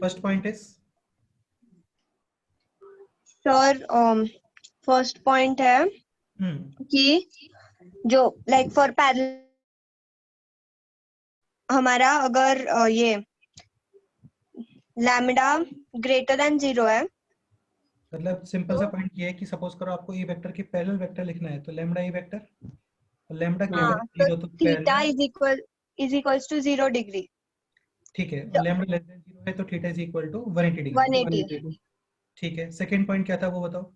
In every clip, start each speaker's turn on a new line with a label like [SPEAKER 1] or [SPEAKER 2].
[SPEAKER 1] First point is
[SPEAKER 2] sir first point है कि जो लाइक फॉर पैरेलल हमारा अगर ये लैम्डा ग्रेटर देन 0 है,
[SPEAKER 1] मतलब सिंपल सा पॉइंट ये है कि सपोज करो आपको ए वेक्टर की पैरेलल वेक्टर लिखना है, तो लैम्डा ए वेक्टर, लैम्डा क्या है,
[SPEAKER 2] हाँ, तो
[SPEAKER 1] 0, तो
[SPEAKER 2] theta
[SPEAKER 1] parallel,
[SPEAKER 2] is equals to 0 degree,
[SPEAKER 1] ठीक है, और लैम्डा लेस देन 0 है तो theta is equal to 180 degree.
[SPEAKER 2] 180,
[SPEAKER 1] ठीक है, सेकंड पॉइंट क्या था वो बताओ।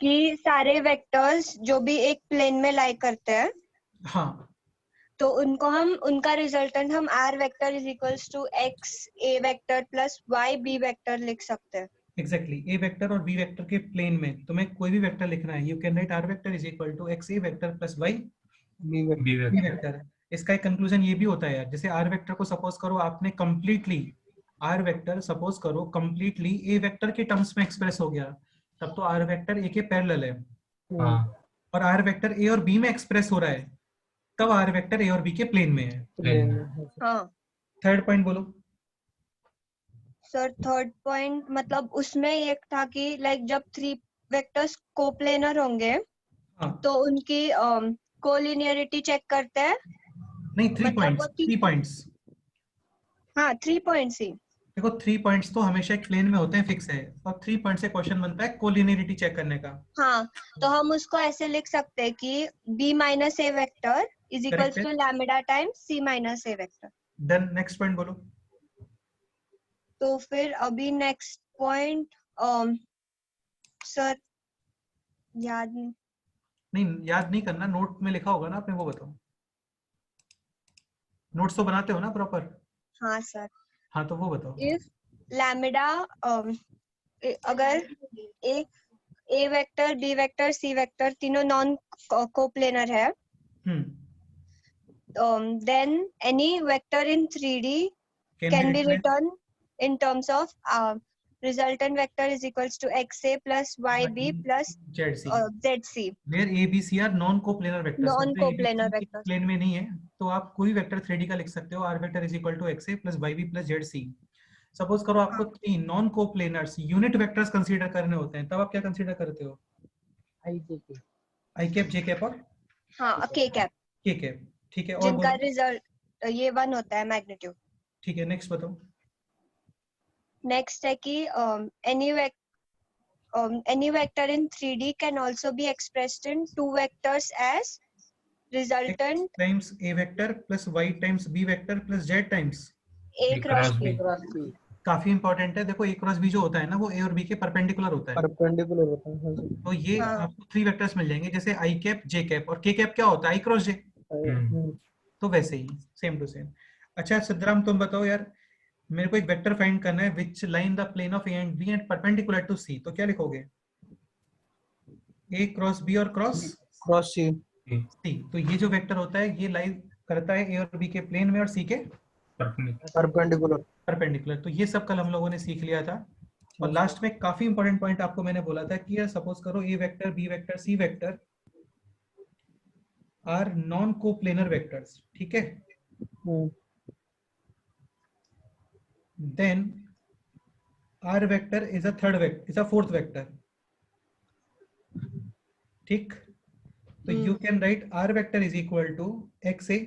[SPEAKER 2] कि सारे वेक्टर्स जो भी एक प्लेन में लाई करते हैं,
[SPEAKER 1] हाँ,
[SPEAKER 2] तो उनको हम उनका रिजल्टेंट हम R vector is equals to X A vector plus Y B vector लिख सकते हैं।
[SPEAKER 1] एग्जैक्टली, ए वेक्टर और बी वेक्टर के प्लेन में तुम्हें कोई भी वेक्टर लिखना है, you can write R vector is equal to X A vector plus Y
[SPEAKER 3] B
[SPEAKER 1] B vector. इसका एक कंक्लूजन ये भी होता है यार, जैसे आर वेक्टर को सपोज करो आपने कंप्लीटली, आर वेक्टर सपोज करो कंप्लीटली ए वेक्टर के टर्म्स में एक्सप्रेस हो गया, तब तो आर वेक्टर ए के पैरेलल है।
[SPEAKER 3] हाँ
[SPEAKER 1] और आर वेक्टर ए और बी में एक्सप्रेस हो रहा है, तब आर वेक्टर ए और बी के प्लेन में है।
[SPEAKER 3] प्लेन
[SPEAKER 2] हाँ
[SPEAKER 1] थर्ड पॉइंट बोलो।
[SPEAKER 2] सर, थर्ड पॉइंट मतलब उसमें ये था कि लाइक जब थ्री वेक्टर्स कोप्लेनर होंगे
[SPEAKER 1] हाँ,
[SPEAKER 2] तो उनकी कोलिनियरिटी चेक करते हैं।
[SPEAKER 1] नहीं, थ्री
[SPEAKER 2] मतलब
[SPEAKER 1] पॉइंट्स,
[SPEAKER 2] वो
[SPEAKER 1] 3 पॉइंट्स।
[SPEAKER 2] हाँ 3 पॉइंट्स ही।
[SPEAKER 1] देखो 3 पॉइंट्स तो हमेशा एक प्लेन में होते हैं, फिक्स है, और 3 पॉइंट से क्वेश्चन बनता है कोलिनियरिटी चेक करने का।
[SPEAKER 2] हाँ, तो हम उसको ऐसे लिख सकते हैं कि b minus A vector is
[SPEAKER 1] correct
[SPEAKER 2] equals
[SPEAKER 1] है,
[SPEAKER 2] to lambda times c minus A vector.
[SPEAKER 1] Then next point बोलो।
[SPEAKER 2] तो फिर अभी नेक्स्ट पॉइंट सर याद नहीं।
[SPEAKER 1] नहीं, याद नहीं करना, नोट में लिखा होगा ना आपने, वो बताओ। नोट्स तो बनाते हो ना प्रॉपर?
[SPEAKER 2] हाँ सर,
[SPEAKER 1] हाँ, तो वो बताओ।
[SPEAKER 2] इफ लैम्डा अगर एक A vector B vector C vector तीनों नॉन कोप्लेनर है, then any vector in 3D can be written in terms of resultant vector is equals to xa plus yb plus
[SPEAKER 1] ZC,
[SPEAKER 2] zc,
[SPEAKER 1] where A, B, C are non coplanar vectors,
[SPEAKER 2] non
[SPEAKER 1] मतलब A, B,
[SPEAKER 2] coplanar
[SPEAKER 1] C
[SPEAKER 2] vectors.
[SPEAKER 1] Plane में नहीं है, तो आप कोई vector 3D का लिख सकते हो, R vector is equal to XA plus YB plus ZC। Suppose करो आपको 3 non coplanars unit vectors consider करने होते हैं, तब आप क्या कंसीडर करते हो? आई कैप, जे कैप और
[SPEAKER 2] हाँ k cap,
[SPEAKER 1] के कैप। ठीक है, और
[SPEAKER 2] जिनका
[SPEAKER 1] बोलो।
[SPEAKER 2] रिजल्ट ये 1 होता है मैग्नीट्यूड।
[SPEAKER 1] ठीक है, नेक्स्ट बताओ।
[SPEAKER 2] नेक्स्ट है कि any vector in 3D can also be expressed in two vectors as
[SPEAKER 1] X
[SPEAKER 2] resultant
[SPEAKER 1] times A vector plus Y times B vector plus Z times
[SPEAKER 2] a cross b.
[SPEAKER 1] काफी important है। देखो, ए cross B जो होता है ना, वो ए और B के परपेंडिकुलर होता है,
[SPEAKER 3] परपेंडिकुलर होता है।
[SPEAKER 1] तो ये
[SPEAKER 2] हाँ
[SPEAKER 1] आपको 3 वेक्टर्स मिल जाएंगे, जैसे आई कैप, जे कैप, और के कैप क्या होता है, आई क्रॉस जे। तो वैसे ही सेम टू सेम। अच्छा सिद्धराम, तुम बताओ यार, मेरे को एक वेक्टर फाइंड करना है which line the plane of A and B and perpendicular to C, तो क्या लिखोगे? ए क्रॉस बी और क्रॉस
[SPEAKER 3] क्रॉस सी।
[SPEAKER 1] सी, तो ये जो वेक्टर होता है ये लाइन करता है ए और बी के प्लेन में और सी के
[SPEAKER 3] परपेंडिकुलर।
[SPEAKER 1] परपेंडिकुलर। तो ये सब कल हम लोगों ने सीख लिया था। और लास्ट में काफी इंपॉर्टेंट पॉइंट आपको मैंने बोला था कि सपोज करो A vector B vector C vector are non coplanar vectors, ठीक है, then r vector is a third vector, is a fourth vector, ठीक। तो you can write r vector is equal to xa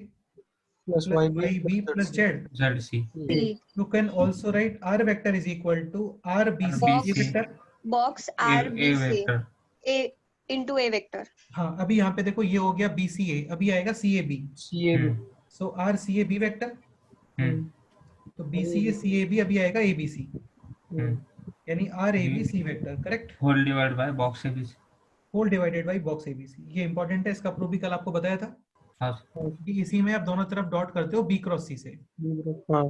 [SPEAKER 3] plus
[SPEAKER 1] plus
[SPEAKER 3] Y B
[SPEAKER 1] yb plus z. You can also write r vector is equal to rbc
[SPEAKER 2] Box.
[SPEAKER 1] vector.
[SPEAKER 2] box rbc a into a vector.
[SPEAKER 1] हाँ, अभी यहाँ पे देखो ये हो गया bca, अभी आएगा cab,
[SPEAKER 3] C A B.
[SPEAKER 1] so rcab vector, तो bca cab अभी आएगा abc, यानी rabc vector, correct,
[SPEAKER 4] whole divide by box ABC,
[SPEAKER 1] whole divided by box ABC. ये इंपॉर्टेंट है, इसका प्रूफ भी कल आपको बताया था
[SPEAKER 4] हाँ
[SPEAKER 1] कि इसी में आप दोनों तरफ डॉट करते हो बी क्रॉस सी से,
[SPEAKER 3] हाँ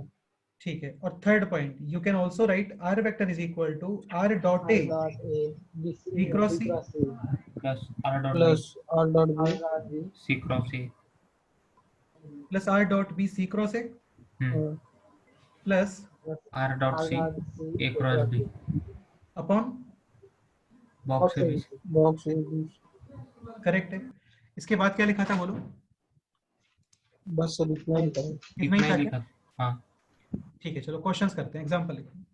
[SPEAKER 1] ठीक है। और third point, you can also write R vector is equal to R dot A B cross C
[SPEAKER 4] plus R dot
[SPEAKER 3] plus R dot B
[SPEAKER 4] C cross A
[SPEAKER 1] plus R dot B C cross A plus
[SPEAKER 4] R dot C A cross B
[SPEAKER 1] upon
[SPEAKER 4] box ABC.
[SPEAKER 3] Box
[SPEAKER 1] correct है। इसके बाद क्या लिखा था बोलो?
[SPEAKER 3] बस सब इतना ही करें।
[SPEAKER 1] इतना ही था क्या?
[SPEAKER 4] लिखा हाँ
[SPEAKER 1] ठीक है, चलो क्वेश्चंस करते हैं, एग्जांपल लिखो।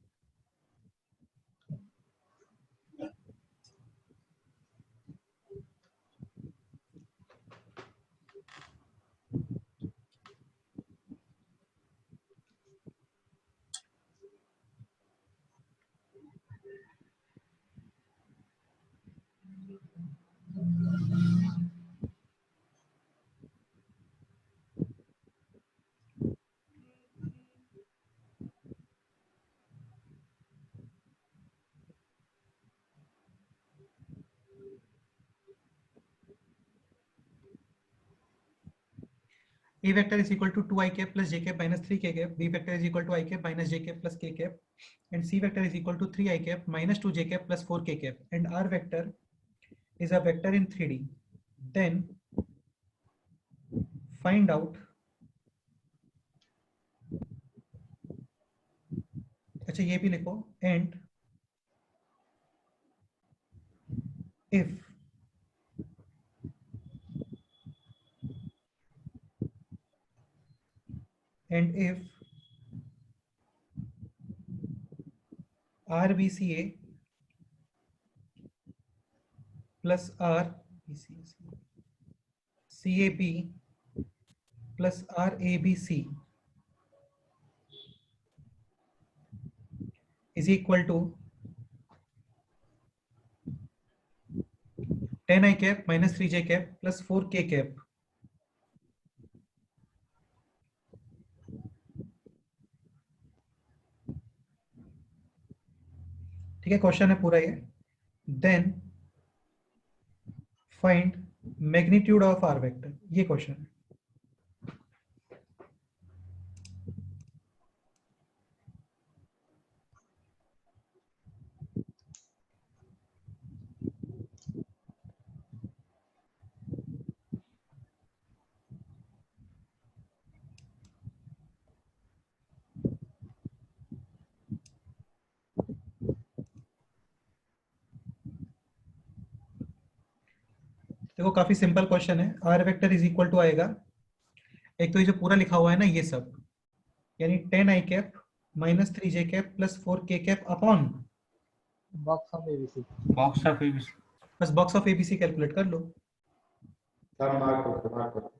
[SPEAKER 1] A vector is equal to 2 I cap plus j cap minus 3 k cap. B vector is equal to I cap minus j cap plus k cap. And C vector is equal to 3 I cap minus 2 j cap plus 4 k cap. And R vector is a vector in 3D. Then find out. अच्छा ये भी लिखो. And if RBCA plus CAB plus RABC is equal to 10 I cap minus 3 j cap plus 4 k cap. ठीक है, question है पूरा ये. Then find magnitude of R vector, ये क्वेश्चन है. देखो काफी सिंपल क्वेश्चन है. R vector is equal to आएगा, एक तो ये जो पूरा लिखा हुआ है ना ये सब, यानी 10 I cap minus 3 j cap plus 4 k cap upon
[SPEAKER 3] box of ABC.
[SPEAKER 4] Box of ABC.
[SPEAKER 1] बस बॉक्स ऑफ एबीसी कैलकुलेट कर लो.
[SPEAKER 5] सब मार्क करो.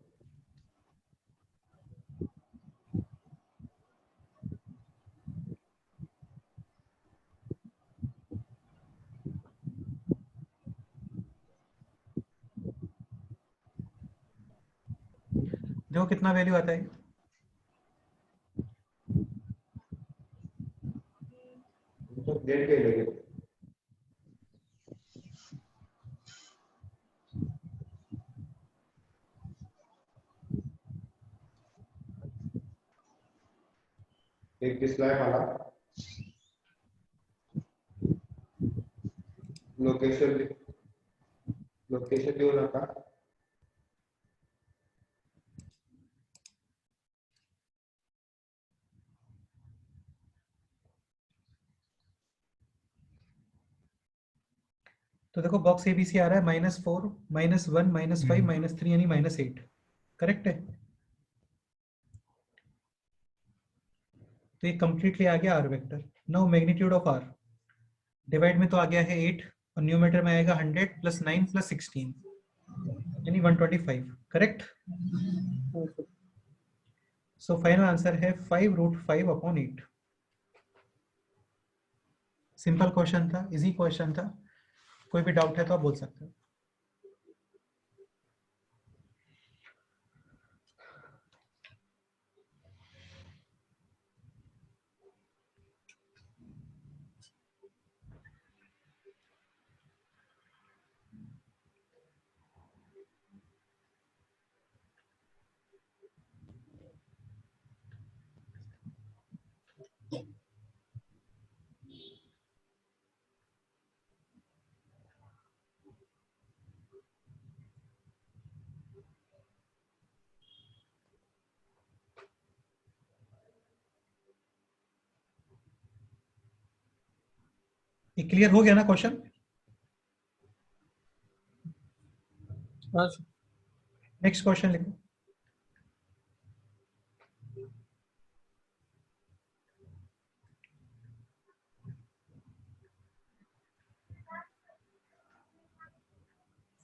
[SPEAKER 1] देखो कितना वैल्यू आता है.
[SPEAKER 5] तो डेट के लगे. एक डिस्प्ले वाला लोकेशन देऊ नका.
[SPEAKER 1] तो देखो बॉक्स एबीसी आ रहा है -4 -1 -5 -3 यानी -8. करेक्ट है. तो ये कंप्लीटली आ गया R vector. Now magnitude of R divide में तो आ गया है 8 और न्यूमरेटर में आएगा 100 प्लस 9 प्लस 16 यानी 125. करेक्ट. सो फाइनल आंसर है 5√5/8. सिंपल क्वेश्चन था, इजी क्वेश्चन था. कोई भी डाउट है तो आप बोल सकते हो. ये क्लियर हो गया ना क्वेश्चन. नेक्स्ट क्वेश्चन लिखो.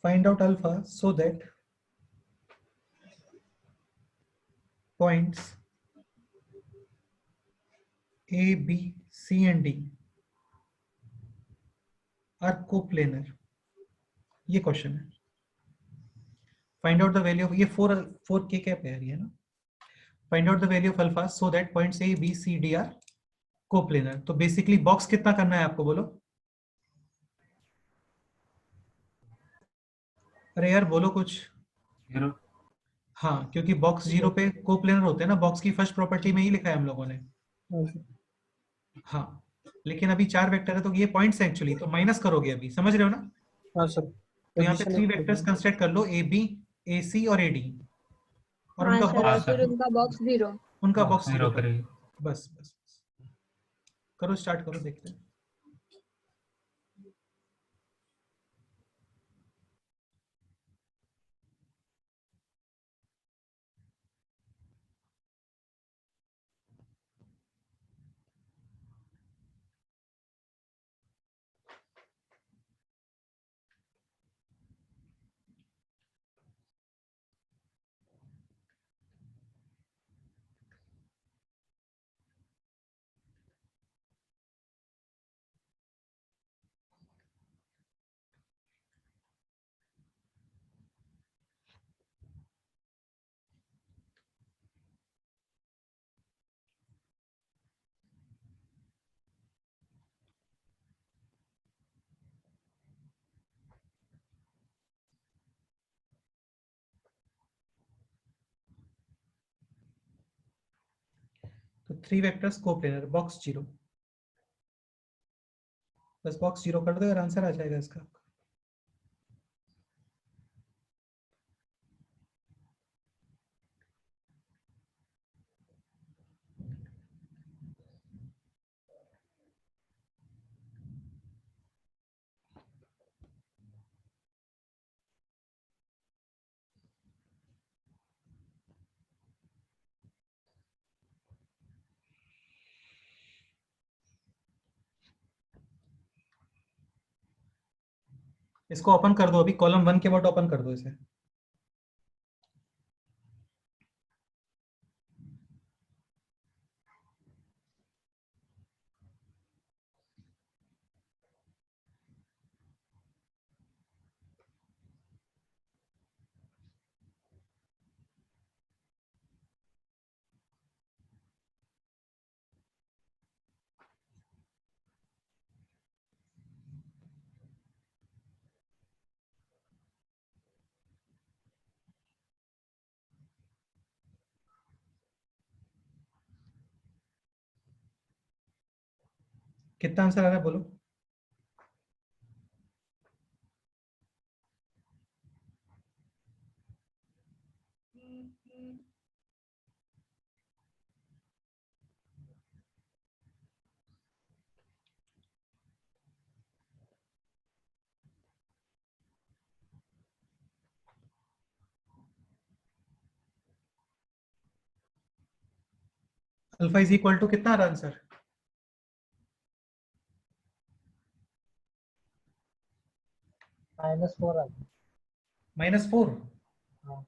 [SPEAKER 1] find out alpha so that points A, B, C and D are coplanar. ये क्वेश्चन है. Find out the value of, ये 4 k कैप है ये ना. Find out the value of alpha so that points A B C D are coplanar. तो basically box कितना करना है आपको, बोलो. अरे यार बोलो कुछ.
[SPEAKER 4] 0.
[SPEAKER 1] हाँ, क्योंकि बॉक्स 0 पे कोप्लेनर होते हैं ना. बॉक्स की फर्स्ट प्रॉपर्टी में ही लिखा है हम लोगों ने. हाँ, लेकिन अभी 4 वेक्टर है तो ये पॉइंट्स है एक्चुअली, तो माइनस करोगे अभी, समझ रहे हो ना.
[SPEAKER 3] हाँ सर.
[SPEAKER 1] तो यहाँ पे 3 वेक्टर्स कंस्ट्रक्ट कर लो, ए बी, ए सी और ए डी. और
[SPEAKER 2] हाँ
[SPEAKER 1] उनका
[SPEAKER 2] सर, और
[SPEAKER 1] बॉक्स,
[SPEAKER 2] फिर उनका बॉक्स 0.
[SPEAKER 1] उनका बॉक्स
[SPEAKER 4] 0
[SPEAKER 1] 0
[SPEAKER 4] करेंगे.
[SPEAKER 1] बस बस. करो, स्टार्ट करो, देखते हैं. तो 3 वेक्टर्स कोप्लेनर, बॉक्स 0. बस बॉक्स 0 कर दो और आंसर आ जाएगा इसका. इसको ओपन कर दो अभी, कॉलम 1 के बाद ओपन कर दो इसे. कितना आंसर आ रहा है बोलो. अल्फा इज इक्वल टू कितना आ रहा आंसर.
[SPEAKER 3] -4
[SPEAKER 1] -4.
[SPEAKER 3] हाँ.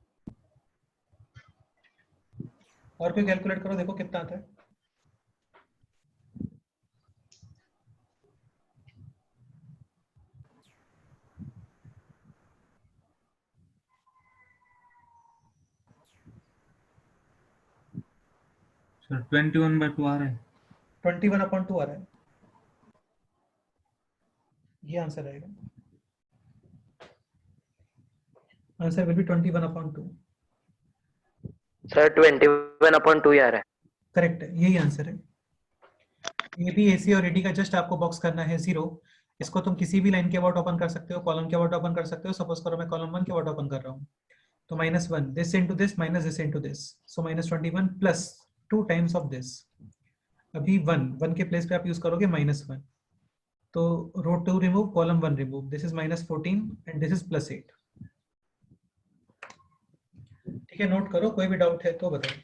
[SPEAKER 1] और कोई कैलकुलेट करो, देखो कितना आता है.
[SPEAKER 4] सर 21/2 आ रहा है.
[SPEAKER 1] 21/2 आ रहा है. ये आंसर आएगा. Answer will be 21/2.
[SPEAKER 6] सर 21/2 आ रहा है.
[SPEAKER 1] करेक्ट है, यही आंसर है. ए बी, ए सी और ए डी का जस्ट आपको बॉक्स करना है 0. इसको तुम किसी भी लाइन के अबाउट ओपन कर सकते हो, कॉलम के अबाउट ओपन कर सकते हो. सपोज करो मैं कॉलम 1 के अबाउट ओपन कर रहा हूँ, तो -1 this into this minus this into this, so -21 plus 2 times of this. अभी 1 के प्लेस पे आप यूज करोगे -1. तो रो 2 remove, column 1 remove, this is -14 and this is +8. ठीक है, नोट करो. कोई भी डाउट है तो बताओ.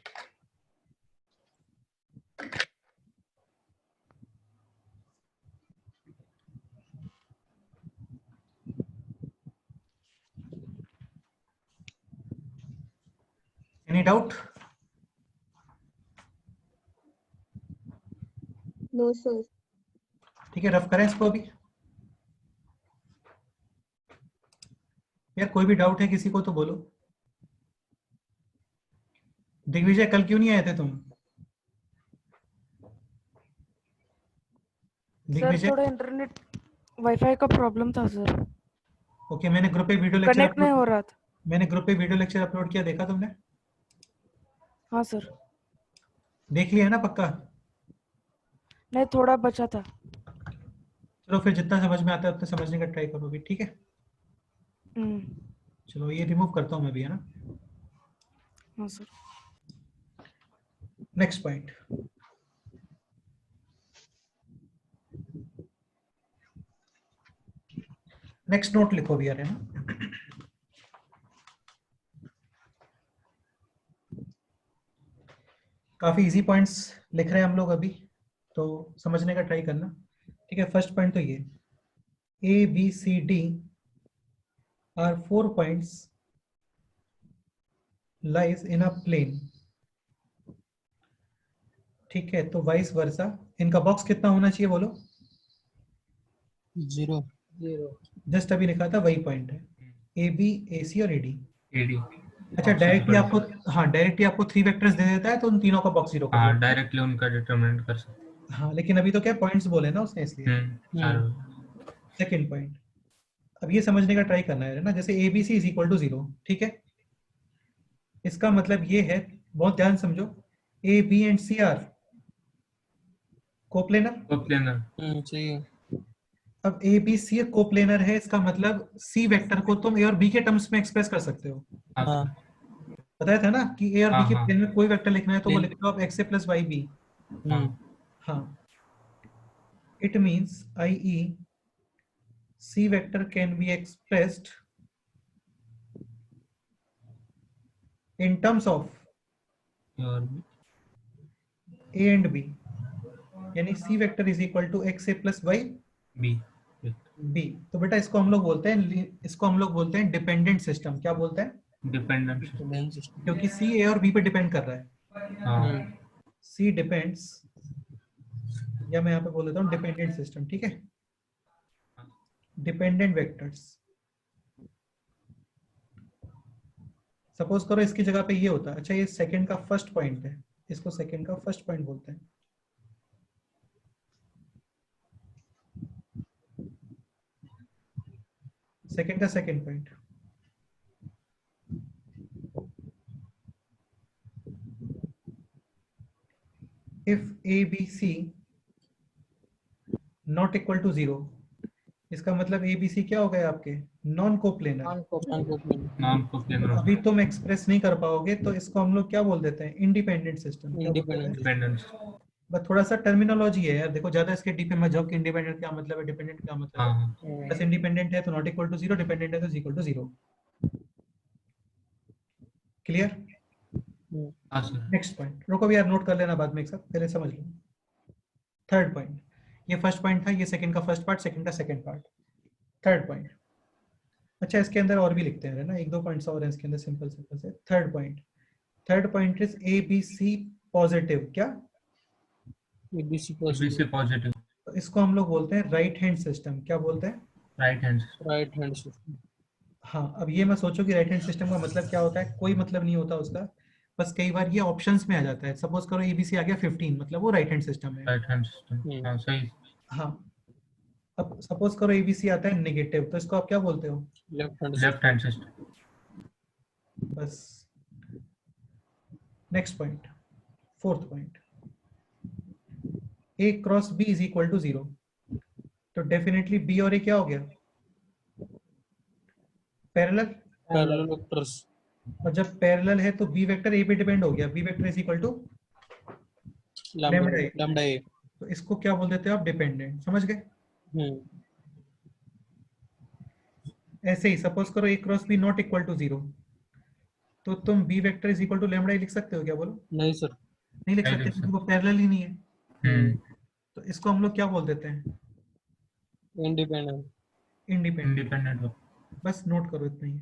[SPEAKER 1] Any doubt?
[SPEAKER 2] No, sir.
[SPEAKER 1] ठीक है, रफ करें इसको अभी। यार कोई भी डाउट है किसी को तो बोलो। दिग्विजय कल क्यों नहीं आए थे तुम?
[SPEAKER 7] सर
[SPEAKER 1] दिग्विजय,
[SPEAKER 7] थोड़ा इंटरनेट वाईफाई का प्रॉब्लम था सर,
[SPEAKER 1] ओके, मैंने ग्रुप पे वीडियो लेक्चर
[SPEAKER 7] कनेक्ट नहीं हो रहा था।
[SPEAKER 1] मैंने ग्रुप पे वीडियो लेक्चर अपलोड किया, देखा तुमने?
[SPEAKER 7] हाँ सर,
[SPEAKER 1] देख लिया है ना पक्का?
[SPEAKER 7] नहीं थोड़ा बचा था।
[SPEAKER 1] चलो फिर जितना समझ में आता है उतना समझने का ट्राई करो अभी, ठीक है? चलो ये रिमूव करता हूँ मैं भी, है ना?
[SPEAKER 7] हाँ sir.
[SPEAKER 1] Next point, next note लिखो भी यार, है ना? काफी इजी पॉइंट्स लिख रहे हैं हम लोग अभी, तो समझने का ट्राई करना, ठीक है? फर्स्ट पॉइंट तो ये, A B C D are 4 points lies in a plane, ठीक है? तो वाइस वर्सा इनका बॉक्स कितना होना चाहिए बोलो?
[SPEAKER 3] 0
[SPEAKER 1] जस्ट अभी लिखा था वही पॉइंट है, ए बी ए सी और ए डी।
[SPEAKER 4] एडी।
[SPEAKER 1] अच्छा, डायरेक्टली आपको, हाँ डायरेक्टली आपको 3 वेक्टर्स दे देता है तो उन तीनों का बॉक्स 0 कर
[SPEAKER 4] हाँ,
[SPEAKER 1] दो।
[SPEAKER 4] डायरेक्टली उनका डिटरमिनेंट कर सकते
[SPEAKER 1] हाँ, लेकिन अभी तो क्या पॉइंट्स बोले ना उसने, इसलिए।
[SPEAKER 4] हैं।
[SPEAKER 1] सेकंड पॉइंट, अब ये समझने का ट्राई करना है ना, जैसे A B C is equal to 0, ठीक है? इसका मतलब ये है, बहुत ध्यान समझो, A B and C are coplanar.
[SPEAKER 4] Coplanar.
[SPEAKER 3] सही है।
[SPEAKER 1] अब ए बी सी कोप्लेनर है, इसका मतलब सी वेक्टर को तुम ए और बी के टर्म्स में एक्सप्रेस कर सकते हो।
[SPEAKER 3] हाँ
[SPEAKER 1] बताया था ना कि ए और बी के
[SPEAKER 4] हाँ,
[SPEAKER 1] प्लेन में कोई वेक्टर लिखना है तो वो
[SPEAKER 3] प्लेन।
[SPEAKER 1] लिखते हो आप X A plus Y B. हाँ, it means i e C vector can be expressed in terms of
[SPEAKER 4] और
[SPEAKER 1] a and b, यानी c vector is equal to X A plus Y
[SPEAKER 4] B.
[SPEAKER 1] B. तो बेटा इसको हम लोग बोलते हैं, इसको हम लोग बोलते हैं डिपेंडेंट सिस्टम। क्या बोलते हैं?
[SPEAKER 4] डिपेंडेंट।
[SPEAKER 1] क्योंकि c a और b पे डिपेंड कर रहा है।
[SPEAKER 4] हाँ,
[SPEAKER 1] c डिपेंड्स, या मैं यहाँ पे बोल देता हूँ डिपेंडेंट सिस्टम, ठीक है? डिपेंडेंट वेक्टर्स, सपोज करो इसकी जगह पे ये होता है। अच्छा, ये सेकंड का फर्स्ट पॉइंट है, इसको सेकंड का फर्स्ट पॉइंट बोलते हैं। सेकंड का second point, if A B C not equal to 0, इसका मतलब ए बी सी क्या हो गए आपके? Non coplanar.
[SPEAKER 4] Non coplanar.
[SPEAKER 1] अभी तुम एक्सप्रेस नहीं कर पाओगे तो इसको हम लोग क्या बोल देते हैं? Independent system.
[SPEAKER 4] डिपेंडेंट।
[SPEAKER 1] बस थोड़ा सा टर्मिनोलॉजी है यार, देखो ज्यादा इसके डीप में मत जाओ कि इंडिपेंडेंट क्या मतलब है, डिपेंडेंट क्या मतलब है।
[SPEAKER 4] हाँ,
[SPEAKER 1] बस इंडिपेंडेंट है तो नॉट इक्वल टू 0, डिपेंडेंट है तो इक्वल टू 0। क्लियर?
[SPEAKER 4] हाँ सर।
[SPEAKER 1] नेक्स्ट पॉइंट, रुको भी यार, नोट कर लेना बाद में एक साथ, पहले समझ लो। थर्ड पॉइंट, ये फर्स्ट पॉइंट था, ये सेकंड का फर्स्ट पार्ट, सेकंड का सेकंड पार्ट। थर्ड पॉइंट, अच्छा इसके अंदर और भी लिखते हैं ना, एक दो पॉइंट्स और हैं इसके अंदर, सिंपल सिंपल से। Third point is A B C positive. क्या?
[SPEAKER 3] ABC
[SPEAKER 4] positive.
[SPEAKER 1] तो इसको हम लोग बोलते हैं राइट हैंड सिस्टम। क्या बोलते हैं?
[SPEAKER 4] Right hand.
[SPEAKER 3] Right hand system.
[SPEAKER 1] हाँ, अब ये मैं सोचो कि राइट हैंड सिस्टम का मतलब क्या होता है, कोई मतलब नहीं होता उसका, बस कई बार ये ऑप्शंस में आ जाता है। सपोज करो एबीसी आ गया 15, मतलब वो राइट हैंड सिस्टम है।
[SPEAKER 4] Right hand system. हाँ सही।
[SPEAKER 1] हाँ, अब सपोज करो एबीसी आता है नेगेटिव, तो इसको आप क्या बोलते हो?
[SPEAKER 4] Left hand system.
[SPEAKER 1] बस। Next point, fourth point, A cross B is equal to 0, तो डेफिनेटली बी और ए क्या हो गया? पैरेलल।
[SPEAKER 3] Parallel vectors.
[SPEAKER 1] और जब पैरेलल है तो बी वेक्टर ए पे डिपेंड हो गया, B vector is equal to
[SPEAKER 3] lambda A.
[SPEAKER 1] तो इसको क्या बोल देते हो आप? डिपेंडेंट। समझ गए? ऐसे ही सपोज करो A cross B not equal to 0, तो तुम B vector is equal to lambda लिख सकते हो क्या? बोलो।
[SPEAKER 3] नहीं सर।
[SPEAKER 1] नहीं लिख सकते क्योंकि वो पैरेलल ही नहीं है। तो इसको हम लोग क्या बोल देते हैं?
[SPEAKER 3] इंडिपेंडेंट।
[SPEAKER 1] इंडिपेंडेंट। बस नोट करो इतना ही।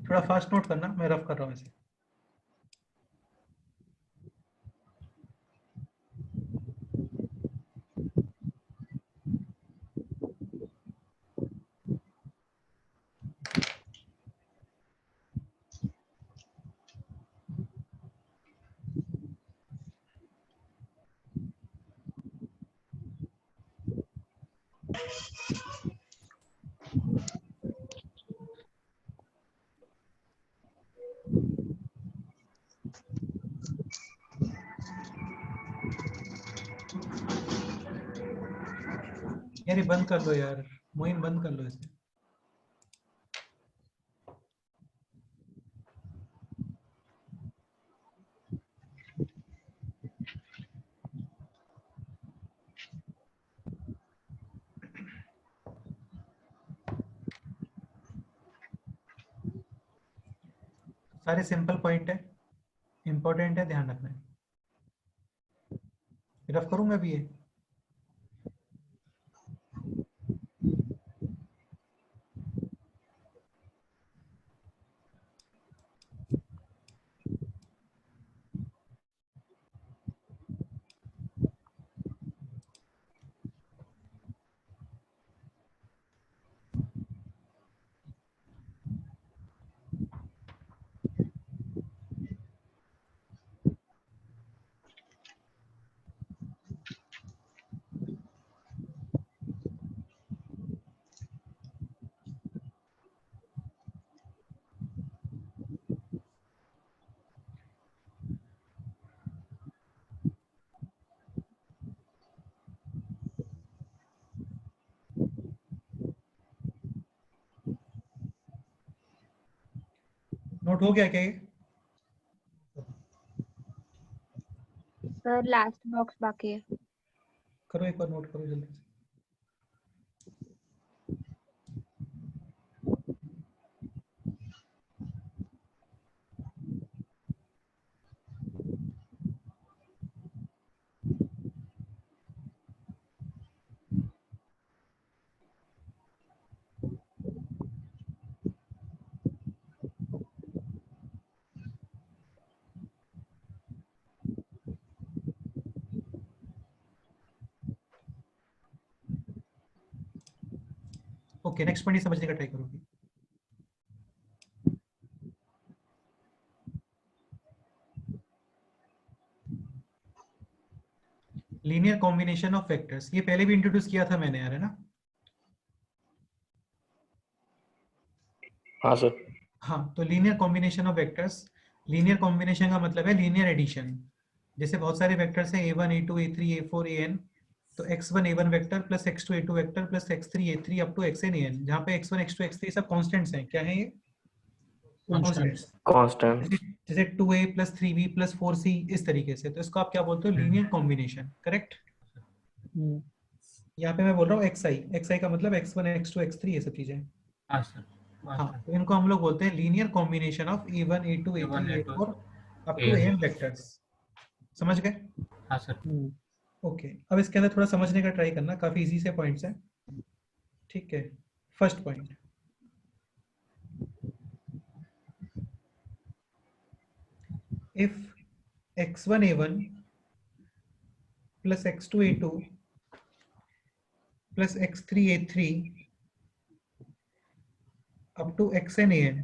[SPEAKER 1] थोड़ा फास्ट नोट करना, मैं रफ कर रहा हूँ इसे। यार ये बंद कर लो यार, मोइन बंद कर लो इसे। सारे सिंपल पॉइंट है, इंपॉर्टेंट है, ध्यान रखना है। रफ करूं मैं भी ये? नोट हो गया क्या ये?
[SPEAKER 2] सर लास्ट बॉक्स बाकी है।
[SPEAKER 1] करो एक बार, नोट करो जल्दी से। ओके, नेक्स्ट पॉइंट समझने का ट्राई करोगे। लीनियर कॉम्बिनेशन ऑफ वेक्टर्स, ये पहले भी इंट्रोड्यूस किया था मैंने यार, है ना?
[SPEAKER 6] हाँ सर।
[SPEAKER 1] हाँ, तो linear combination of vectors, linear combination का मतलब है लीनियर एडिशन। जैसे बहुत सारे वेक्टर्स हैं a1 a2 a3 a4 an, तो x1 a1 vector plus x2 a2 vector plus x3 a3 up to xn an, जहाँ पे x1 x2 x3 सब कांस्टेंट्स हैं। क्या है ये? कांस्टेंट्स।
[SPEAKER 6] कांस्टेंट।
[SPEAKER 1] जैसे 2a plus 3b plus 4c, इस तरीके से। तो इसको आप क्या बोलते हो? Linear combination, correct? यहाँ पे मैं बोल रहा हूँ xi का मतलब x1 x2 x3 ये सब चीजें।
[SPEAKER 4] हाँ सर।
[SPEAKER 1] हाँ, तो इनको हम लोग बोलते हैं linear combination of a1 a2 a3 a4 up to an vectors. समझ गए?
[SPEAKER 4] हाँ सर।
[SPEAKER 1] ओके, अब इसके अंदर थोड़ा समझने का ट्राई करना, काफी इजी से पॉइंट्स हैं। ठीक है, first point, if x1 a1 plus x2 a2 plus x3 a3 up to xn an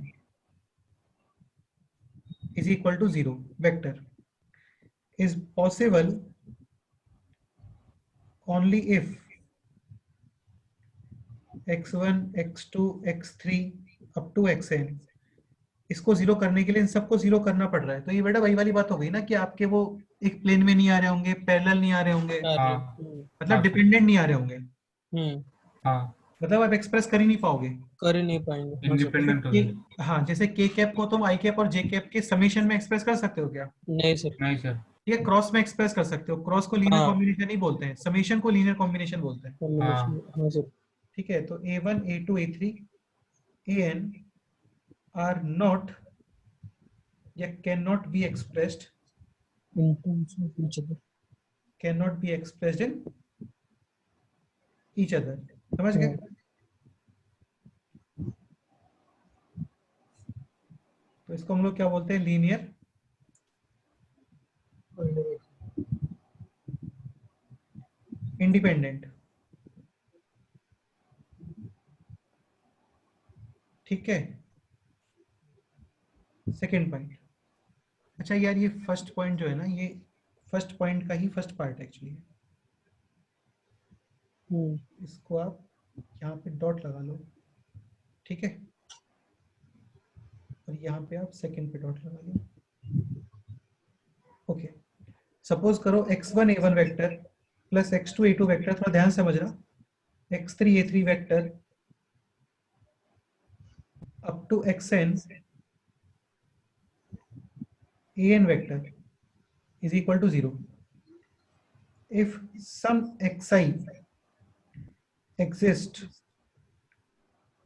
[SPEAKER 1] is equal to 0 vector is possible only if x1 x2 x3 up to xn, इसको zero करने के लिए इन सबको zero करना पड़ रहा है। तो ये बेटा वही वाली बात हो गई ना कि आपके वो एक प्लेन में नहीं आ रहे होंगे, पैरेलल नहीं आ रहे होंगे,
[SPEAKER 4] हाँ।
[SPEAKER 1] मतलब डिपेंडेंट नहीं आ रहे होंगे,
[SPEAKER 4] हाँ,
[SPEAKER 1] मतलब आप एक्सप्रेस कर ही नहीं पाओगे,
[SPEAKER 3] कर ही नहीं पाएंगे।
[SPEAKER 4] इंडिपेंडेंट हो गए।
[SPEAKER 1] हाँ, जैसे के कैप को तुम आई कैप और जे कैप के समेशन में एक्सप्रेस कर सकते हो क्या?
[SPEAKER 3] नहीं सर।
[SPEAKER 4] नहीं सर।
[SPEAKER 1] ये क्रॉस में एक्सप्रेस कर सकते हो। क्रॉस को लीनियर
[SPEAKER 3] हाँ।
[SPEAKER 1] कॉम्बिनेशन ही बोलते हैं, समेशन को लीनियर कॉम्बिनेशन बोलते हैं।
[SPEAKER 3] कॉम्बिनेशन। हाँ सर।
[SPEAKER 1] ठीक है, तो a1 a2 a3 an are not या can not be expressed,
[SPEAKER 3] in terms of each other.
[SPEAKER 1] cannot be expressed in each other। समझ गए? तो इसको हम लोग क्या बोलते हैं, लीनियर इंडिपेंडेंट। ठीक है, सेकेंड पॉइंट। अच्छा यार, ये फर्स्ट पॉइंट जो है ना, ये फर्स्ट पॉइंट का ही फर्स्ट पार्ट एक्चुअली। इसको आप यहाँ पे डॉट लगा लो, ठीक है, और यहाँ पे आप सेकेंड पे डॉट लगा लो। ओके, सपोज करो x1 a1 vector plus x2 a2 vector, थोड़ा ध्यान से समझना, x3 a3 vector up to xn an vector is equal to 0 if some xi exists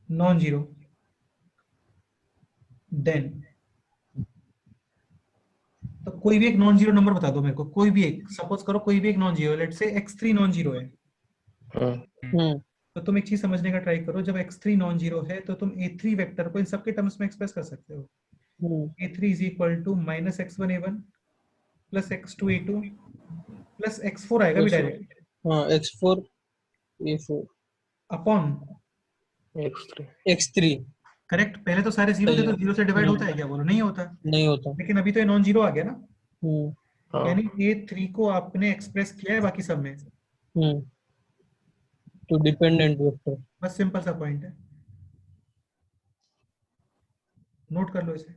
[SPEAKER 1] non-zero, then तो कोई भी एक नॉन जीरो नंबर बता दो मेरे को, कोई भी एक, सपोज करो कोई भी एक non zero, let's say x3 non zero है। तो तुम एक चीज समझने का ट्राई करो, जब x3 नॉन जीरो है तो तुम a3 वेक्टर को इन सबके टर्म्स में एक्सप्रेस कर सकते हो। a3 is equal to minus x1 a1 plus x2 a2 plus x4 आएगा भी डायरेक्ट,
[SPEAKER 3] हाँ x4 a4
[SPEAKER 1] upon
[SPEAKER 3] x3
[SPEAKER 1] correct. पहले तो सारे जीरो थे, तो जीरो से डिवाइड होता है क्या, बोलो नहीं होता,
[SPEAKER 3] नहीं होता।
[SPEAKER 1] लेकिन अभी तो ये नॉन जीरो आ गया ना, यानी a3 को आपने एक्सप्रेस किया है बाकी सब में,
[SPEAKER 3] तो डिपेंडेंट वेक्टर।
[SPEAKER 1] बस सिंपल सा पॉइंट है, नोट कर लो इसे।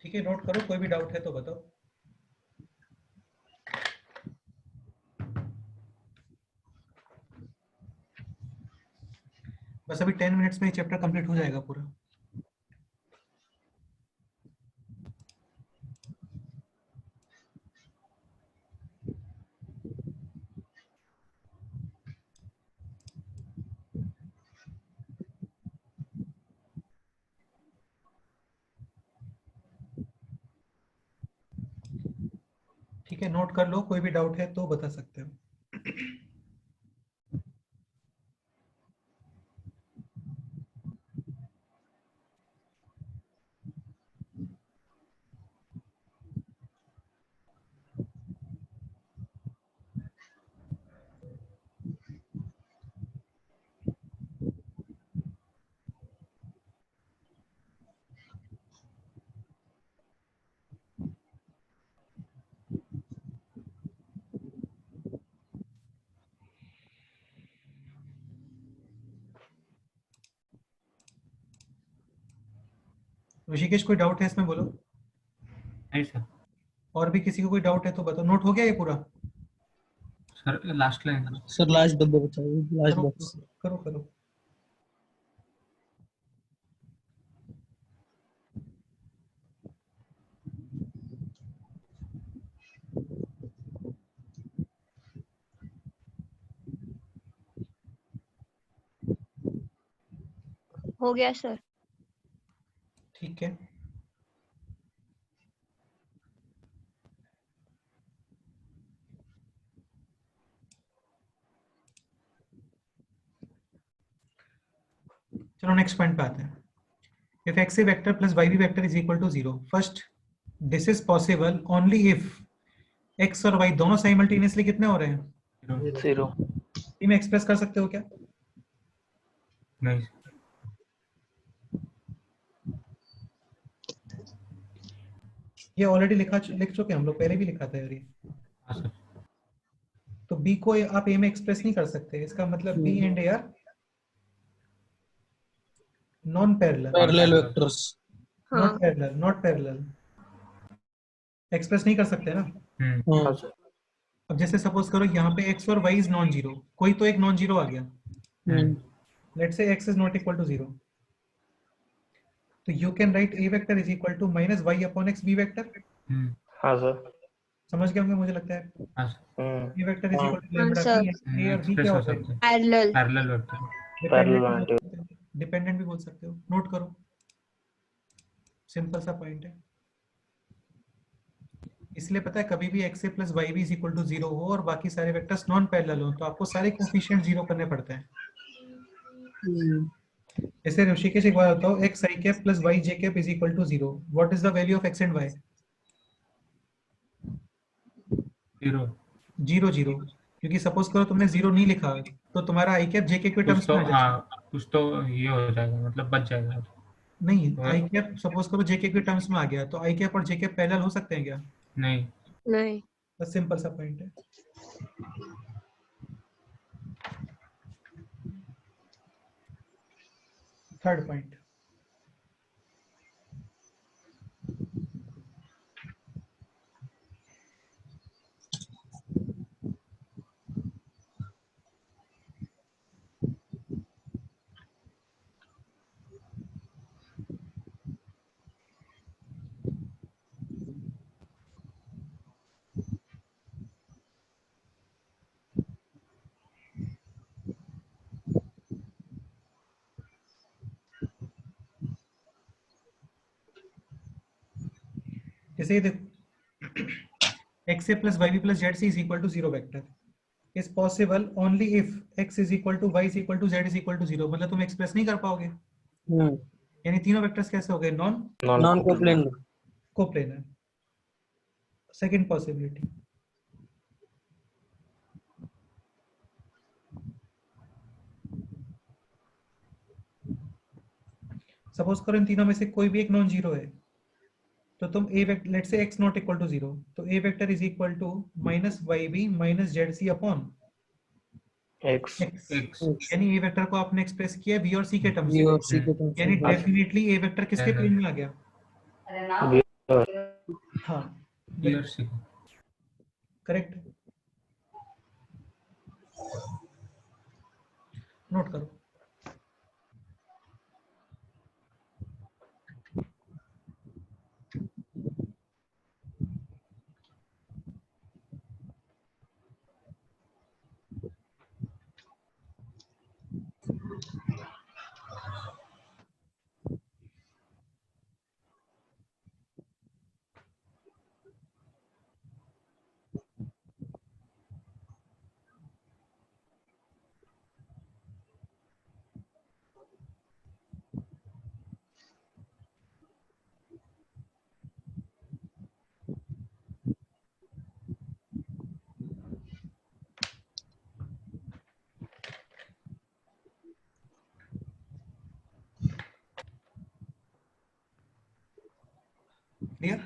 [SPEAKER 1] ठीक है, नोट करो, कोई भी डाउट है तो बताओ। बस अभी 10 मिनट्स में ये चैप्टर कंप्लीट हो जाएगा पूरा। ठीक है, नोट कर लो, कोई भी डाउट है तो बता सकते हो। ऋषिकेश, कोई डाउट है इसमें, बोलो।
[SPEAKER 4] नहीं सर।
[SPEAKER 1] और भी किसी को कोई डाउट है तो बताओ। नोट हो गया ये पूरा?
[SPEAKER 4] Sir last line.
[SPEAKER 3] Sir last डब्बा बताइए, लास्ट
[SPEAKER 1] करो
[SPEAKER 3] बॉक्स।
[SPEAKER 1] करो करो।
[SPEAKER 2] हो गया सर।
[SPEAKER 1] ठीक है, चलो नेक्स्ट पॉइंट पे आते हैं। if xa vector plus yb vector is equal to 0, first this is possible only if x और y दोनों simultaneously कितने हो रहे हैं?
[SPEAKER 6] 0.
[SPEAKER 1] में एक्सप्रेस कर सकते हो क्या?
[SPEAKER 4] नहीं
[SPEAKER 1] ये ऑलरेडी लिख चुके हम लोग, पहले भी लिखा था यार ये।
[SPEAKER 4] हाँ सर
[SPEAKER 1] तो b को आप a में एक्सप्रेस नहीं कर सकते, इसका मतलब b एंड a are non parallel,
[SPEAKER 3] parallel vectors.
[SPEAKER 1] Not parallel express नहीं कर सकते ना।
[SPEAKER 6] हाँ सर.
[SPEAKER 1] अब जैसे सपोज करो यहाँ पे x और y इज नॉन जीरो, कोई तो एक नॉन जीरो आ गया, let's say x is not equal to 0, तो you can write a vector is equal to minus y upon x b vector.
[SPEAKER 6] हाँ सर.
[SPEAKER 1] समझ गए होंगे मुझे लगता है।
[SPEAKER 4] हाँ sir
[SPEAKER 1] a vector is equal to lambda
[SPEAKER 2] sir.
[SPEAKER 1] b, a और b
[SPEAKER 4] एक्सप्रेस
[SPEAKER 1] क्या
[SPEAKER 4] हो
[SPEAKER 1] होता है?
[SPEAKER 4] सकता है
[SPEAKER 2] पैरेलल.
[SPEAKER 4] पैरेलल वेक्टर
[SPEAKER 1] डिपेंडेंट भी बोल सकते हो, नोट करो, सिंपल सा पॉइंट है। इसलिए पता है कभी भी x a plus Y B is equal to 0 हो और बाकी सारे वेक्टर्स नॉन पैरेलल हो तो आपको सारे कोफिशिएंट 0 करने पड़ते हैं। जैसे ऋषिकेश एक बार बताओ, x i cap plus y j cap is equal to 0, what is the value of x and y?
[SPEAKER 4] 0
[SPEAKER 1] 0 क्योंकि सपोज करो तुमने 0 नहीं लिखा तो तुम्हारा i कैप j के
[SPEAKER 4] कुछ
[SPEAKER 1] टर्म्स
[SPEAKER 4] तो
[SPEAKER 1] में आ जाएगा।
[SPEAKER 4] हाँ कुछ तो ये हो जाएगा मतलब बच जाएगा
[SPEAKER 1] नहीं, i कैप सपोज करो j के टर्म्स में आ गया तो i कैप और j कैप पैरेलल हो सकते हैं क्या?
[SPEAKER 4] नहीं
[SPEAKER 2] नहीं.
[SPEAKER 1] बस सिंपल सा पॉइंट है। थर्ड पॉइंट, जैसे ये देखो x a plus y b plus z c is equal to 0 vector is possible only if x is equal to y is equal to z is equal to 0, मतलब तुम express नहीं कर पाओगे, यानी तीनों वेक्टर्स कैसे हो गए?
[SPEAKER 3] Non coplanar.
[SPEAKER 1] Coplanar. Second possibility, suppose करो इन तीनों में से कोई भी एक नॉन जीरो है तो तुम a vector let's say x not equal to 0 तो a vector is equal to minus Y B minus Z C upon
[SPEAKER 6] X.
[SPEAKER 1] x, यानी a वेक्टर को आपने एक्सप्रेस किया b और c के टर्म्स
[SPEAKER 3] बी
[SPEAKER 1] में,
[SPEAKER 3] और सी के टर्म्स
[SPEAKER 1] यानी
[SPEAKER 3] में।
[SPEAKER 1] डेफिनेटली a वेक्टर किसके प्लेन में आ गया? हाँ
[SPEAKER 4] B और C
[SPEAKER 1] करेक्ट, नोट करो। क्लियर?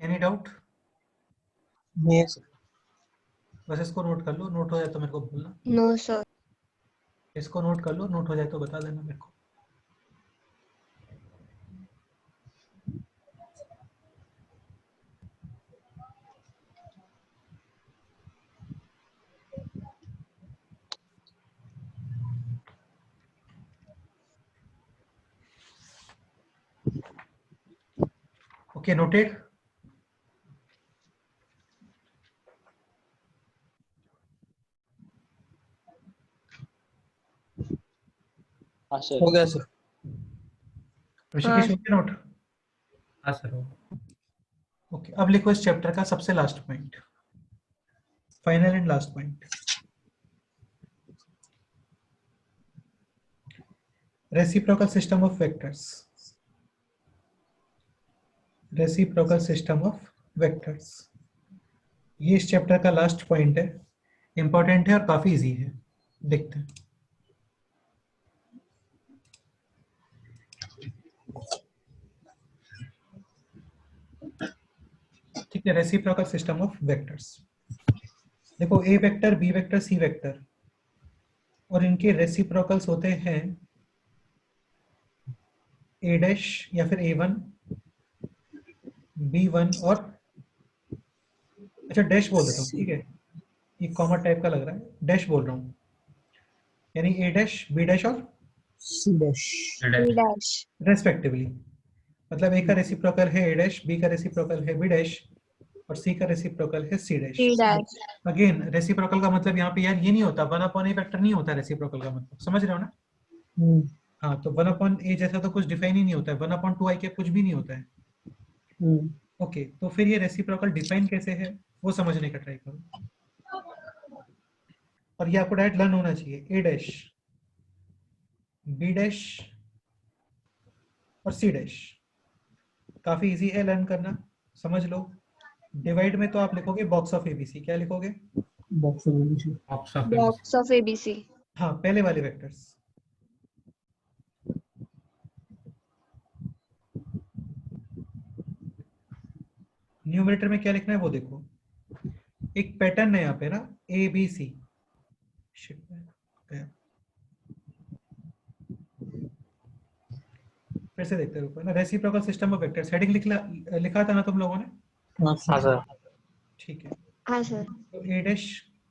[SPEAKER 1] Any doubt?
[SPEAKER 3] नहीं सर।
[SPEAKER 1] बस इसको नोट कर लो, नोट हो जाए तो मेरे को बोलना।
[SPEAKER 2] No, sir.
[SPEAKER 1] इसको नोट कर लो, नोट हो जाए तो बता देना मेरे को। Okay, noted?
[SPEAKER 3] हो गया सर।
[SPEAKER 1] ऋषिकेश हो गया नोट?
[SPEAKER 4] हाँ सर।
[SPEAKER 1] ओके, अब लिखो इस चैप्टर का सबसे last point, final and last point, reciprocal system of vectors. Reciprocal system of vectors, ये इस चैप्टर का लास्ट पॉइंट है, इंपॉर्टेंट है और काफी इजी है। देखते हैं। ठीक है, रेसिप्रोकल सिस्टम ऑफ वेक्टर्स। देखो, ए vector, B vector, C vector, और इनके रेसिप्रोकल्स होते हैं ए डैश या फिर A1, B1 और, अच्छा डैश बोल देता हूँ, ठीक है, ये कॉमा टाइप का लग रहा है, डैश बोल रहा हूँ, यानी ए डैश, बी डैश और
[SPEAKER 3] C dash.
[SPEAKER 2] B dash.
[SPEAKER 1] Respectively. मतलब ए का रेसिप्रोकल है ए डैश, बी का रेसिप्रोकल है बी डैश और सी का रेसिप्रोकल है C dash.
[SPEAKER 2] C dash.
[SPEAKER 1] Again reciprocal का मतलब यहाँ पे यार ये नहीं होता, 1/a वेक्टर नहीं होता रेसिप्रोकल का मतलब, समझ रहे हो ना? हाँ, तो 1/a जैसा तो कुछ डिफाइन ही नहीं होता है, 1/2i के कुछ भी नहीं होता है। ओके, तो फिर ये रेसिप्रोकल डिफाइन कैसे है वो समझने का ट्राई करो, और ये आपको डायरेक्ट लर्न होना चाहिए। ए डैश, बी डैश और सी डैश, काफी इजी है लर्न करना, समझ लो। डिवाइड में तो आप लिखोगे बॉक्स ऑफ एबीसी, क्या लिखोगे?
[SPEAKER 3] Box of ABC.
[SPEAKER 4] Box of
[SPEAKER 2] Box of ABC.
[SPEAKER 1] हाँ, पहले वाले वेक्टर्स। न्यूमरेटर में क्या लिखना है वो देखो, एक पैटर्न है यहाँ पे ना, ए बी सी। फिर से देखते रहो ना, reciprocal system of vectors, heading लिखा था ना तुम लोगों ने?
[SPEAKER 6] हाँ सर।
[SPEAKER 1] ठीक है,
[SPEAKER 2] हाँ सर.
[SPEAKER 1] तो ए डैश,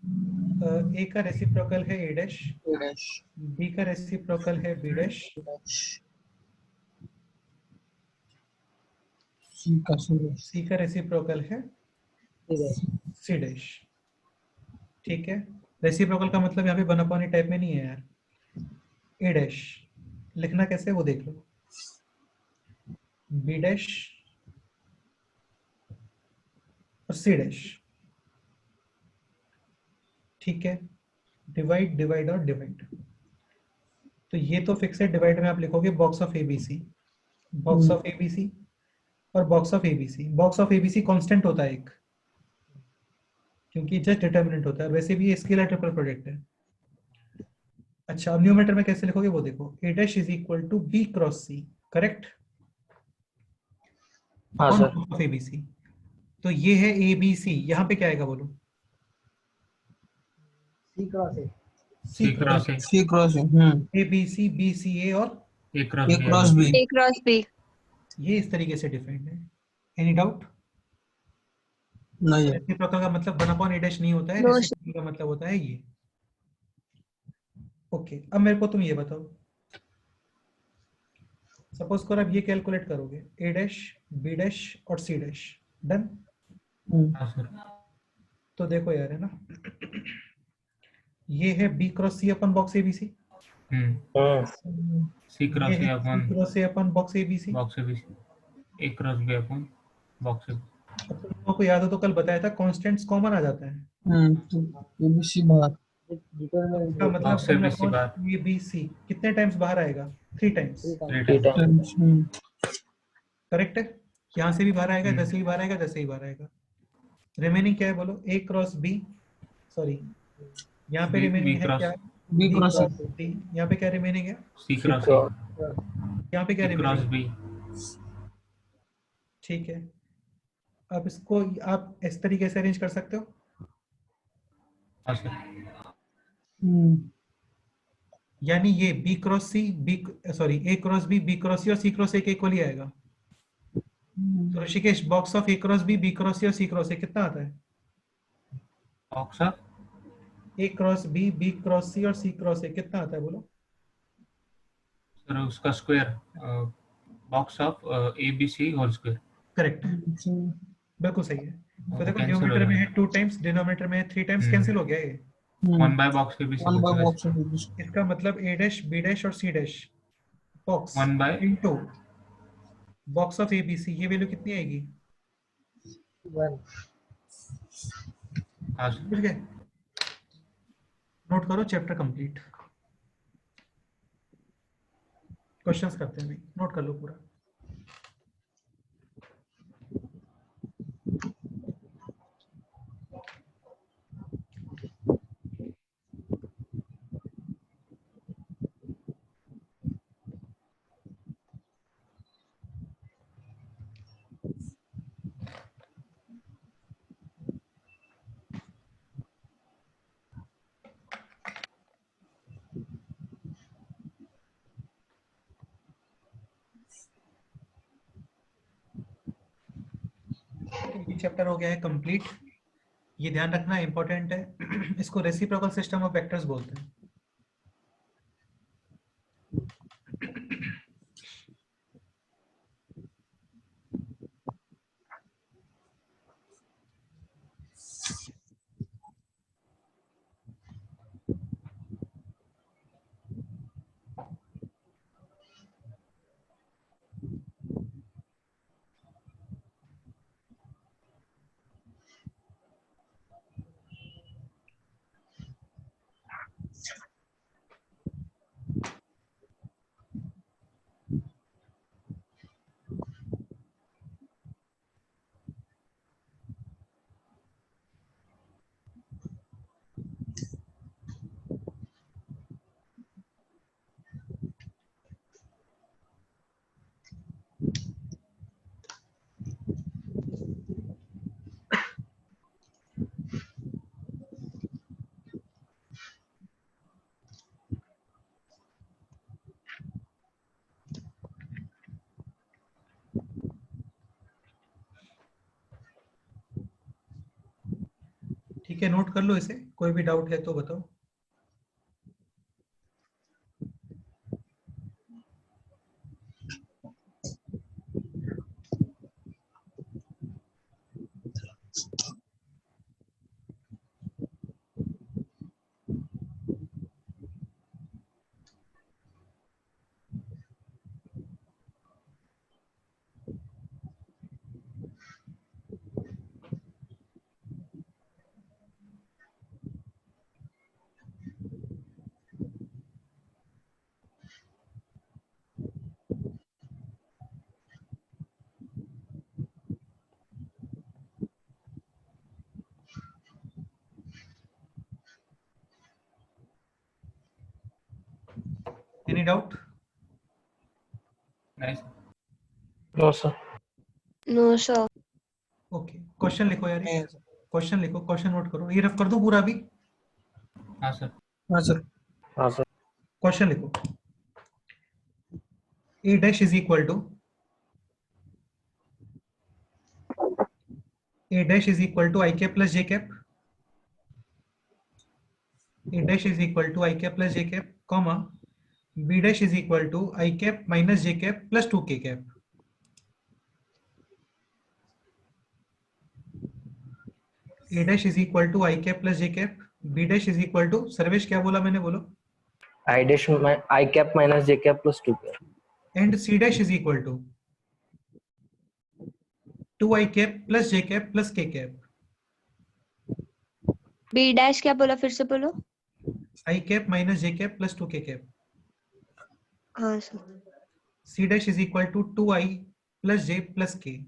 [SPEAKER 1] ए का रेसिप्रोकल है A dash,
[SPEAKER 3] A dash.
[SPEAKER 1] B का रेसिप्रोकल है B dash,
[SPEAKER 3] C dash. C का C dash.
[SPEAKER 1] सी का रेसिप्रोकल है
[SPEAKER 3] C dash.
[SPEAKER 1] C dash. ठीक है, रेसिप्रोकल का मतलब यहाँ पे 1/a टाइप में नहीं है यार। ए डैश लिखना कैसे वो देख लो, बी डैश और सी डैश। ठीक है, डिवाइड डिवाइड और डिवाइड, तो ये तो फिक्स है। डिवाइड में आप लिखोगे box of ABC, box of ABC और box of ABC. Box of ABC constant होता है एक, क्योंकि जस्ट डिटरमिनेंट होता है, वैसे भी ये स्केलर ट्रिपल प्रोडक्ट है। अच्छा, अब न्यूमरेटर में कैसे लिखोगे वो देखो, A dash is equal to B cross C, correct?
[SPEAKER 6] हाँ सर।
[SPEAKER 1] ऑफ एबीसी, तो ये है ए बी सी, यहाँ पे क्या आएगा बोलो?
[SPEAKER 3] C cross A.
[SPEAKER 4] C cross A,
[SPEAKER 3] C cross A.
[SPEAKER 1] A B C, B C A और
[SPEAKER 4] A cross
[SPEAKER 3] A cross B.
[SPEAKER 2] A cross B.
[SPEAKER 1] ये इस तरीके से डिफाइंड है। Any doubt?
[SPEAKER 3] नहीं है.
[SPEAKER 1] रेसिप्रोकल का मतलब 1/a डैश नहीं होता है,
[SPEAKER 2] No,
[SPEAKER 1] रेसिप्रोकल का मतलब होता है ये। ओके, अब मेरे को तुम ये बताओ, सपोज करो अब ये कैलकुलेट करोगे, ए डैश, बी डैश और सी डैश, डन?
[SPEAKER 4] हाँ सर।
[SPEAKER 1] तो देखो यार, है ना, ये है बी क्रॉस सी अपन box ABC,
[SPEAKER 4] C cross A अपन
[SPEAKER 1] क्रॉस ए अपन box ABC.
[SPEAKER 4] Box A B, A cross B अपन बॉक्स ए।
[SPEAKER 1] तुम लोगों को याद हो तो कल बताया था, कांस्टेंट्स कॉमन आ जाता है,
[SPEAKER 3] ABC बाहर.
[SPEAKER 1] इसका मतलब
[SPEAKER 4] Box ABC बाहर।
[SPEAKER 1] ए बी सी कितने टाइम्स बाहर आएगा? 3 टाइम्स, करेक्ट है? यहाँ से भी बाहर आएगा, इधर से भी बाहर आएगा, इधर से भी बाहर आएगा। रिमेनिंग क्या है बोलो? ए क्रॉस बी, सॉरी यहाँ पे
[SPEAKER 4] B
[SPEAKER 1] रिमेनिंग है
[SPEAKER 4] cross
[SPEAKER 1] क्या?
[SPEAKER 3] B cross
[SPEAKER 1] D. यहाँ पे क्या रिमेनिंग है?
[SPEAKER 4] सी क्रॉस ए,
[SPEAKER 1] यहाँ पे क्या
[SPEAKER 4] सी क्रॉस
[SPEAKER 1] रिमेनिंग?
[SPEAKER 4] बी।
[SPEAKER 1] ठीक है, अब इसको आप इस तरीके से अरेंज कर सकते हो,
[SPEAKER 4] हाँ सर।
[SPEAKER 1] यानी ये B cross C, B sorry A cross B cross C और सी क्रॉस ए के इक्वल ही आएगा। तो Rishikesh, box of A cross B cross C और सी क्रॉस ए कितना आता है?
[SPEAKER 4] Box of
[SPEAKER 1] A cross B cross C और सी क्रॉस ए कितना आता है बोलो?
[SPEAKER 4] सर उसका square, box of A B C whole square.
[SPEAKER 1] Correct है, बिल्कुल सही है। तो देखो,
[SPEAKER 4] cancel हो
[SPEAKER 1] न्यूमरेटर में
[SPEAKER 4] जाएगा।
[SPEAKER 1] है 2 टाइम्स, डिनोमिनेटर में है 3 टाइम्स, कैंसिल हो गया ये।
[SPEAKER 4] 1 by box A B C
[SPEAKER 3] 1 by
[SPEAKER 4] बचेगा।
[SPEAKER 3] box of ABC.
[SPEAKER 1] इसका मतलब ए डैश, बी डैश और C dash box
[SPEAKER 4] 1 by
[SPEAKER 1] into box of ABC, ये वैल्यू कितनी आएगी?
[SPEAKER 3] 1
[SPEAKER 4] हाँ सर।
[SPEAKER 1] समझ गए? नोट करो, चैप्टर कंप्लीट। क्वेश्चंस करते हैं नहीं, नोट कर लो पूरा। ये चैप्टर हो गया है कंप्लीट। ये ध्यान रखना इंपॉर्टेंट है। इसको रेसिप्रोकल सिस्टम ऑफ वेक्टर्स बोलते हैं। ठीक है, नोट कर लो इसे, कोई भी डाउट है तो बताओ। Any doubt?
[SPEAKER 4] नहीं sir.
[SPEAKER 6] No sir.
[SPEAKER 2] No, sir.
[SPEAKER 1] Okay, question लिखो यार,
[SPEAKER 3] नहीं
[SPEAKER 1] क्वेश्चन लिखो, क्वेश्चन नोट करो, ये रफ कर दो पूरा भी।
[SPEAKER 4] हाँ सर।
[SPEAKER 3] हाँ सर
[SPEAKER 6] हाँ सर।
[SPEAKER 1] क्वेश्चन लिखो, a dash is equal to a dash is equal to I cap plus j cap, a dash is equal to I cap plus j cap, comma b dash is equal to I cap minus j cap plus 2k cap. A dash is equal to I cap plus j cap, b dash is equal to, Sarvesh क्या बोला मैंने, बोलो,
[SPEAKER 6] I dash I cap minus j cap plus 2 cap.
[SPEAKER 1] and c dash is equal to 2I cap plus j cap plus k cap.
[SPEAKER 2] B dash क्या बोला, फिर से बोलो।
[SPEAKER 1] I cap minus j cap plus 2k cap.
[SPEAKER 2] हाँ sir.
[SPEAKER 1] C dash is equal to 2I plus j plus k.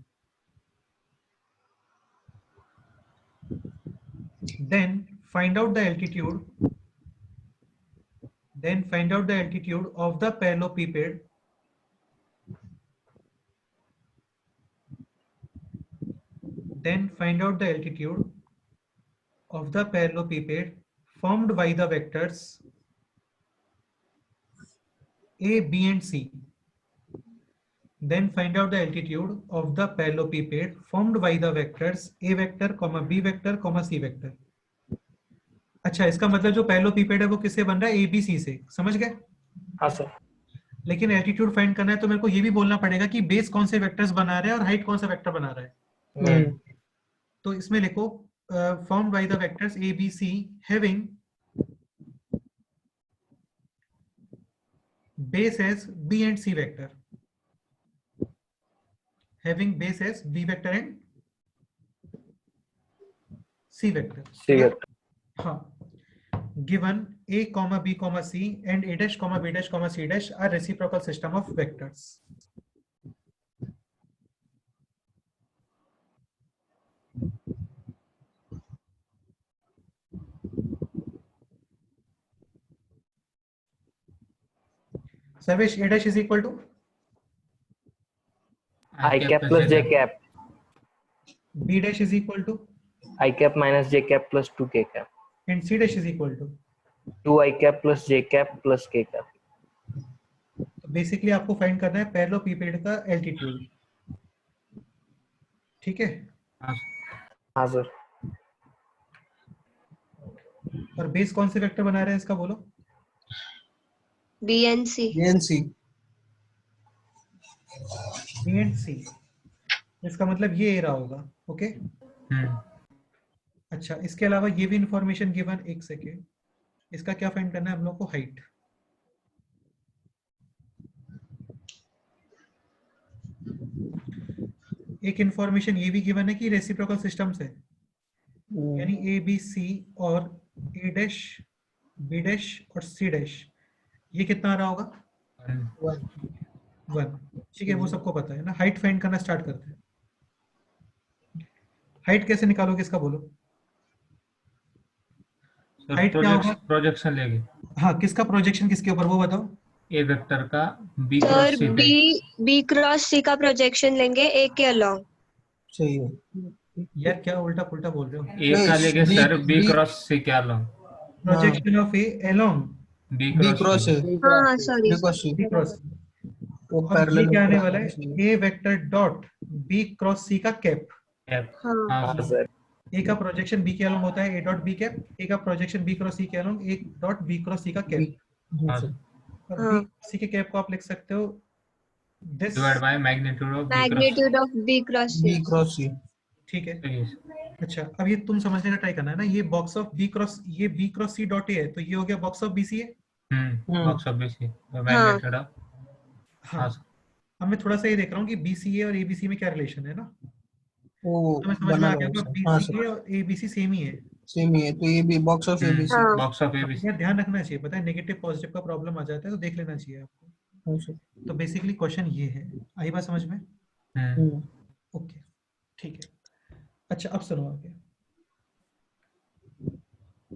[SPEAKER 1] Then find out the altitude. Then find out the altitude of the parallelepiped. Then find out the altitude of the parallelepiped formed by the vectors A, B, and C. Then find out the altitude of the parallelepiped formed by the vectors A vector, B vector, C vector. अच्छा, इसका मतलब जो पैरेललोपिपेड है वो किससे बन रहा है? ABC से, समझ गए?
[SPEAKER 6] हाँ सर।
[SPEAKER 1] लेकिन एल्टीट्यूड फाइंड करना है तो मेरे को ये भी बोलना पड़ेगा कि बेस कौन से वेक्टर्स बना रहा है और हाइट कौन सा वेक्टर बना रहा है। तो इसमें लिखो formed by the vectors ABC having base as B and C vector. Having base as B vector and C vector.
[SPEAKER 6] C vector.
[SPEAKER 1] हाँ, given a comma b comma c and a dash comma b dash comma c dash are reciprocal system of vectors. Sarvesh, a dash is equal to
[SPEAKER 6] I cap plus J cap.
[SPEAKER 1] b dash is equal to
[SPEAKER 6] I cap minus J cap plus 2 K cap.
[SPEAKER 1] and c dash is equal to
[SPEAKER 6] 2 I cap plus J cap plus K cap.
[SPEAKER 1] Basically आपको find करना है पैरेललोपीपेड का altitude. ठीक है,
[SPEAKER 6] हाँ sir.
[SPEAKER 1] और base कौन से वेक्टर बना रहे हैं इसका बोलो?
[SPEAKER 2] B and C.
[SPEAKER 1] B and C, इसका मतलब ये रहा होगा। ओके, अच्छा, इसके अलावा ये भी इंफॉर्मेशन गिवन, एक सेकेंड, इसका क्या फाइंड करना है हम लोग को? हाइट। एक इंफॉर्मेशन ये भी गिवन है कि रेसिप्रोकल सिस्टम्स है, यानी ए बी सी और ए डैश बी डैश और सी डैश, ये कितना आ रहा होगा? 1। ठीक है, वो सबको पता है ना। हाइट फाइंड करना स्टार्ट करते हैं। हाइट कैसे निकालोगे इसका बोलो? हाइट क्या होगा?
[SPEAKER 4] प्रोजेक्शन लेंगे।
[SPEAKER 1] हाँ, किसका प्रोजेक्शन किसके ऊपर वो बताओ?
[SPEAKER 4] ए वेक्टर का बी
[SPEAKER 2] सर
[SPEAKER 4] क्रॉस सी पे।
[SPEAKER 2] B क्रॉस C का प्रोजेक्शन लेंगे A के अलोंग।
[SPEAKER 3] सही है।
[SPEAKER 1] यार क्या उल्टा पुल्टा बोल रहे हो?
[SPEAKER 4] ए का लेंगे sir B
[SPEAKER 3] B-
[SPEAKER 4] cross C क्या लो
[SPEAKER 1] projection of A along
[SPEAKER 4] B
[SPEAKER 3] B cross है।
[SPEAKER 2] हाँ sorry.
[SPEAKER 3] B cross C।
[SPEAKER 1] B cross.
[SPEAKER 3] वो
[SPEAKER 1] और ये
[SPEAKER 3] पैरेलल
[SPEAKER 1] क्या आने वाला है? A vector dot B cross C का कैप।
[SPEAKER 2] हाँ
[SPEAKER 6] हाँ सर।
[SPEAKER 1] ए का प्रोजेक्शन बी के अलोंग होता है A dot B cap, A का प्रोजेक्शन बी क्रॉस सी के along A dot B cross C का कैप। और
[SPEAKER 2] हाँ।
[SPEAKER 1] बी सी के कैप को आप लिख सकते हो this
[SPEAKER 4] divide by magnitude of
[SPEAKER 2] magnitude of B cross
[SPEAKER 3] B
[SPEAKER 2] C।
[SPEAKER 3] Cross C।
[SPEAKER 1] ठीक है।
[SPEAKER 4] बी।
[SPEAKER 1] अच्छा, अब ये तुम समझने का ट्राई करना है ना, ये बॉक्स ऑफ बी क्रॉस, ये B cross C dot A है, तो ये हो गया बॉक्स ऑफ बी सी है।
[SPEAKER 4] Box of B C magnitude of.
[SPEAKER 1] हाँ, अब मैं थोड़ा सा ये देख रहा हूँ कि बी सी ए और ए बी सी में क्या रिलेशन है ना,
[SPEAKER 3] वो
[SPEAKER 1] तो मैं समझ में आ गया
[SPEAKER 3] बना
[SPEAKER 1] बी
[SPEAKER 3] हाँ
[SPEAKER 1] सी ए और ए बी सी सेम ही है।
[SPEAKER 3] सेम ही है, तो ये भी बॉक्स ऑफ ABC।
[SPEAKER 2] हाँ।
[SPEAKER 4] Box of A B C.
[SPEAKER 1] यार ध्यान रखना चाहिए, पता है नेगेटिव पॉजिटिव का प्रॉब्लम आ जाता है तो देख लेना चाहिए आपको।
[SPEAKER 3] हाँ सर।
[SPEAKER 1] तो बेसिकली क्वेश्चन ये है, आई बात समझ में? ओके, ठीक है। अच्छा, अब सुनो आगे।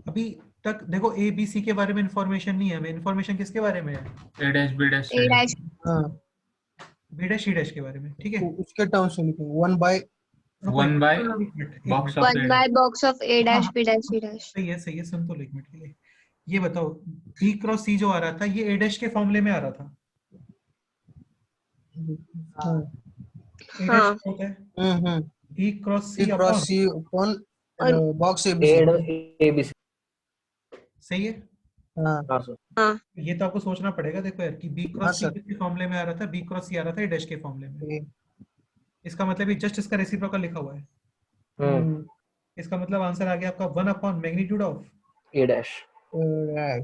[SPEAKER 1] अभी तक देखो ए बी सी के बारे में इंफॉर्मेशन नहीं है हमें, इंफॉर्मेशन किसके बारे में है?
[SPEAKER 4] A dash B dash
[SPEAKER 2] A dash
[SPEAKER 3] हाँ,
[SPEAKER 1] बी डैश सी डैश के बारे में। ठीक है,
[SPEAKER 3] तो उसके टर्म्स में लिखेंगे 1 बाय
[SPEAKER 4] 1 बाय
[SPEAKER 1] एक minute,
[SPEAKER 4] box of
[SPEAKER 2] 1 by box of A dash B dash C dash.
[SPEAKER 1] सही है, सही है, सुन तो लो एक मिनट के लिए। ये बताओ, बी क्रॉस सी जो आ रहा था ये ए डैश के फॉर्मूले में आ रहा था।
[SPEAKER 3] हाँ।
[SPEAKER 1] ए
[SPEAKER 2] हाँ।
[SPEAKER 1] डैश होता है B cross
[SPEAKER 3] B
[SPEAKER 1] C
[SPEAKER 3] cross C upon box
[SPEAKER 6] A
[SPEAKER 3] ABC।
[SPEAKER 6] ABC।
[SPEAKER 1] सही है।
[SPEAKER 3] हाँ
[SPEAKER 6] हाँ सर।
[SPEAKER 2] हाँ
[SPEAKER 1] ये तो आपको सोचना पड़ेगा, देखो यार कि बी
[SPEAKER 3] हाँ,
[SPEAKER 1] क्रॉस सी
[SPEAKER 3] सर।
[SPEAKER 1] किसके फॉर्मूले में आ रहा था? बी क्रॉस सी आ रहा था ए डैश के फॉर्मूले में।
[SPEAKER 3] ये,
[SPEAKER 1] इसका मतलब ये जस्ट इसका रेसिप्रोकल लिखा हुआ है। इसका मतलब आंसर आ गया आपका 1 upon magnitude of
[SPEAKER 6] A dash।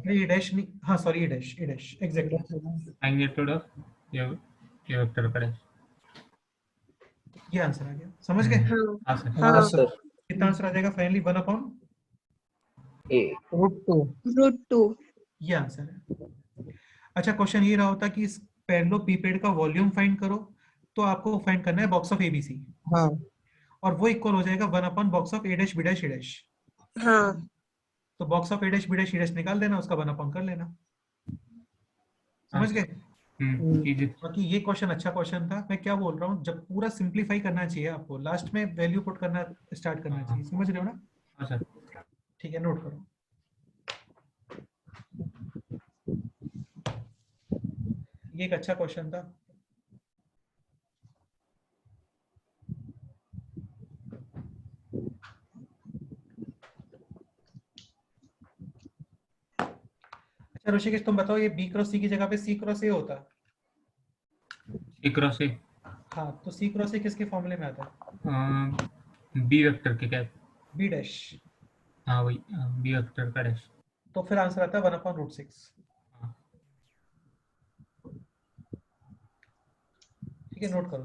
[SPEAKER 1] A dash नहीं, हाँ sorry, A dash exactly,
[SPEAKER 4] magnitude of ये वेक्टर का डैश।
[SPEAKER 1] ये आंसर आ गया, समझ गए?
[SPEAKER 2] हाँ
[SPEAKER 4] हाँ सर।
[SPEAKER 3] हाँ
[SPEAKER 2] हाँ
[SPEAKER 3] सर।
[SPEAKER 1] कितना आंसर आ जाएगा फाइनली? 1 upon
[SPEAKER 6] A।
[SPEAKER 2] √2।
[SPEAKER 1] ये आंसर है। अच्छा, क्वेश्चन ये रहा होता कि इस पैरेललोपीपेड का वॉल्यूम फाइंड करो, तो आपको फाइंड करना है बॉक्स ऑफ एबीसी,
[SPEAKER 3] हाँ
[SPEAKER 1] और वो इक्वल हो जाएगा 1 upon box of A dash B dash E dash.
[SPEAKER 2] हाँ
[SPEAKER 1] तो box of A dash B dash E dash निकाल देना, उसका 1 अपॉन कर लेना। समझ गए?
[SPEAKER 4] इजी।
[SPEAKER 1] बाकी ये क्वेश्चन अच्छा क्वेश्चन था। मैं क्या बोल रहा हूँ, जब पूरा सिंप्लीफाई करना चाहिए आपको, लास्ट में वैल्यू पुट करना स्टार्ट करना चाहिए। समझ रहे हो ना?
[SPEAKER 4] हाँ सर।
[SPEAKER 1] ठीक है, नोट करो। ये एक अच्छा क्वेश्चन था। अच्छा ऋषिकेश, तुम बताओ, ये बी क्रॉस सी की जगह पे सी क्रॉस ए होता?
[SPEAKER 4] सी क्रॉस ए।
[SPEAKER 1] हाँ, तो सी क्रॉस ए किसके फॉर्मूले में आता है?
[SPEAKER 4] बी वेक्टर के क्या?
[SPEAKER 1] B dash.
[SPEAKER 4] हाँ वही बी वेक्टर का डैश।
[SPEAKER 1] तो फिर आंसर आता है 1 अपॉन √6। ठीक है, नोट करो।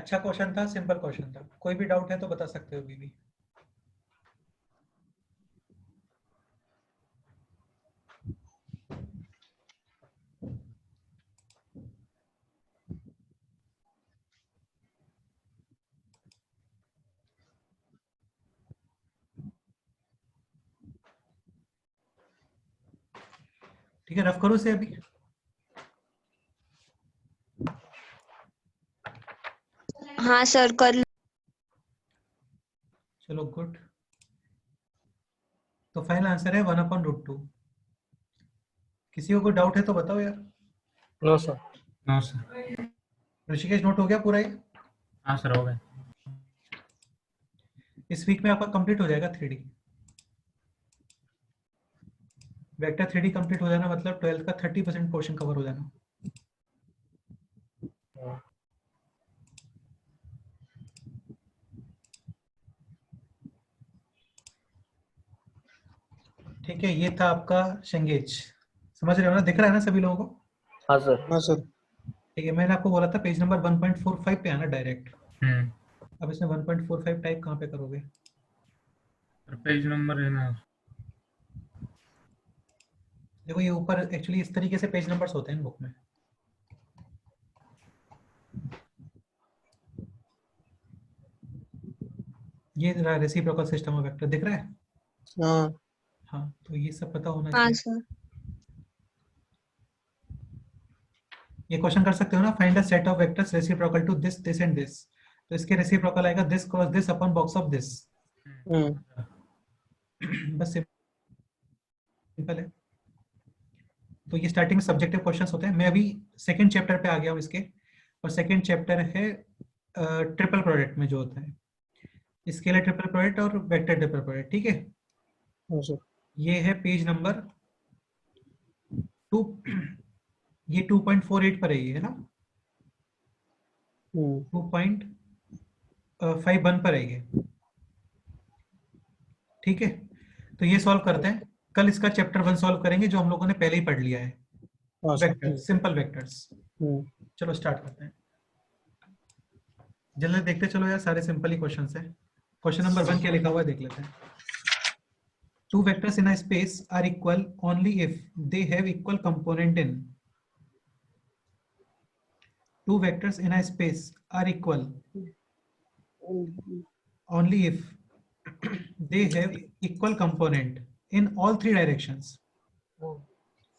[SPEAKER 1] अच्छा क्वेश्चन था, सिंपल क्वेश्चन था। कोई भी डाउट है तो बता सकते हो अभी भी। ठीक है, रफ करो से अभी।
[SPEAKER 2] हाँ सर कर लो।
[SPEAKER 1] चलो गुड। तो फाइनल आंसर है 1/√2। किसी को कोई डाउट है तो बताओ यार।
[SPEAKER 6] No sir.
[SPEAKER 4] No sir.
[SPEAKER 1] Rishikesh note हो गया पूरा ये?
[SPEAKER 4] हाँ सर हो गए।
[SPEAKER 1] इस वीक में आपका कंप्लीट हो जाएगा 3D। वेक्टर 3D कंप्लीट हो जाना मतलब 12th का 30% पोर्शन कवर हो जाना। ठीक है, ये था आपका शेंगेज। समझ रहे हो ना, दिख रहा है ना सभी लोगों को?
[SPEAKER 6] हाँ सर।
[SPEAKER 3] हाँ सर।
[SPEAKER 1] ठीक है, मैंने आपको बोला था पेज नंबर 1.45 पे आना डायरेक्ट।
[SPEAKER 4] हम्म।
[SPEAKER 1] अब इसमें 1.45 टाइप कहाँ पे करोगे?
[SPEAKER 4] पेज नंबर है ना।
[SPEAKER 1] देखो ये ऊपर एक्चुअली इस तरीके से पेज नंबर्स होते हैं बुक में। ये रेसिप्रोकल सिस्टम ऑफ वेक्टर दिख रहा है?
[SPEAKER 3] हाँ।
[SPEAKER 1] हाँ, तो ये सब पता होना
[SPEAKER 2] हाँ
[SPEAKER 1] चाहिए।
[SPEAKER 2] सर।
[SPEAKER 1] ये क्वेश्चन कर सकते हो ना, find a set of vectors reciprocal to this this and this. तो इसके रेसिप्रोकल आएगा this cross this upon box of this. बस सिंपल है। तो ये स्टार्टिंग में सब्जेक्टिव क्वेश्चंस होते हैं। मैं अभी सेकंड चैप्टर पे आ गया हूँ इसके, और सेकंड चैप्टर है ट्रिपल प्रोडक्ट में जो होता है स्केलर ट्रिपल प्रोडक्ट और वेक्टर ट्रिपल प्रोडक्ट। ठीक है,
[SPEAKER 3] हाँ सर।
[SPEAKER 1] ये है पेज नंबर 2। ये 2.48 पर है, ये है ना? 2.51 पर है ये। ठीक है, तो ये सॉल्व करते हैं। कल इसका चैप्टर 1 सॉल्व करेंगे जो हम लोगों ने पहले ही पढ़ लिया है,
[SPEAKER 3] हाँ सर।
[SPEAKER 1] Vector, simple vectors. चलो स्टार्ट करते हैं, जल्दी देखते चलो यार, सारे सिंपल ही क्वेश्चंस हैं। क्वेश्चन नंबर 1 क्या लिखा हुआ है देख लेते हैं। Two vectors in a space are equal only if they have equal component in. Two vectors in a space are equal only if they have equal component in all three directions.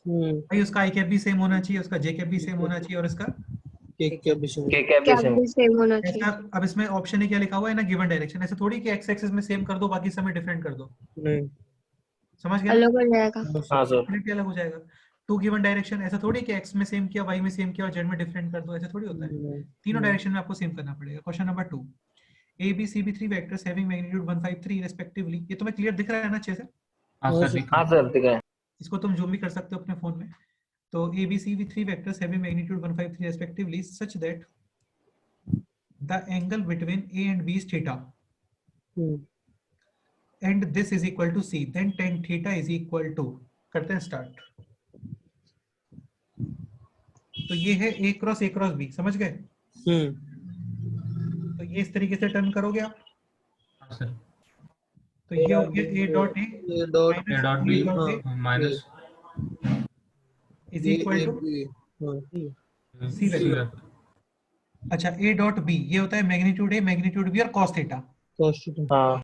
[SPEAKER 1] भाई उसका आई cap भी same होना चाहिए, उसका जे cap भी same होना चाहिए, और इसका
[SPEAKER 6] के कैप भी
[SPEAKER 2] क्या
[SPEAKER 6] सेम।
[SPEAKER 2] भी सेम होना चाहिए।
[SPEAKER 1] ऐसा। अब इसमें ऑप्शन है क्या लिखा हुआ है ना, गिवन डायरेक्शन। ऐसे थोड़ी कि एक्स एक्सिस में सेम कर दो बाकी समय डिफरेंट कर दो।
[SPEAKER 3] नहीं।
[SPEAKER 1] समझ गया ना?
[SPEAKER 2] अलग हो जाएगा।
[SPEAKER 6] हाँ सर।
[SPEAKER 1] डेफिनेटली अलग हो जाएगा। टू गिवन डायरेक्शन, ऐसा थोड़ी कि एक्स में सेम किया, वाई में सेम किया और जेड में डिफरेंट कर दो, ऐसा थोड़ी होता है। तीनों डायरेक्शन में आपको सेम करना पड़ेगा। Question number 2, A B C be three vectors having magnitude 1 5 3 respectively. ये तुम्हें क्लियर दिख रहा है ना अच्छे से?
[SPEAKER 4] हाँ सर दिख
[SPEAKER 6] हाँ
[SPEAKER 4] रहा है।
[SPEAKER 6] सर दिख रहा है।
[SPEAKER 1] इसको तुम जूम भी कर सकते हो अपने फोन में। तो A B C be three vectors having magnitude 1 5 3 respectively such that the angle between A and B is theta and this is equal to c, then tan theta is equal to, करते हैं start. तो ये है a cross b, समझ गए? तो ये इस तरीके से टर्न करोगे आप।
[SPEAKER 4] हाँ सर।
[SPEAKER 1] तो ये हो गया a dot
[SPEAKER 3] A dot
[SPEAKER 4] A dot B
[SPEAKER 1] a
[SPEAKER 4] minus
[SPEAKER 1] is equal to
[SPEAKER 4] C
[SPEAKER 1] vector. अच्छा, a डॉट b ये होता है मैग्नीट्यूड a, मैग्नीट्यूड b और cos थीटा।
[SPEAKER 6] हाँ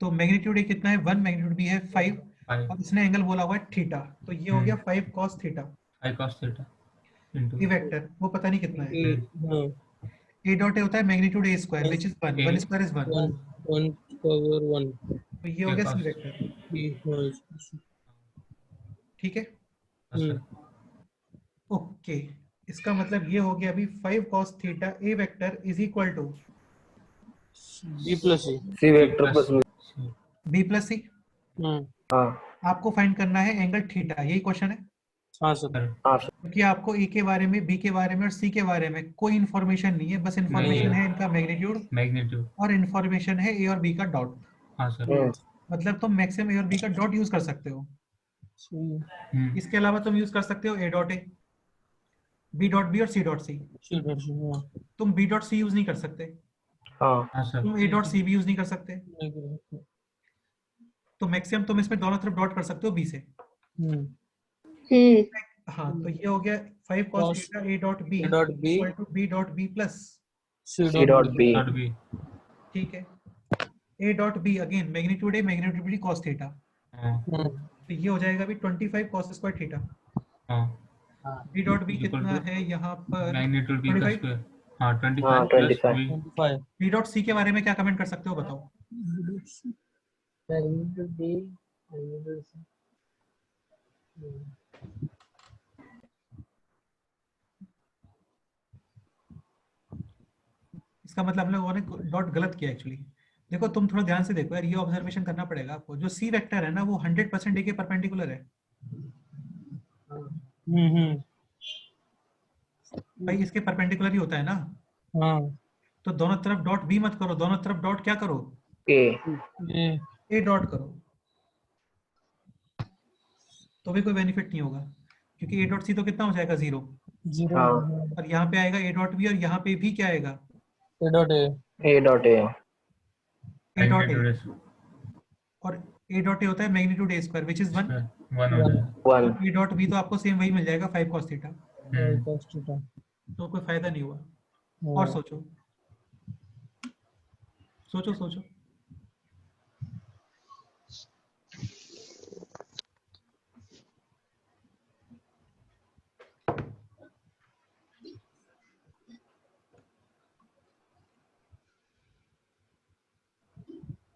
[SPEAKER 1] तो मैग्नीट्यूड a कितना है 1, मैग्नीट्यूड b है 5,
[SPEAKER 4] 5
[SPEAKER 1] और इसने एंगल बोला हुआ है थीटा, तो ये हो गया 5 cos theta.
[SPEAKER 4] I cos theta into
[SPEAKER 1] ये वेक्टर वो पता नहीं कितना है।
[SPEAKER 3] हाँ
[SPEAKER 1] a डॉट a होता है magnitude a square which is 1, 1 square is 1,
[SPEAKER 3] 1 power 1
[SPEAKER 1] तो ये हो गया सी वेक्टर। ठीक है, ओके। इसका मतलब ये हो गया अभी 5 cos theta a vector is equal to
[SPEAKER 3] B plus
[SPEAKER 6] C vector plus
[SPEAKER 1] b plus c।
[SPEAKER 6] हाँ
[SPEAKER 1] आपको फाइंड करना है एंगल थीटा, यही क्वेश्चन है।
[SPEAKER 3] हाँ सर।
[SPEAKER 6] हाँ सर।
[SPEAKER 1] क्योंकि आपको a के बारे में, b के बारे में और c के बारे में कोई इन्फॉर्मेशन नहीं है, बस इन्फॉर्मेशन है इनका मैग्नीट्यूड और इन्फॉर्मेशन है a और b का डॉट।
[SPEAKER 4] हाँ सर।
[SPEAKER 1] मतलब तुम मैक्सिमम a और b का डॉट यूज कर सकते हो। इसके अलावा तुम यूज कर सकते हो a dot a, B dot B और सी डॉट सी।
[SPEAKER 3] हाँ
[SPEAKER 1] तुम बी डॉट सी यूज नहीं कर सकते,
[SPEAKER 6] हाँ
[SPEAKER 4] हाँ सर।
[SPEAKER 1] तुम ए डॉट सी भी यूज नहीं कर सकते,
[SPEAKER 3] हम्म
[SPEAKER 1] तो मैक्सिमम तुम इसमें दोनों तरफ डॉट कर सकते हो बी से। हाँ, तो ये हो गया 5 cos
[SPEAKER 3] Cos
[SPEAKER 1] theta A dot B
[SPEAKER 3] A dot B
[SPEAKER 1] equal to B dot B plus,
[SPEAKER 3] C
[SPEAKER 6] C dot B
[SPEAKER 4] dot B.
[SPEAKER 1] ठीक है, A dot B again magnitude A magnitude B cos theta,
[SPEAKER 4] हाँ
[SPEAKER 1] तो ये हो जाएगा भी 25 cos square theta.
[SPEAKER 4] हाँ
[SPEAKER 1] B dot B
[SPEAKER 4] equal
[SPEAKER 1] कितना
[SPEAKER 4] टू
[SPEAKER 1] है यहाँ पर
[SPEAKER 4] मैग्नीट्यूड बी का
[SPEAKER 1] 25।
[SPEAKER 4] स्क्वायर। हाँ 25
[SPEAKER 6] हाँ,
[SPEAKER 4] plus
[SPEAKER 6] 25
[SPEAKER 4] B.
[SPEAKER 3] 25
[SPEAKER 1] B dot C के बारे में क्या कमेंट कर सकते हो बताओ। इसका मतलब हम लोगों ने डॉट गलत किया एक्चुअली। देखो तुम थोड़ा ध्यान से देखो यार, ये ऑब्जर्वेशन करना पड़ेगा आपको, जो सी वेक्टर है ना वो 100% ए के परपेंडिकुलर है। भाई इसके परपेंडिकुलर ही होता है ना,
[SPEAKER 3] हाँ
[SPEAKER 1] तो दोनों तरफ डॉट बी मत करो, दोनों तरफ डॉट क्या करो,
[SPEAKER 6] A
[SPEAKER 3] ये
[SPEAKER 1] ए डॉट करो, तो भी कोई बेनिफिट नहीं होगा, क्योंकि ए डॉट सी तो कितना हो जाएगा 0,
[SPEAKER 3] 0
[SPEAKER 6] हाँ
[SPEAKER 1] और यहाँ पे आएगा ए डॉट बी और यहाँ पे भी क्या आएगा
[SPEAKER 3] A dot A
[SPEAKER 6] A dot A
[SPEAKER 1] A dot A,
[SPEAKER 4] magnitude
[SPEAKER 1] और ए डॉट ए होता है magnitude A square which is 1,
[SPEAKER 4] 1 हो जाएगा।
[SPEAKER 6] 1
[SPEAKER 1] ए डॉट बी तो आपको सेम वही मिल जाएगा 5 cos थीटा,
[SPEAKER 3] cos theta
[SPEAKER 1] तो कोई फायदा नहीं हुआ। और सोचो सोचो सोचो,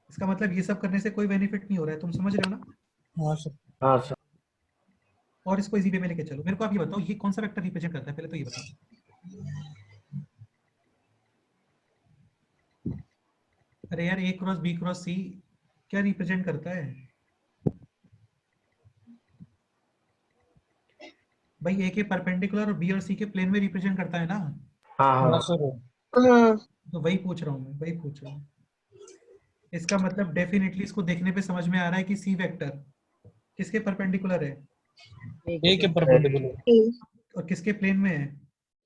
[SPEAKER 1] इसका मतलब ये सब करने से कोई बेनिफिट नहीं हो रहा है, तुम समझ रहे हो ना।
[SPEAKER 3] हाँ सर
[SPEAKER 6] हाँ सर
[SPEAKER 1] और इसको इजी वे में लेके चलो, मेरे को आप ये बताओ ये कौन सा वेक्टर रिप्रेजेंट करता है, पहले तो ये बताओ। अरे यार ए क्रॉस बी क्रॉस सी क्या रिप्रेजेंट करता है भाई, ए के परपेंडिकुलर और बी और सी के प्लेन में रिप्रेजेंट करता है ना,
[SPEAKER 6] हाँ
[SPEAKER 3] हाँ
[SPEAKER 6] हाँ
[SPEAKER 3] सर
[SPEAKER 1] तो वही पूछ रहा हूँ मैं, वही पूछ रहा हूँ। इसका मतलब डेफिनेटली इसको देखने पे समझ में आ रहा है कि सी वेक्टर किसके परपेंडिकुलर है
[SPEAKER 3] A के परपेंडिकुलर
[SPEAKER 1] और किसके प्लेन में है,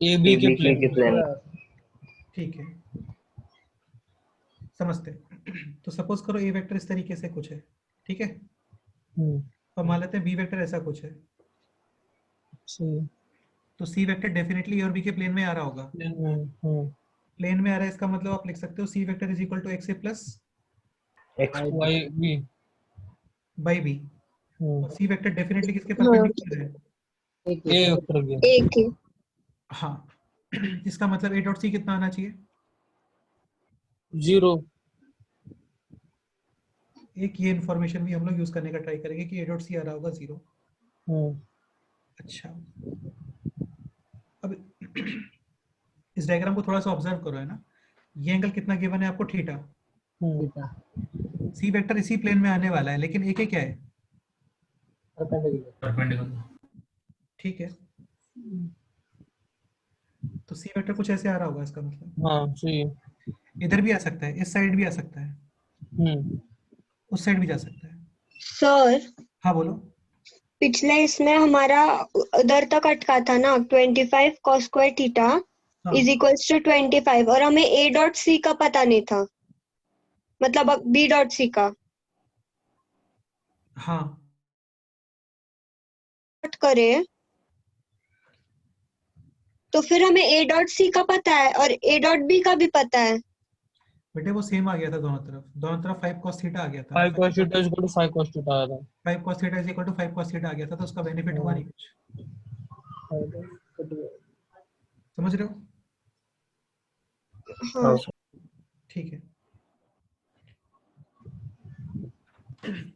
[SPEAKER 3] A B के
[SPEAKER 6] AB
[SPEAKER 3] प्लेन
[SPEAKER 6] के प्लेन
[SPEAKER 1] ठीक है समझते हैं। तो सपोज करो ए वेक्टर इस तरीके से कुछ है, ठीक है, और मान लेते हैं बी वेक्टर ऐसा कुछ है, तो सी वेक्टर डेफिनेटली ए और बी के प्लेन में आ रहा होगा, प्लेन में आ रहा है, इसका मतलब आप लिख सकते हो C vector is equal to X A plus
[SPEAKER 6] X
[SPEAKER 3] Y B
[SPEAKER 1] by B, और सी वेक्टर डेफिनेटली किसके परपेंडिकुलर है,
[SPEAKER 3] A वेक्टर के
[SPEAKER 2] एक ही
[SPEAKER 1] हाँ। इसका मतलब ए डॉट सी कितना आना चाहिए,
[SPEAKER 3] 0
[SPEAKER 1] एक ये इन्फॉर्मेशन भी हम लोग यूज करने का ट्राई करेंगे कि ए डॉट सी आ रहा होगा 0। अच्छा अब इस डायग्राम को थोड़ा सा ऑब्जर्व करो, है ना, ये एंगल कितना गिवन है आपको थीटा, सी वेक्टर इसी प्लेन में आने वाला है, लेकिन ए के क्या है
[SPEAKER 4] परपेंडिकुलर।
[SPEAKER 1] ठीक है, तो सी वेक्टर कुछ ऐसे आ रहा होगा, इसका मतलब
[SPEAKER 3] हाँ सही है
[SPEAKER 1] इधर भी आ सकता है, इस साइड भी आ सकता है, उस साइड भी जा सकता है।
[SPEAKER 2] सर
[SPEAKER 1] हाँ बोलो।
[SPEAKER 2] पिछले इसमें हमारा उधर तक अटका था ना 25 cos स्क्वायर थीटा
[SPEAKER 1] हाँ,
[SPEAKER 2] इज इक्वल्स टू 25 और हमें a डॉट सी का पता नहीं था, मतलब अब b डॉट सी का
[SPEAKER 1] हाँ
[SPEAKER 2] करे तो फिर हमें a डॉट सी का पता है और a डॉट b का भी पता है।
[SPEAKER 1] बेटे वो सेम आ गया था, दोनों तरफ 5 cos थीटा आ गया था,
[SPEAKER 3] 5 cos theta is equal to 5 cos theta आ रहा
[SPEAKER 1] 5 cos theta is equal to 5 cos theta आ गया था, तो उसका बेनिफिट हुआ नहीं कुछ, समझ रहे हो।
[SPEAKER 2] हाँ
[SPEAKER 1] ठीक है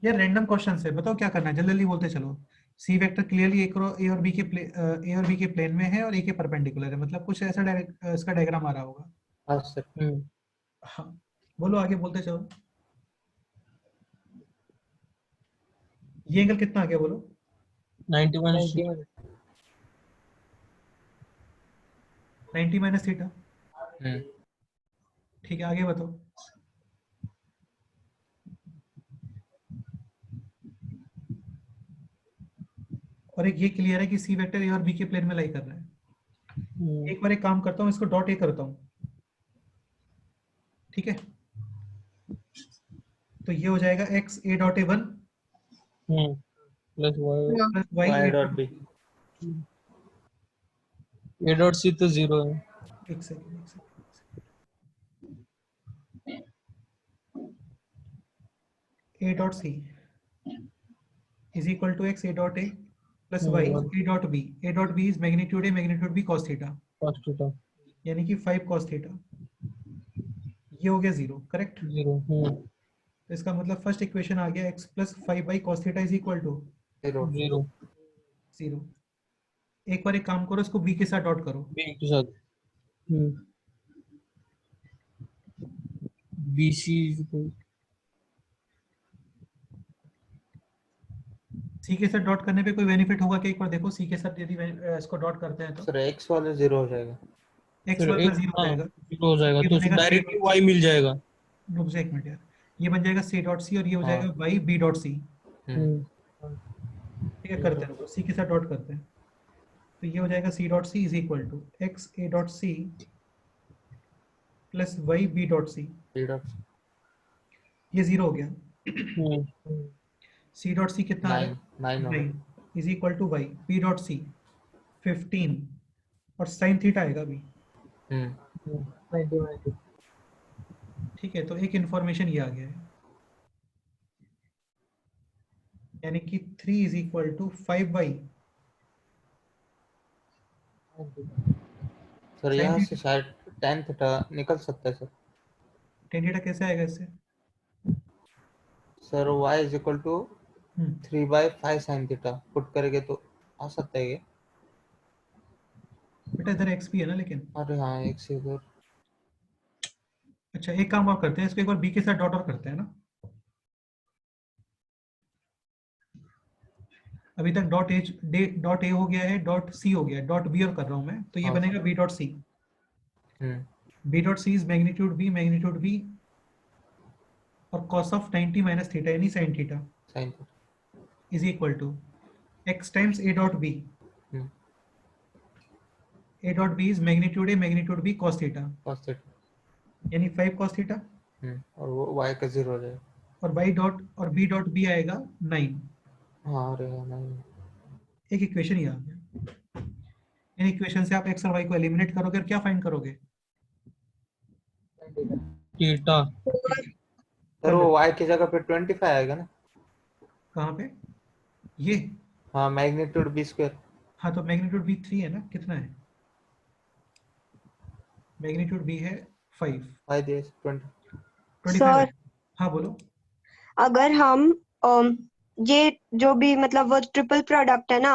[SPEAKER 1] यार, रैंडम क्वेश्चन है, बताओ क्या करना है, जल्दी जल्दी बोलते चलो। सी वेक्टर क्लियरली ए और बी के प्लेन में है और ए के परपेंडिकुलर है, मतलब कुछ ऐसा इसका डायग्राम आ रहा होगा।
[SPEAKER 3] हाँ सर
[SPEAKER 1] हाँ बोलो आगे बोलते चलो, ये एंगल कितना आ गया बोलो,
[SPEAKER 3] 91
[SPEAKER 1] 90 माइनस थीटा, ठीक है आगे बताओ। और एक ये क्लियर है कि सी वेक्टर ए और बी के प्लेन में लाई कर रहा है, एक बार एक काम करता हूँ, इसको डॉट ए करता हूँ, ठीक है। तो ये हो जाएगा x a dot a 1
[SPEAKER 3] plus y
[SPEAKER 1] plus y
[SPEAKER 3] y
[SPEAKER 1] a
[SPEAKER 3] dot
[SPEAKER 1] dot
[SPEAKER 3] b a dot c तो 0 है।
[SPEAKER 1] एक second a dot c is equal to x a dot a plus y a dot b. A dot b is magnitude a magnitude b cos theta,
[SPEAKER 3] cos theta
[SPEAKER 1] यानी कि 5 cos theta। ये हो गया 0, correct.
[SPEAKER 3] 0
[SPEAKER 1] तो इसका मतलब first equation आ गया x plus 5 by cos theta is equal to
[SPEAKER 3] 0
[SPEAKER 1] 0। एक बार एक काम करो, इसको b के साथ डॉट करो।
[SPEAKER 3] b के साथ bc
[SPEAKER 1] c के साथ डॉट करने पे कोई बेनिफिट होगा क्या? एक बार देखो, c के साथ यदि इसको डॉट करते हैं तो
[SPEAKER 6] सर x वाला 0 हो जाएगा।
[SPEAKER 1] x वाला 0 हो जाएगा।
[SPEAKER 3] 0 हो जाएगा,
[SPEAKER 1] ये
[SPEAKER 3] तो
[SPEAKER 1] बनेगा
[SPEAKER 3] डायरेक्टली y मिल जाएगा।
[SPEAKER 1] रुक जा एक मिनट यार, ये बन जाएगा c डॉट c और ये हो जाएगा y b डॉट c। ठीक है, करते हैं, c के साथ डॉट करते हैं। तो ये हो जाएगा c dot c is equal to x a dot c plus y b dot c। ये 0 हो गया। c डॉट c कितना आ रहा है? 9 is equal to y b dot c 15 और sin थीटा आएगा भी। ठीक है, तो एक इंफॉर्मेशन ये आ गया है, यानी कि 3 is equal to 5 by
[SPEAKER 6] sir यहाँ से शायद tan थीटा निकल सकता है सर।
[SPEAKER 1] tan थीटा कैसे आएगा इससे?
[SPEAKER 6] Sir y is equal to 3/5 sin theta put करेंगे तो आ सकता है ये।
[SPEAKER 1] बेटा इधर x भी है ना, लेकिन
[SPEAKER 6] अरे हाँ एक से इधर।
[SPEAKER 1] अच्छा एक काम और करते हैं, इसको एक बार b के साथ डॉट और करते हैं ना। अभी तक डॉट ए हो गया है, डॉट सी हो गया है, डॉट बी और कर रहा हूं मैं, तो ये बनेगा B dot C. B dot C is magnitude B और cos ऑफ 90 माइनस थीटा यानी sin theta is equal to x times a dot b। a dot b is magnitude B cos theta यानी 5 cos theta
[SPEAKER 6] और वो y का 0 हो जाएगा
[SPEAKER 1] और b dot b आएगा 9।
[SPEAKER 6] हाँ अरे हाँ
[SPEAKER 1] एक इक्वेशन ही आ गया। इन इक्वेशन से आप x और y को एलिमिनेट करोगे और क्या फाइंड करोगे?
[SPEAKER 3] थीटा।
[SPEAKER 6] सर वो y की जगह पे 25 आएगा ना?
[SPEAKER 1] कहाँ पे? ये
[SPEAKER 6] हाँ मैग्नीट्यूड b स्क्वायर।
[SPEAKER 1] हाँ तो मैग्नीट्यूड b 3 है ना, कितना है? मैग्नीट्यूड b है 5 25।
[SPEAKER 2] सर
[SPEAKER 1] हाँ बोलो।
[SPEAKER 2] अगर हम ये जो भी मतलब वो ट्रिपल प्रोडक्ट है ना,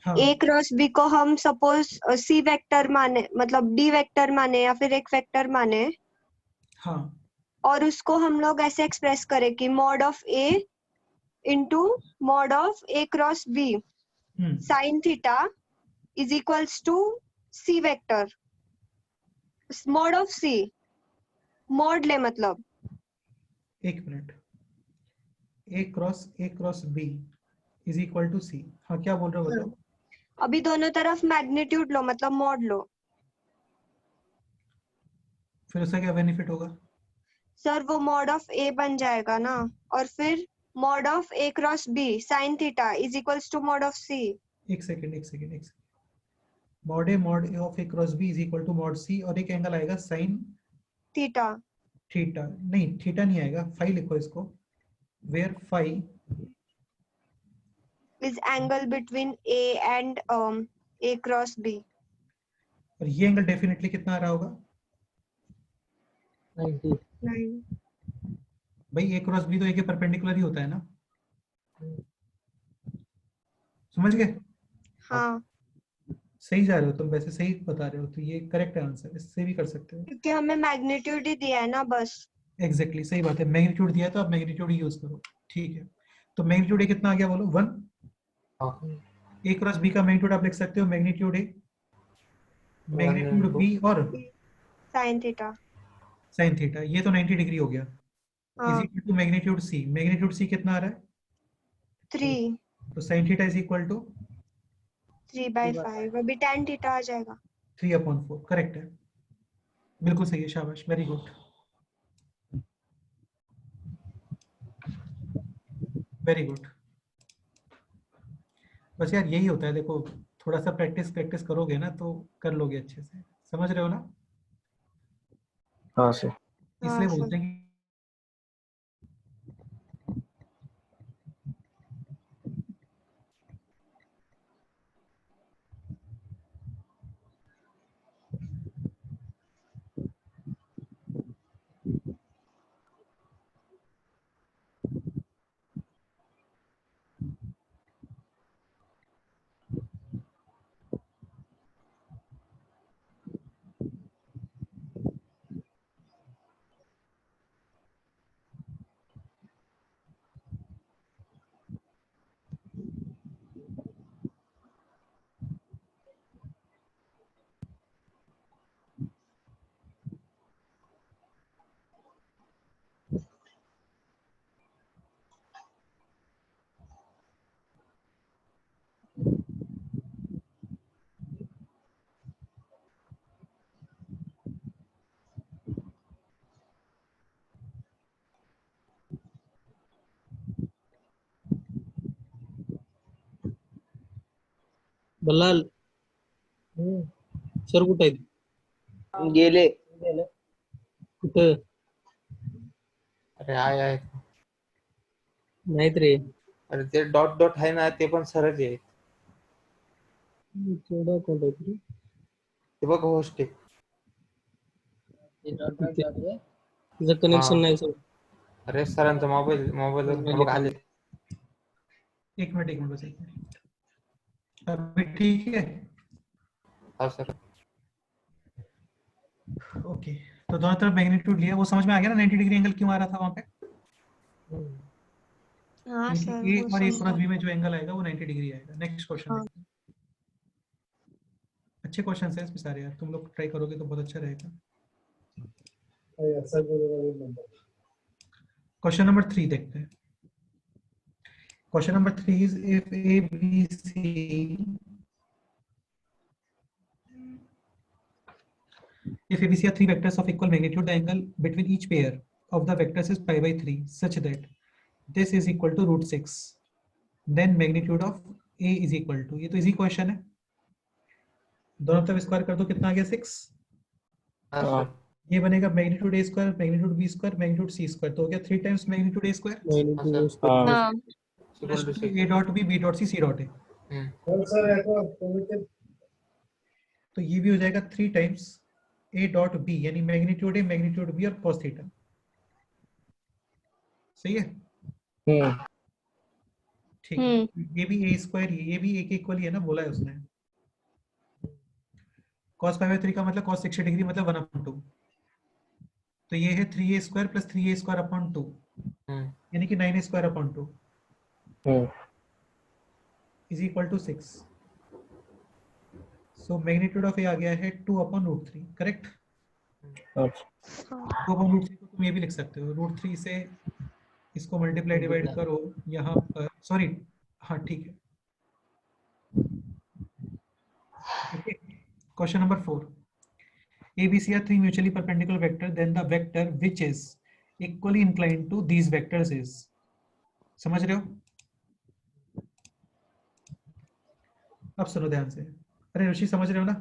[SPEAKER 1] हाँ।
[SPEAKER 2] a क्रॉस b को हम सपोज c वेक्टर माने, मतलब d वेक्टर माने या फिर एक वेक्टर माने।
[SPEAKER 1] हाँ।
[SPEAKER 2] और उसको हम लोग ऐसे एक्सप्रेस करें कि mod of a into mod of a cross b sine theta is equals to c vector mod of c, mod ले मतलब।
[SPEAKER 1] एक minute, a cross b is equal to c। हाँ क्या बोल रहे हो बताओ?
[SPEAKER 2] अभी दोनों तरफ मैग्नीट्यूड लो मतलब मॉड लो।
[SPEAKER 1] फिर उसका क्या बेनिफिट होगा?
[SPEAKER 2] सर वो मॉड ऑफ a बन जाएगा ना, और फिर mod of a cross b sine theta is equals to mod of c।
[SPEAKER 1] एक second. Mod A of a cross b is equal to mod c और एक एंगल आएगा साइन
[SPEAKER 2] थीटा।
[SPEAKER 1] नहीं थीटा नहीं आएगा, फाई लिखो इसको, where phi
[SPEAKER 2] is angle between a and a cross b।
[SPEAKER 1] और ये एंगल डेफिनेटली कितना आ रहा होगा?
[SPEAKER 3] 90।
[SPEAKER 1] भाई a क्रॉस b तो a के परपेंडिकुलर ही होता है ना, समझ गए?
[SPEAKER 2] हाँ
[SPEAKER 1] सही जा रहे हो तुम, वैसे सही बता रहे हो, तो ये करेक्ट है आंसर, इससे भी कर सकते हो।
[SPEAKER 2] क्योंकि हमें मैग्नीट्यूड ही दिया है ना बस।
[SPEAKER 1] एग्जैक्टली सही बात है, मैग्नीट्यूड दिया है तो आप मैग्नीट्यूड ही यूज करो। ठीक है, तो मैग्नीट्यूड ए कितना आ गया बोलो? 1। a क्रॉस b का मैग्नीट्यूड आप लिख सकते हो मैग्नीट्यूड ए मैग्नीट्यूड b और
[SPEAKER 2] साइन थीटा।
[SPEAKER 1] ये तो 90 डिग्री हो गया। Is equal to magnitude c कितना आ रहा है?
[SPEAKER 2] 3।
[SPEAKER 1] तो sin theta is equal to
[SPEAKER 2] 3/5। अभी tan थीटा आ जाएगा।
[SPEAKER 1] 3/4 करेक्ट है, बिल्कुल सही है, शाबाश, वेरी गुड, वेरी गुड। बस यार यही होता है, देखो थोड़ा सा प्रैक्टिस प्रैक्टिस करोगे ना तो कर लोगे अच्छे से, समझ रहे हो ना?
[SPEAKER 3] हाँ सर।
[SPEAKER 1] इसलिए
[SPEAKER 2] हाँ
[SPEAKER 1] बोलते
[SPEAKER 2] सर।
[SPEAKER 1] हैं कि
[SPEAKER 3] बल्लाल सर कुठे आहेत?
[SPEAKER 6] गेले.
[SPEAKER 3] कुठं?
[SPEAKER 6] अरे आहे.
[SPEAKER 3] नाहीत रे.
[SPEAKER 6] अरे ते डॉट डॉट आहे ना, ते पण सरच आहे.
[SPEAKER 3] केवढा कोण आहे तरी?
[SPEAKER 6] ते बघ होस्ट आहे.
[SPEAKER 3] तिचं कनेक्शन नाही सर.
[SPEAKER 6] अरे सरांचा मोबाईल बघ आले.
[SPEAKER 1] एक मिनट बस, एक मिनट, अभी ठीक है?
[SPEAKER 6] हाँ सर।
[SPEAKER 1] ओके, तो दोनों तरफ मैग्नीट्यूड लिया, वो समझ में आ गया ना 90 डिग्री एंगल क्यों आ रहा था वहां पे?
[SPEAKER 2] हाँ
[SPEAKER 1] क्योंकि
[SPEAKER 2] सर,
[SPEAKER 1] ए
[SPEAKER 2] वो
[SPEAKER 1] और ए
[SPEAKER 2] समझा।
[SPEAKER 1] क्रॉस बी में जो एंगल आएगा वो 90 डिग्री आएगा। नेक्स्ट क्वेश्चन
[SPEAKER 2] हाँ।
[SPEAKER 1] देखते हैं। अच्छे क्वेश्चन है इसमें सारे यार, तुम लोग ट्राई करोगे तो बहुत अच्छा रहेगा। क्वेश्चन नंबर 3 देखते हैं। Question number 3 is if ABC are three vectors of equal magnitude, the angle between each pair of the vectors is pi/3 such that this is equal to √6, then magnitude of A is equal to, ये तो easy question है, दोनों तरफ square कर दो, कितना आ गया 6, ये बनेगा magnitude A square, magnitude B square, magnitude C square, तो हो गया 3 टाइम्स मैग्नीट्यूड A स्क्वायर
[SPEAKER 2] हाँ।
[SPEAKER 1] Plus A dot B, B dot C, C dot A, तो ये भी हो जाएगा 3 टाइम्स A डॉट B, यानी मैग्नीट्यूड A, मैग्नीट्यूड B और cos थीटा, सही है? ठीक है, ये भी A स्क्वायर, ये भी A के इक्वल ही है ना, बोला है उसने। cos pi/3 का मतलब cos 60 डिग्री मतलब 1/2, तो ये है 3A square plus 3A square upon 2, यानी कि 9A square upon 2 is equal to 6। So magnitude of A आ गया है 2/√3, करेक्ट? 2/√3 को तुम ये भी लिख सकते हो, √3 से इसको मल्टीप्लाई डिवाइड करो यहाँ पर, सॉरी हाँ ठीक है। Question number 4, ABC are three mutually perpendicular vector, then the vector which is equally inclined to these vectors is, समझ रहे हो? अब सुनो ध्यान से, अरे ऋषि समझ रहे हो ना?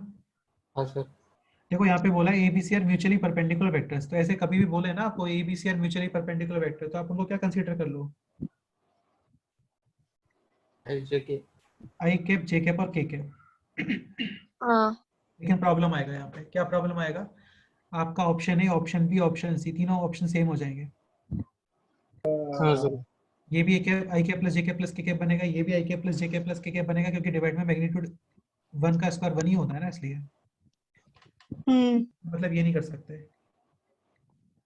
[SPEAKER 6] हाँ सर।
[SPEAKER 1] देखो यहाँ पे बोला है ABC are mutually perpendicular vectors, तो ऐसे कभी भी बोले ना आपको ABC are mutually perpendicular vector, तो आप उनको क्या कंसीडर कर लो? I कैप, J कैप और K कैप।
[SPEAKER 2] हाँ।
[SPEAKER 1] लेकिन प्रॉब्लम आएगा यहाँ पे, क्या प्रॉब्लम आएगा? आपका option A, option B, option C, तीनों ऑप्शन सेम हो जाएंगे।
[SPEAKER 3] हाँ सर।
[SPEAKER 1] ये भी I cap plus J cap plus K cap बनेगा, ये भी I cap plus J cap plus K cap बनेगा, क्योंकि डिवाइड में मैग्नीट्यूड 1 का स्क्वायर 1 ही होता है ना, इसलिए मतलब ये नहीं कर सकते,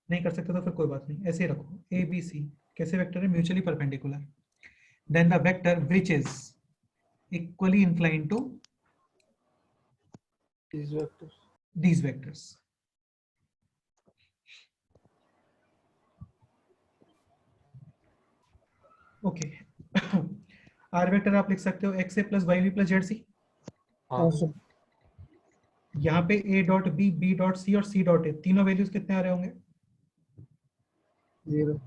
[SPEAKER 1] नहीं कर सकते तो फिर कोई बात नहीं, ऐसे ही रखो। ए बी सी कैसे वेक्टर है? Mutually perpendicular, then the vector which is equally inclined to these vectors। Okay, R vector आप लिख सकते हो X A plus Y B plus Z C, यहाँ पे a dot B, B dot C और C dot ए, तीनों values कितने आ रहे होंगे?
[SPEAKER 3] 0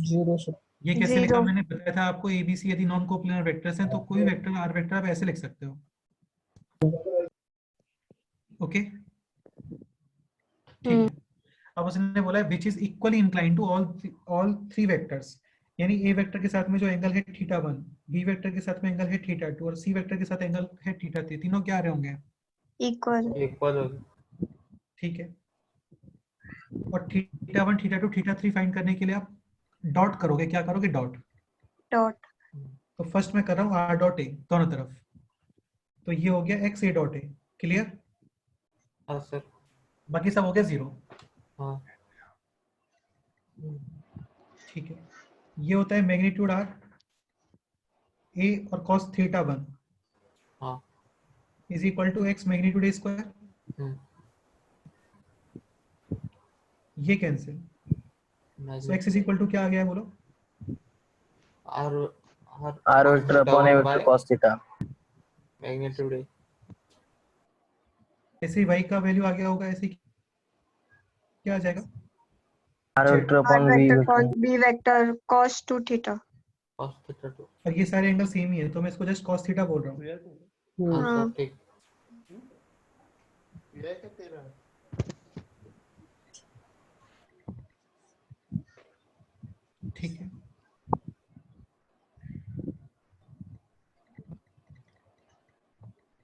[SPEAKER 3] 0 सर।
[SPEAKER 1] ये कैसे लिखा?
[SPEAKER 2] 0
[SPEAKER 1] मैंने बताया था आपको, ए बी सी यदि नॉन कोप्लेनर वेक्टर्स हैं तो कोई वेक्टर आर वेक्टर आप ऐसे लिख सकते हो। ओके ठीक है। अब उसने बोला है which is equally incline to all three vectors, यानी ए वेक्टर के साथ में जो एंगल है θ1, बी वेक्टर के साथ में एंगल है θ2 और सी वेक्टर के साथ एंगल है θ3, तीनों क्या आ रहे होंगे?
[SPEAKER 2] इक्वल।
[SPEAKER 6] इक्वल होगी।
[SPEAKER 1] ठीक है। और θ1 θ2 θ3 फाइंड करने के लिए आप डॉट करोगे, क्या करोगे? डॉट।
[SPEAKER 2] डॉट।
[SPEAKER 1] तो फर्स्ट मैं कर रहा हूँ आर डॉट ए दोनों तरफ, तो ये हो गया एक्स ए डॉट ए। क्लियर?
[SPEAKER 6] हाँ सर।
[SPEAKER 1] बाकी सब हो गया 0।
[SPEAKER 6] हाँ
[SPEAKER 1] ठीक है। ये होता है मैग्नीट्यूड आर ए और cos θ1
[SPEAKER 6] हाँ।
[SPEAKER 1] Is equal to X magnitude A square. ये cancel, so X is equal to क्या आ गया है बोलो?
[SPEAKER 6] R vector upon A vector cos theta magnitude A.
[SPEAKER 1] ऐसे ही y का वैल्यू आ गया होगा, ऐसे ही क्या आ जाएगा?
[SPEAKER 6] R vector
[SPEAKER 2] R
[SPEAKER 6] upon
[SPEAKER 2] vector B vector cos 2 theta.
[SPEAKER 6] cos theta 2।
[SPEAKER 1] और ये सारे एंगल सेम ही है, तो मैं इसको जस्ट cos थीटा बोल रहा हूँ।
[SPEAKER 6] हाँ सर ठीक।
[SPEAKER 1] ठीक है।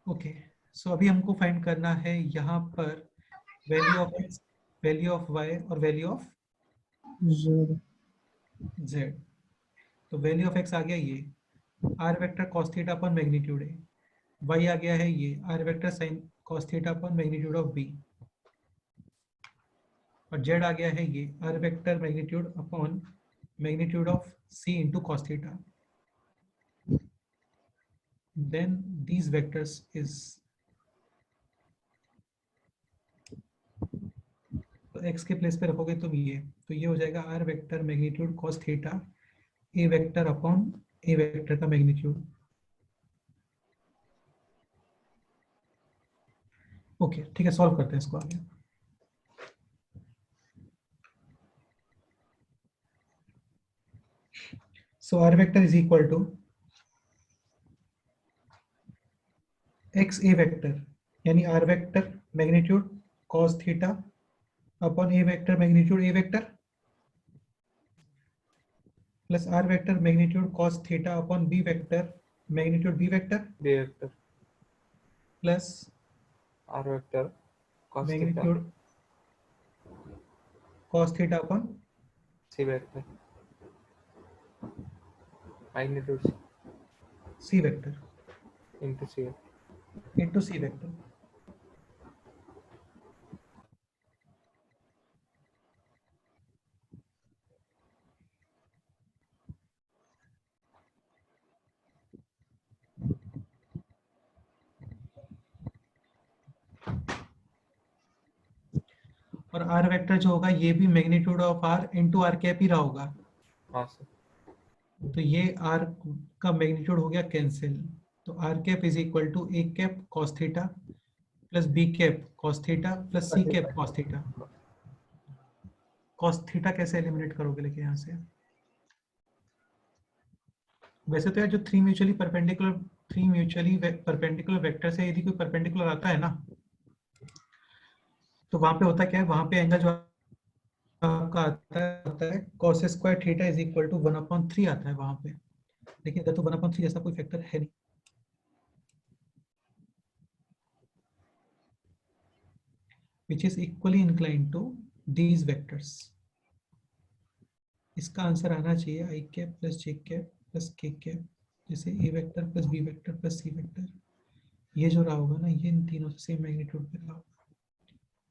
[SPEAKER 1] ओके सो अभी हमको फाइंड करना है यहाँ पर value of x, value of y और वैल्यू ऑफ z। तो वैल्यू ऑफ x आ गया ये r vector cos theta upon magnitude है, y आ गया है ये r vector sin cos theta upon magnitude of b, और z आ गया है ये r vector magnitude upon magnitude of c into cos theta. Then these vectors is तो x के प्लेस पे रखोगे तुम ये, तो ये हो जाएगा r vector magnitude cos theta a vector upon a vector का मैग्नीट्यूड। ओके ठीक है, सॉल्व करते हैं इसको आगे। So r vector is equal to X A vector, यानी R vector magnitude cos theta upon A vector magnitude A vector plus R vector magnitude cos theta upon B vector magnitude B vector plus
[SPEAKER 6] R vector
[SPEAKER 1] magnitude cos theta upon
[SPEAKER 6] C vector magnitude
[SPEAKER 1] C vector
[SPEAKER 6] into C
[SPEAKER 1] into C vector. और R vector जो होगा ये भी magnitude of R into R cap ही रहा होगा।
[SPEAKER 6] हाँ sir.
[SPEAKER 1] तो ये आर का मैग्नीट्यूड हो गया कैंसिल, तो R cap is equal to A cap cos theta plus B cap cos theta plus C cap cos theta. cos theta कैसे एलिमिनेट करोगे लेके यहाँ से? वैसे तो यार जो थ्री म्यूचुअली परपेंडिकुलर वेक्टर से यदि कोई परपेंडिकुलर आता है ना, तो वहां पे होता क्या है, वहां पे एंगल जो आपका आता है cos square theta is equal to 1/3 आता है वहां पे, लेकिन इधर तो 1/3 जैसा कोई फैक्टर है नहीं। which is equally inclined to these vectors। इसका आंसर आना चाहिए i cap plus j cap plus k cap, जैसे a vector plus b vector plus c vector, ये जो रहा होगा ना ये इन तीनों से सेम मैग्नीट्यूड पे रहा होगा।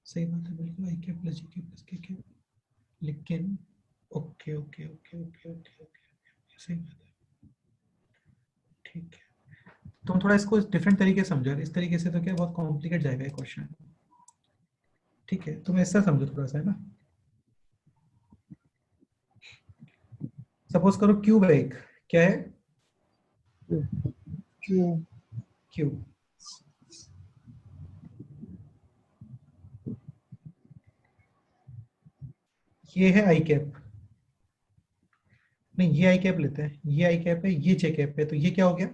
[SPEAKER 1] सही बात है बिल्कुल, i cap plus j cap plus k cap. लेकिन okay okay okay okay okay okay सही बात है, ठीक है। तुम थोड़ा इसको डिफरेंट तरीके से समझो, इस तरीके से तो क्या बहुत कॉम्प्लिकेट जाएगा ये क्वेश्चन। ठीक है, तुम ऐसा समझो थोड़ा सा, है ना। सपोज करो क्यूब है एक, क्या है? क्यूब। ये है आई कैप, नहीं ये आई कैप लेते हैं, ये आई कैप है, ये जे कैप है, तो ये क्या हो गया?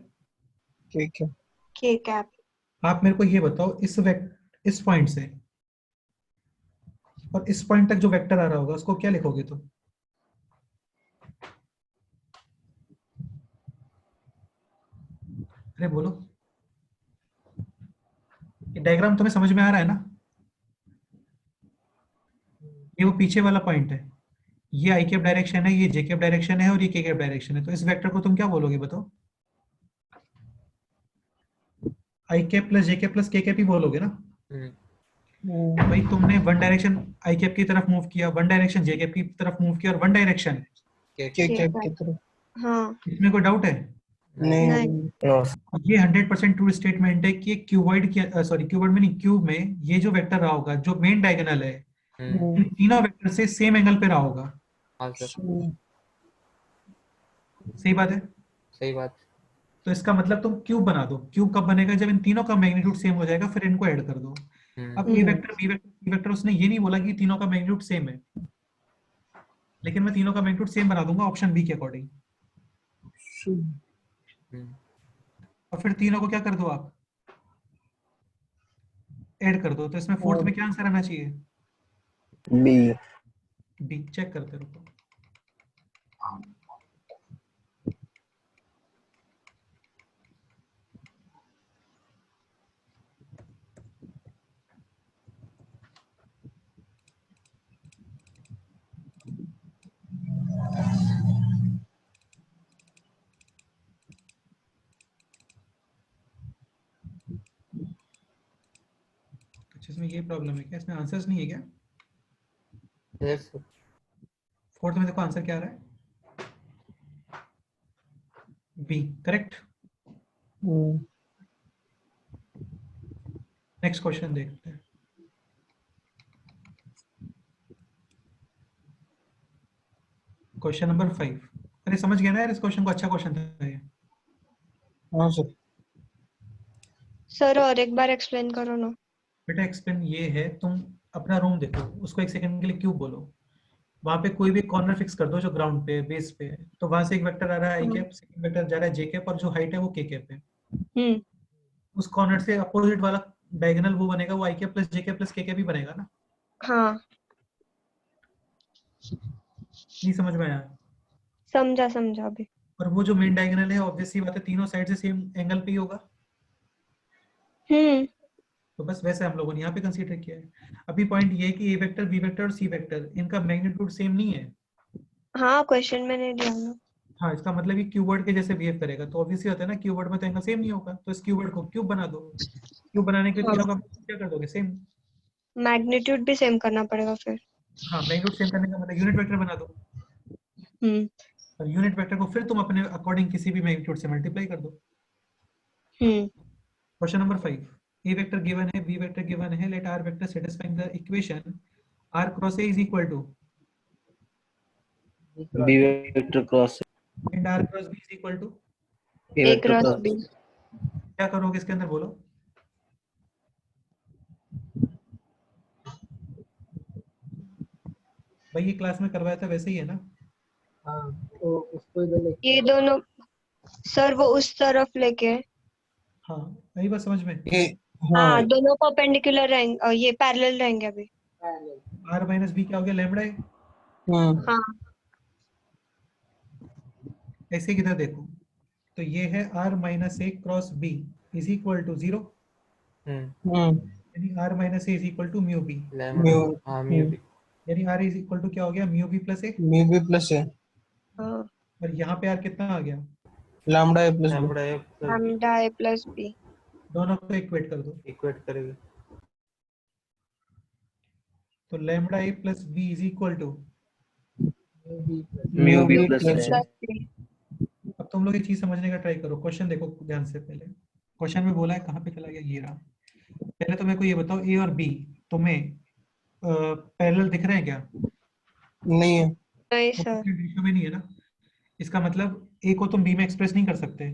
[SPEAKER 3] ठीक है।
[SPEAKER 2] k cap
[SPEAKER 1] आप मेरे को ये बताओ इस पॉइंट से और इस पॉइंट तक जो वेक्टर आ रहा होगा उसको क्या लिखोगे तुम? अरे बोलो, ये डायग्राम तुम्हें समझ में आ रहा है ना? ये वो पीछे वाला पॉइंट है, ये आई कैप डायरेक्शन है, ये जे कैप डायरेक्शन है और ये के कैप डायरेक्शन है, तो इस वेक्टर को तुम क्या बोलोगे बताओ? आई cap plus J cap plus K cap ही बोलोगे ना? भाई तुमने वन डायरेक्शन आई कैप की तरफ मूव किया, वन डायरेक्शन जे कैप की तरफ मूव किया और वन डायरेक्शन,
[SPEAKER 3] के कैप की तरफ।
[SPEAKER 2] हाँ
[SPEAKER 1] इसमें कोई डाउट है?
[SPEAKER 2] नहीं
[SPEAKER 1] ये 100% ट्रू स्टेटमेंट है कि क्यूबॉइड की क्यूबॉइड में नहीं, क्यूब में ये जो वेक्टर रहा होगा जो मेन डायगोनल है, इन तीनों वेक्टर से सेम एंगल पे रहा होगा।
[SPEAKER 6] हाँ सर,
[SPEAKER 1] सही बात है?
[SPEAKER 6] सही बात।
[SPEAKER 1] तो इसका मतलब तुम क्यूब बना दो। क्यूब कब बनेगा? जब इन तीनों का मैग्नीट्यूड सेम हो जाएगा, फिर इनको ऐड कर दो। अब A vector B vector C vector, उसने ये नहीं बोला कि तीनों का मैग्नीट्यूड सेम है, लेकिन मैं तीनों का मैग्नीट्यूड सेम बना दूंगा ऑप्शन बी के अकॉर्डिंग, और फिर तीनों को क्या कर दो आप? ऐड कर दो। तो इसमें फोर्थ में क्या आंसर आना चाहिए?
[SPEAKER 3] बी।
[SPEAKER 1] बी। चेक करते रहो। इसमें ये प्रॉब्लम है क्या? इसमें आंसर्स नहीं है क्या?
[SPEAKER 6] Yes sir.
[SPEAKER 1] फोर्थ में देखो आंसर क्या आ रहा है, बी। करेक्ट। नेक्स्ट क्वेश्चन देखते हैं। Question number 5। अरे समझ गया ना यार, इस क्वेश्चन को? अच्छा क्वेश्चन था ये।
[SPEAKER 3] हाँ सर।
[SPEAKER 2] सर और एक बार एक्सप्लेन करो ना।
[SPEAKER 1] बेटा एक्सप्लेन ये है, तुम अपना रूम देखो, उसको एक सेकंड के लिए क्यूब बोलो, वहां पे कोई भी कॉर्नर फिक्स कर दो जो ग्राउंड पे बेस पे है, तो वहां से एक वेक्टर आ रहा है आई कैप, सेकंड वेक्टर जा रहा है जे कैप, और जो हाइट है वो के कैप है। उस कॉर्नर से अपोजिट वाला डायगोनल वो बनेगा, वो आई cap plus J cap plus K cap ही बनेगा ना?
[SPEAKER 2] हाँ
[SPEAKER 1] नहीं समझ में आया?
[SPEAKER 2] समझा अभी।
[SPEAKER 1] और वो जो मेन डायगोनल है ऑब्वियसली बात है तीनों साइड से सेम एंगल पे ही होगा, तो बस वैसे हम लोगों ने यहाँ पे कंसीडर किया है। अभी पॉइंट ये है कि ए वेक्टर बी वेक्टर और सी वेक्टर इनका मैग्नीट्यूड सेम नहीं है।
[SPEAKER 2] हाँ क्वेश्चन में नहीं दिया ना।
[SPEAKER 1] हाँ, इसका मतलब ये क्यूबवर्ड के जैसे बिहेव करेगा, तो ऑब्वियसली होता है ना क्यूबवर्ड में तो एंगल सेम नहीं होगा, तो इस क्यूबवर्ड को क्यूब बना दो। क्यूब बनाने के लिए तीनों का क्या कर दोगे? सेम।
[SPEAKER 2] मैग्नीट्यूड भी सेम करना पड़ेगा फिर।
[SPEAKER 1] हाँ, मैग्नीट्यूड सेम करने का मतलब यूनिट वेक्टर बना दो, और यूनिट वेक्टर को फिर तुम अपने अकॉर्डिंग किसी भी मैग्नीट्यूड से मल्टीप्लाई कर दो। Question number 5। A vector given है, बी वेक्टर गिवन है, let R vector satisfying the equation R cross A is equal to
[SPEAKER 3] B vector cross
[SPEAKER 1] and R cross B is equal to
[SPEAKER 2] A cross B.
[SPEAKER 1] क्या करोगे इसके अंदर? बोलो। भाई ये class में करवाया था वैसे ही है ना?
[SPEAKER 3] हाँ, तो उसको इधर
[SPEAKER 2] ये दोनों सर वो उस तरफ लेके।
[SPEAKER 1] हाँ, यही बात समझ में।
[SPEAKER 2] हाँ दोनों परपेंडिकुलर रहेंगे, ये पैरेलल रहेंगे अभी।
[SPEAKER 1] आर माइनस बी क्या हो गया? लैम्बडा है।
[SPEAKER 2] हाँ
[SPEAKER 1] ऐसे किधर देखो, तो ये है R minus A cross B is equal to 0, यानी R minus A is equal to mu B, यानी आर इज इक्वल टू क्या हो गया? Mu B plus A.
[SPEAKER 3] Mu B plus A,
[SPEAKER 1] और यहाँ पे आर कितना आ गया?
[SPEAKER 3] Lambda A plus
[SPEAKER 2] lambda A plus B.
[SPEAKER 1] दोनों को इक्वेट कर दो,
[SPEAKER 6] इक्वेट करेंगे
[SPEAKER 1] तो lambda A plus B is equal to
[SPEAKER 3] mu B plus ए।
[SPEAKER 1] अब तुम लोग ये चीज समझने का ट्राई करो। क्वेश्चन देखो ध्यान से। पहले क्वेश्चन में बोला है, कहाँ पे चला गया? ये रहा। पहले तो मेरे को ये बताओ, ए और बी तुम्हें पैरेलल दिख रहे हैं क्या?
[SPEAKER 3] नहीं है।
[SPEAKER 2] नहीं सर।
[SPEAKER 1] रेशियो में नहीं है ना? इसका मतलब ए को तुम बी में एक्सप्रेस नहीं कर सकते,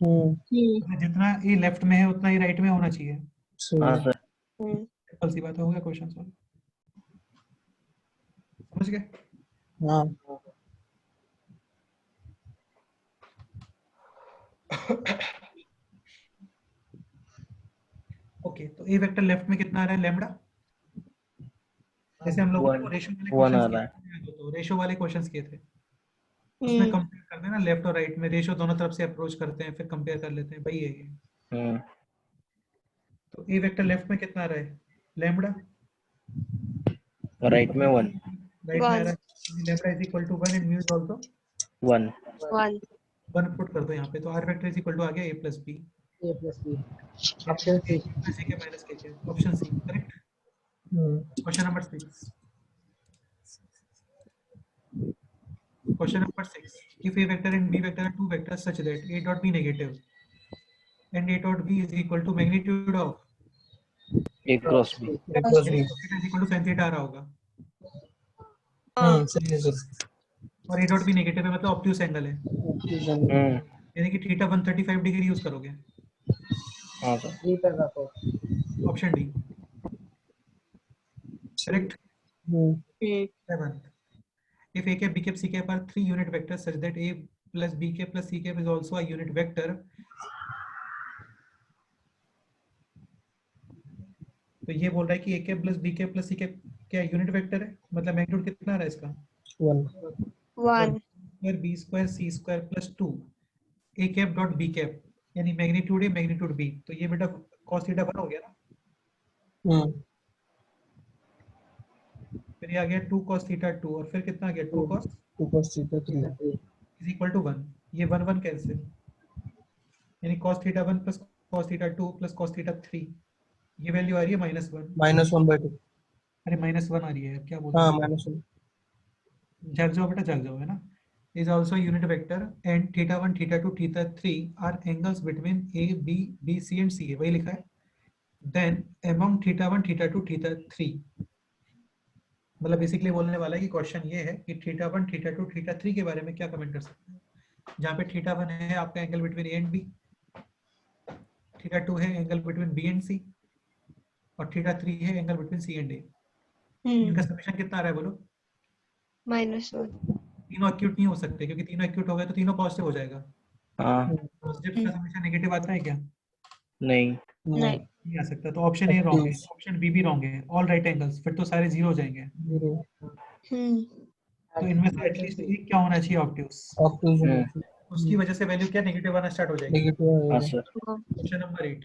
[SPEAKER 1] जितना ए लेफ्ट में है उतना ही राइट में होना चाहिए। सिंपल सी बात हो गया, क्वेश्चन सॉल्व। समझ गए?
[SPEAKER 3] हाँ
[SPEAKER 1] ओके, तो ए वेक्टर लेफ्ट में कितना आ रहा है, लैम्बडा। जैसे हम लोगों ने रेशो वाले
[SPEAKER 8] वन आ
[SPEAKER 1] क्वेश्चंस
[SPEAKER 8] रहा
[SPEAKER 1] किए
[SPEAKER 8] है।
[SPEAKER 1] थे, तो रेशो वाले क्वेश्चंस किए थे, उसमें कंपेयर करते हैं ना, लेफ्ट और राइट में रेशो दोनों तरफ से अप्रोच करते हैं, फिर कंपेयर कर लेते हैं, वही है ये। तो ए वेक्टर लेफ्ट में कितना आ रहा है, लैम्बडा।
[SPEAKER 8] राइट में 1
[SPEAKER 1] राइट में आ रहा है lambda is equal to 1 and mu is also
[SPEAKER 8] 1
[SPEAKER 1] 1 put कर दो यहाँ पे, तो R vector is equal to आ गया a plus B
[SPEAKER 9] option C.
[SPEAKER 1] Plus a के माइनस k के, option C correct. Question number 6, question number 6, if a vector and b vector are two vectors such that a dot b negative and a dot b is equal to magnitude of
[SPEAKER 8] a cross b
[SPEAKER 1] theta is equal to sin theta आ रहा होगा,
[SPEAKER 3] सही है sir.
[SPEAKER 1] और a dot b negative है मतलब obtuse angle है, यानी कि थीटा 135 डिग्री यूज करोगे।
[SPEAKER 8] हाँ सर।
[SPEAKER 9] डी पे रखो।
[SPEAKER 1] Option D correct. 7, if a cap b cap c cap are three unit vectors such that a plus b cap plus c cap is also a unit vector, तो ये बोल रहा है कि a cap plus b cap plus c cap क्या unit vector है, मतलब magnitude कितना आ रहा है इसका
[SPEAKER 2] 1
[SPEAKER 1] square b square c square plus 2 a cap dot b cap, यानी मैग्नीट्यूड a मैग्नीट्यूड b, तो ये बेटा cos थीटा 1 हो गया ना। फिर ये आ गया 2 cos थीटा 2, और फिर कितना आ गया 2 cos
[SPEAKER 3] theta 3
[SPEAKER 1] is equal to 1, ये 1 1 कैंसिल, यानी cos theta 1 plus cos theta 2 plus cos theta 3, ये वैल्यू आ रही है -1 अरे -1 आ रही है, क्या बोल रहे हैं,
[SPEAKER 3] -1
[SPEAKER 1] जग जाओ बेटा, जग जाओ, है ना। is also a unit vector and theta 1 theta 2 theta 3 are angles between a b b c and c, वही लिखा है। then among theta 1 theta 2 theta 3, मतलब बेसिकली बोलने वाला है कि क्वेश्चन ये है कि थीटा 1 थीटा 2 थीटा 3 के बारे में क्या कमेंट कर सकते हैं, जहाँ पे थीटा 1 है आपका angle between A and B, theta 2 है angle between B and C, और थीटा 3 है angle between C and A. इनका समेशन कितना आ रहा है बोलो,
[SPEAKER 2] -1
[SPEAKER 1] तीनों एक्यूट नहीं हो सकते, क्योंकि तीनों एक्यूट हो गए तो तीनों पॉजिटिव हो जाएगा।
[SPEAKER 8] हाँ
[SPEAKER 1] पॉजिटिव का समेशन नेगेटिव आता है क्या,
[SPEAKER 8] नहीं
[SPEAKER 1] नहीं आ सकता, तो ऑप्शन ए रॉन्ग है, ऑप्शन बी भी रॉन्ग है, ऑल राइट एंगल्स, फिर तो सारे जीरो हो जाएंगे। तो इनमें से एटलीस्ट एक क्या होना चाहिए, ऑब्ट्यूस, उसकी वजह से वैल्यू क्या नेगेटिव आना स्टार्ट हो जाएगी।
[SPEAKER 8] हाँ sir.
[SPEAKER 1] Question number 8,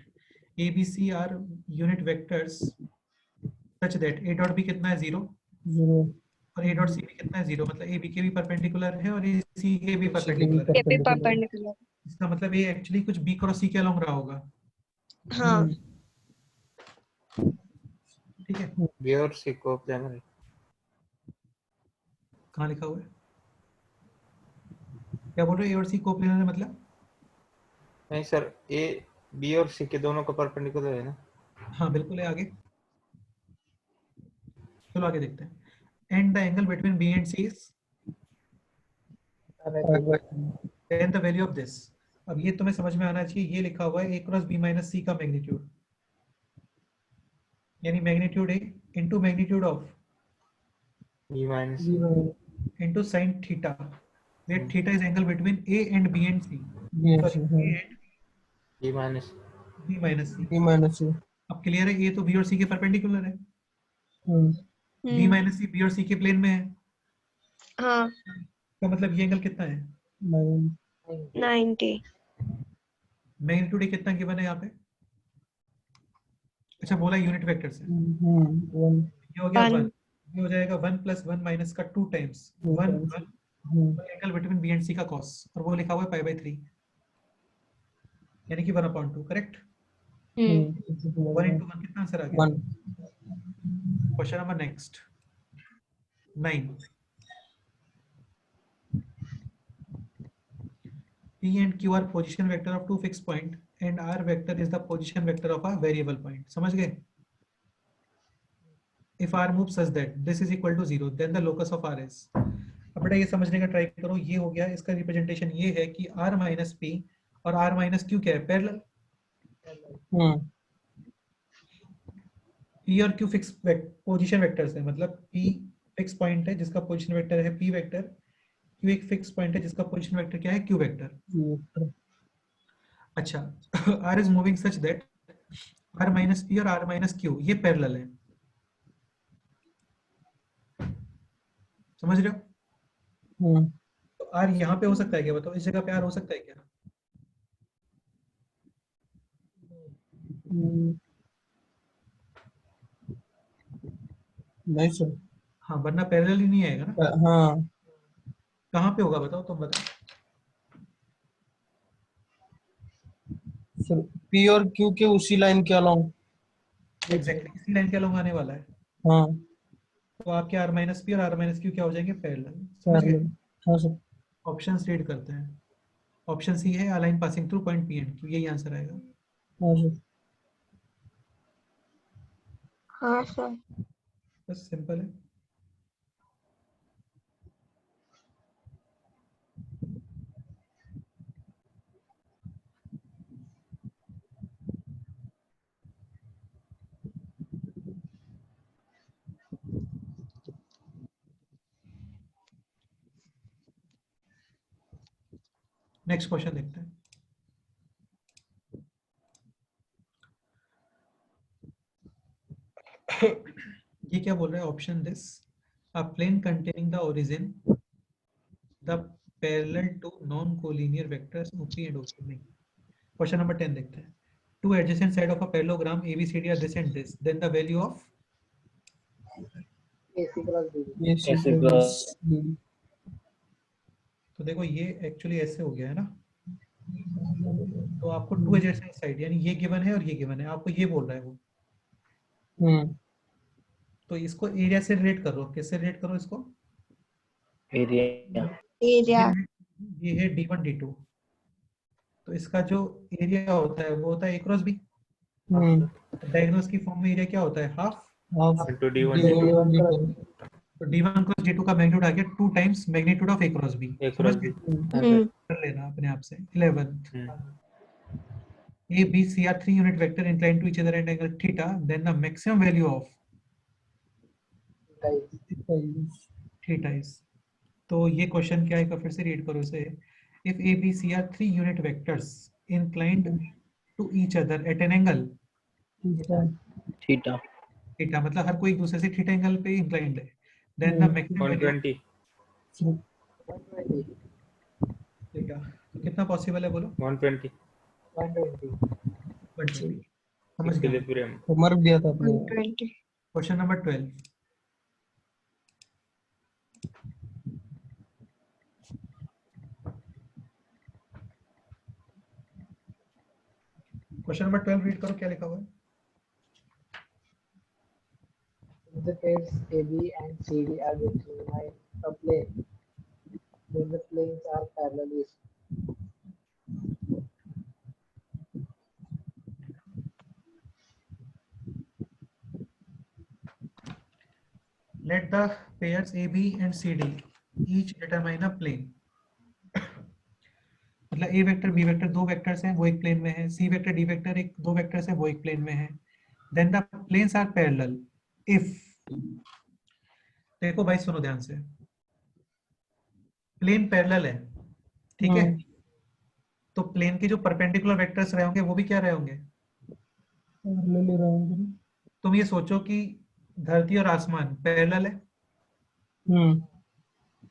[SPEAKER 1] A B C are unit vectors such that A dot B कितना है 0 और ए डॉट सी भी कितना है 0, मतलब ए बी के भी परपेंडिकुलर है और ए सी के भी परपेंडिकुलर है,
[SPEAKER 2] परपेंडिकुलर।
[SPEAKER 1] इसका मतलब ये एक्चुअली कुछ बी क्रॉस सी के अलोंग रहा होगा।
[SPEAKER 2] हाँ
[SPEAKER 1] ठीक है,
[SPEAKER 6] बी और सी को प्लान है।
[SPEAKER 1] कहाँ लिखा हुआ है, क्या बोल रहे हो, ए और सी कोप्लेनर है मतलब,
[SPEAKER 6] नहीं सर, ए बी और सी के दोनों का परपेंडिकुलर है ना।
[SPEAKER 1] हाँ बिल्कुल है, आगे चलो आगे देखते हैं। And the angle between B and C is then the value of this. अब ये तुम्हें समझ में आना चाहिए, ये लिखा हुआ है A cross B minus C का मैग्नीट्यूड, यानी magnitude A into magnitude of
[SPEAKER 6] B minus
[SPEAKER 1] into sin theta, where theta is angle between A and B and C, sorry A and
[SPEAKER 6] B minus
[SPEAKER 1] B minus C. अब clear है, ए तो B और सी के perpendicular है, B minus C B और सी के plane में है,
[SPEAKER 2] हाँ
[SPEAKER 1] तो मतलब ये एंगल कितना है
[SPEAKER 2] 90।
[SPEAKER 1] मैग्नीट्यूड ए कितना गिवन है यहाँ पे, अच्छा बोला यूनिट वेक्टर से, ये हो गया 1, ये हो जाएगा 1 प्लस 1 माइनस का 2 times 1 angle between B and C का cos, और वो लिखा हुआ है π/3, यानी कि 1/2 करेक्ट। 1 into 1 कितना आंसर आ गया। Question number next 9, P and Q are position vector of two fixed point and R vector is the position vector of a variable point, समझ गए। If R moves such that this is equal to 0, then the locus of R is। अब बेटा ये समझने का try करो, ये हो गया, इसका रिप्रेजेंटेशन ये है कि R माइनस P और R माइनस Q क्या है, पैरेलल। P और Q फिक्स पोजीशन वेक्टर्स है, मतलब P फिक्स पॉइंट है जिसका पोजीशन वेक्टर है p वेक्टर, q एक फिक्स पॉइंट है जिसका पोजीशन वेक्टर क्या है q वेक्टर। अच्छा r is moving such that r minus p और r माइनस q ये पैरेलल है, समझ रहे हो? तो r यहाँ पे हो सकता है क्या बताओ, इस जगह पे r हो सकता है क्या?
[SPEAKER 3] नहीं सर।
[SPEAKER 1] हाँ वरना पैरेलल ही नहीं आएगा ना।
[SPEAKER 3] हाँ
[SPEAKER 1] कहाँ पे होगा बताओ, तुम बताओ।
[SPEAKER 3] सर, P और Q के उसी लाइन के अलोंग।
[SPEAKER 1] एग्जैक्टली इसी लाइन के अलोंग आने वाला है।
[SPEAKER 3] हाँ
[SPEAKER 1] तो आपके r माइनस p और r माइनस q क्या हो जाएंगे, पैरेलल। समझ गए?
[SPEAKER 3] हाँ सर।
[SPEAKER 1] ऑप्शन रीड करते हैं। ऑप्शन सी है, a line passing through point p and q, यही आंसर आएगा।
[SPEAKER 3] हाँ सर।
[SPEAKER 2] हाँ सर।
[SPEAKER 1] बस सिंपल है। नेक्स्ट क्वेश्चन देखते हैं। ये क्या बोल रहा है, option this a plane containing the origin the parallel to non collinear vectors OP and OQ। नहीं, क्वेश्चन नंबर 10 देखते हैं। Two adjacent side of a parallelogram ABCD are this and this, then the value of
[SPEAKER 9] AC cross BD।
[SPEAKER 8] AC cross
[SPEAKER 1] तो देखो ये actually ऐसे हो गया है ना, तो आपको टू एडजेसेंट साइड यानी ये गिवन है और ये गिवन है, आपको ये बोल रहा है वो। तो इसको एरिया से रिलेट करो, किससे रिलेट करो इसको?
[SPEAKER 8] Area
[SPEAKER 2] area.
[SPEAKER 1] ये है D1 D2, तो इसका जो एरिया होता है वो होता है A क्रॉस B। डायगोनल्स की फॉर्म में एरिया क्या होता है, हाफ
[SPEAKER 6] into D1
[SPEAKER 1] तो D1 क्रॉस D2 का मैग्नीट्यूड आ गया 2 times magnitude of A cross B।
[SPEAKER 6] A cross B।
[SPEAKER 1] कर लेना अपने आप से। 11th A B C are 3 unit vector inclined to each other at angle theta, then the maximum value of theta is। तो ये question क्या है, फिर से रीड करो इसे। If A B C are 3 unit vectors inclined to each other at an angle
[SPEAKER 8] theta
[SPEAKER 1] theta, मतलब हर कोई एक दूसरे से थीटा एंगल पे इंक्लाइंड है, then the maximum value
[SPEAKER 6] 120
[SPEAKER 1] ठीक है। तो कितना पॉसिबल है बोलो?
[SPEAKER 6] 120
[SPEAKER 1] समझ गया।
[SPEAKER 6] इक्विलिब्रियम।
[SPEAKER 3] मर दिया था आपने।
[SPEAKER 2] 120।
[SPEAKER 1] Question number 12। Question number 12 read करो, क्या लिखा हुआ है?
[SPEAKER 9] The pairs AB and CD are between a plane. Then the planes are parallel.
[SPEAKER 1] Let the pairs AB and CD each determine a plane। मतलब A वेक्टर B वेक्टर दो vectors हैं वो एक प्लेन में है, C वेक्टर D वेक्टर एक दो vectors हैं वो एक प्लेन में है। Then the planes are parallel if, देखो भाई सुनो ध्यान से, प्लेन पैरेलल है, ठीक है, तो प्लेन के जो परपेंडिकुलर वेक्टर्स रहे होंगे वो भी क्या रहे होंगे, तुम ये सोचो कि धरती और आसमान पैरेलल है,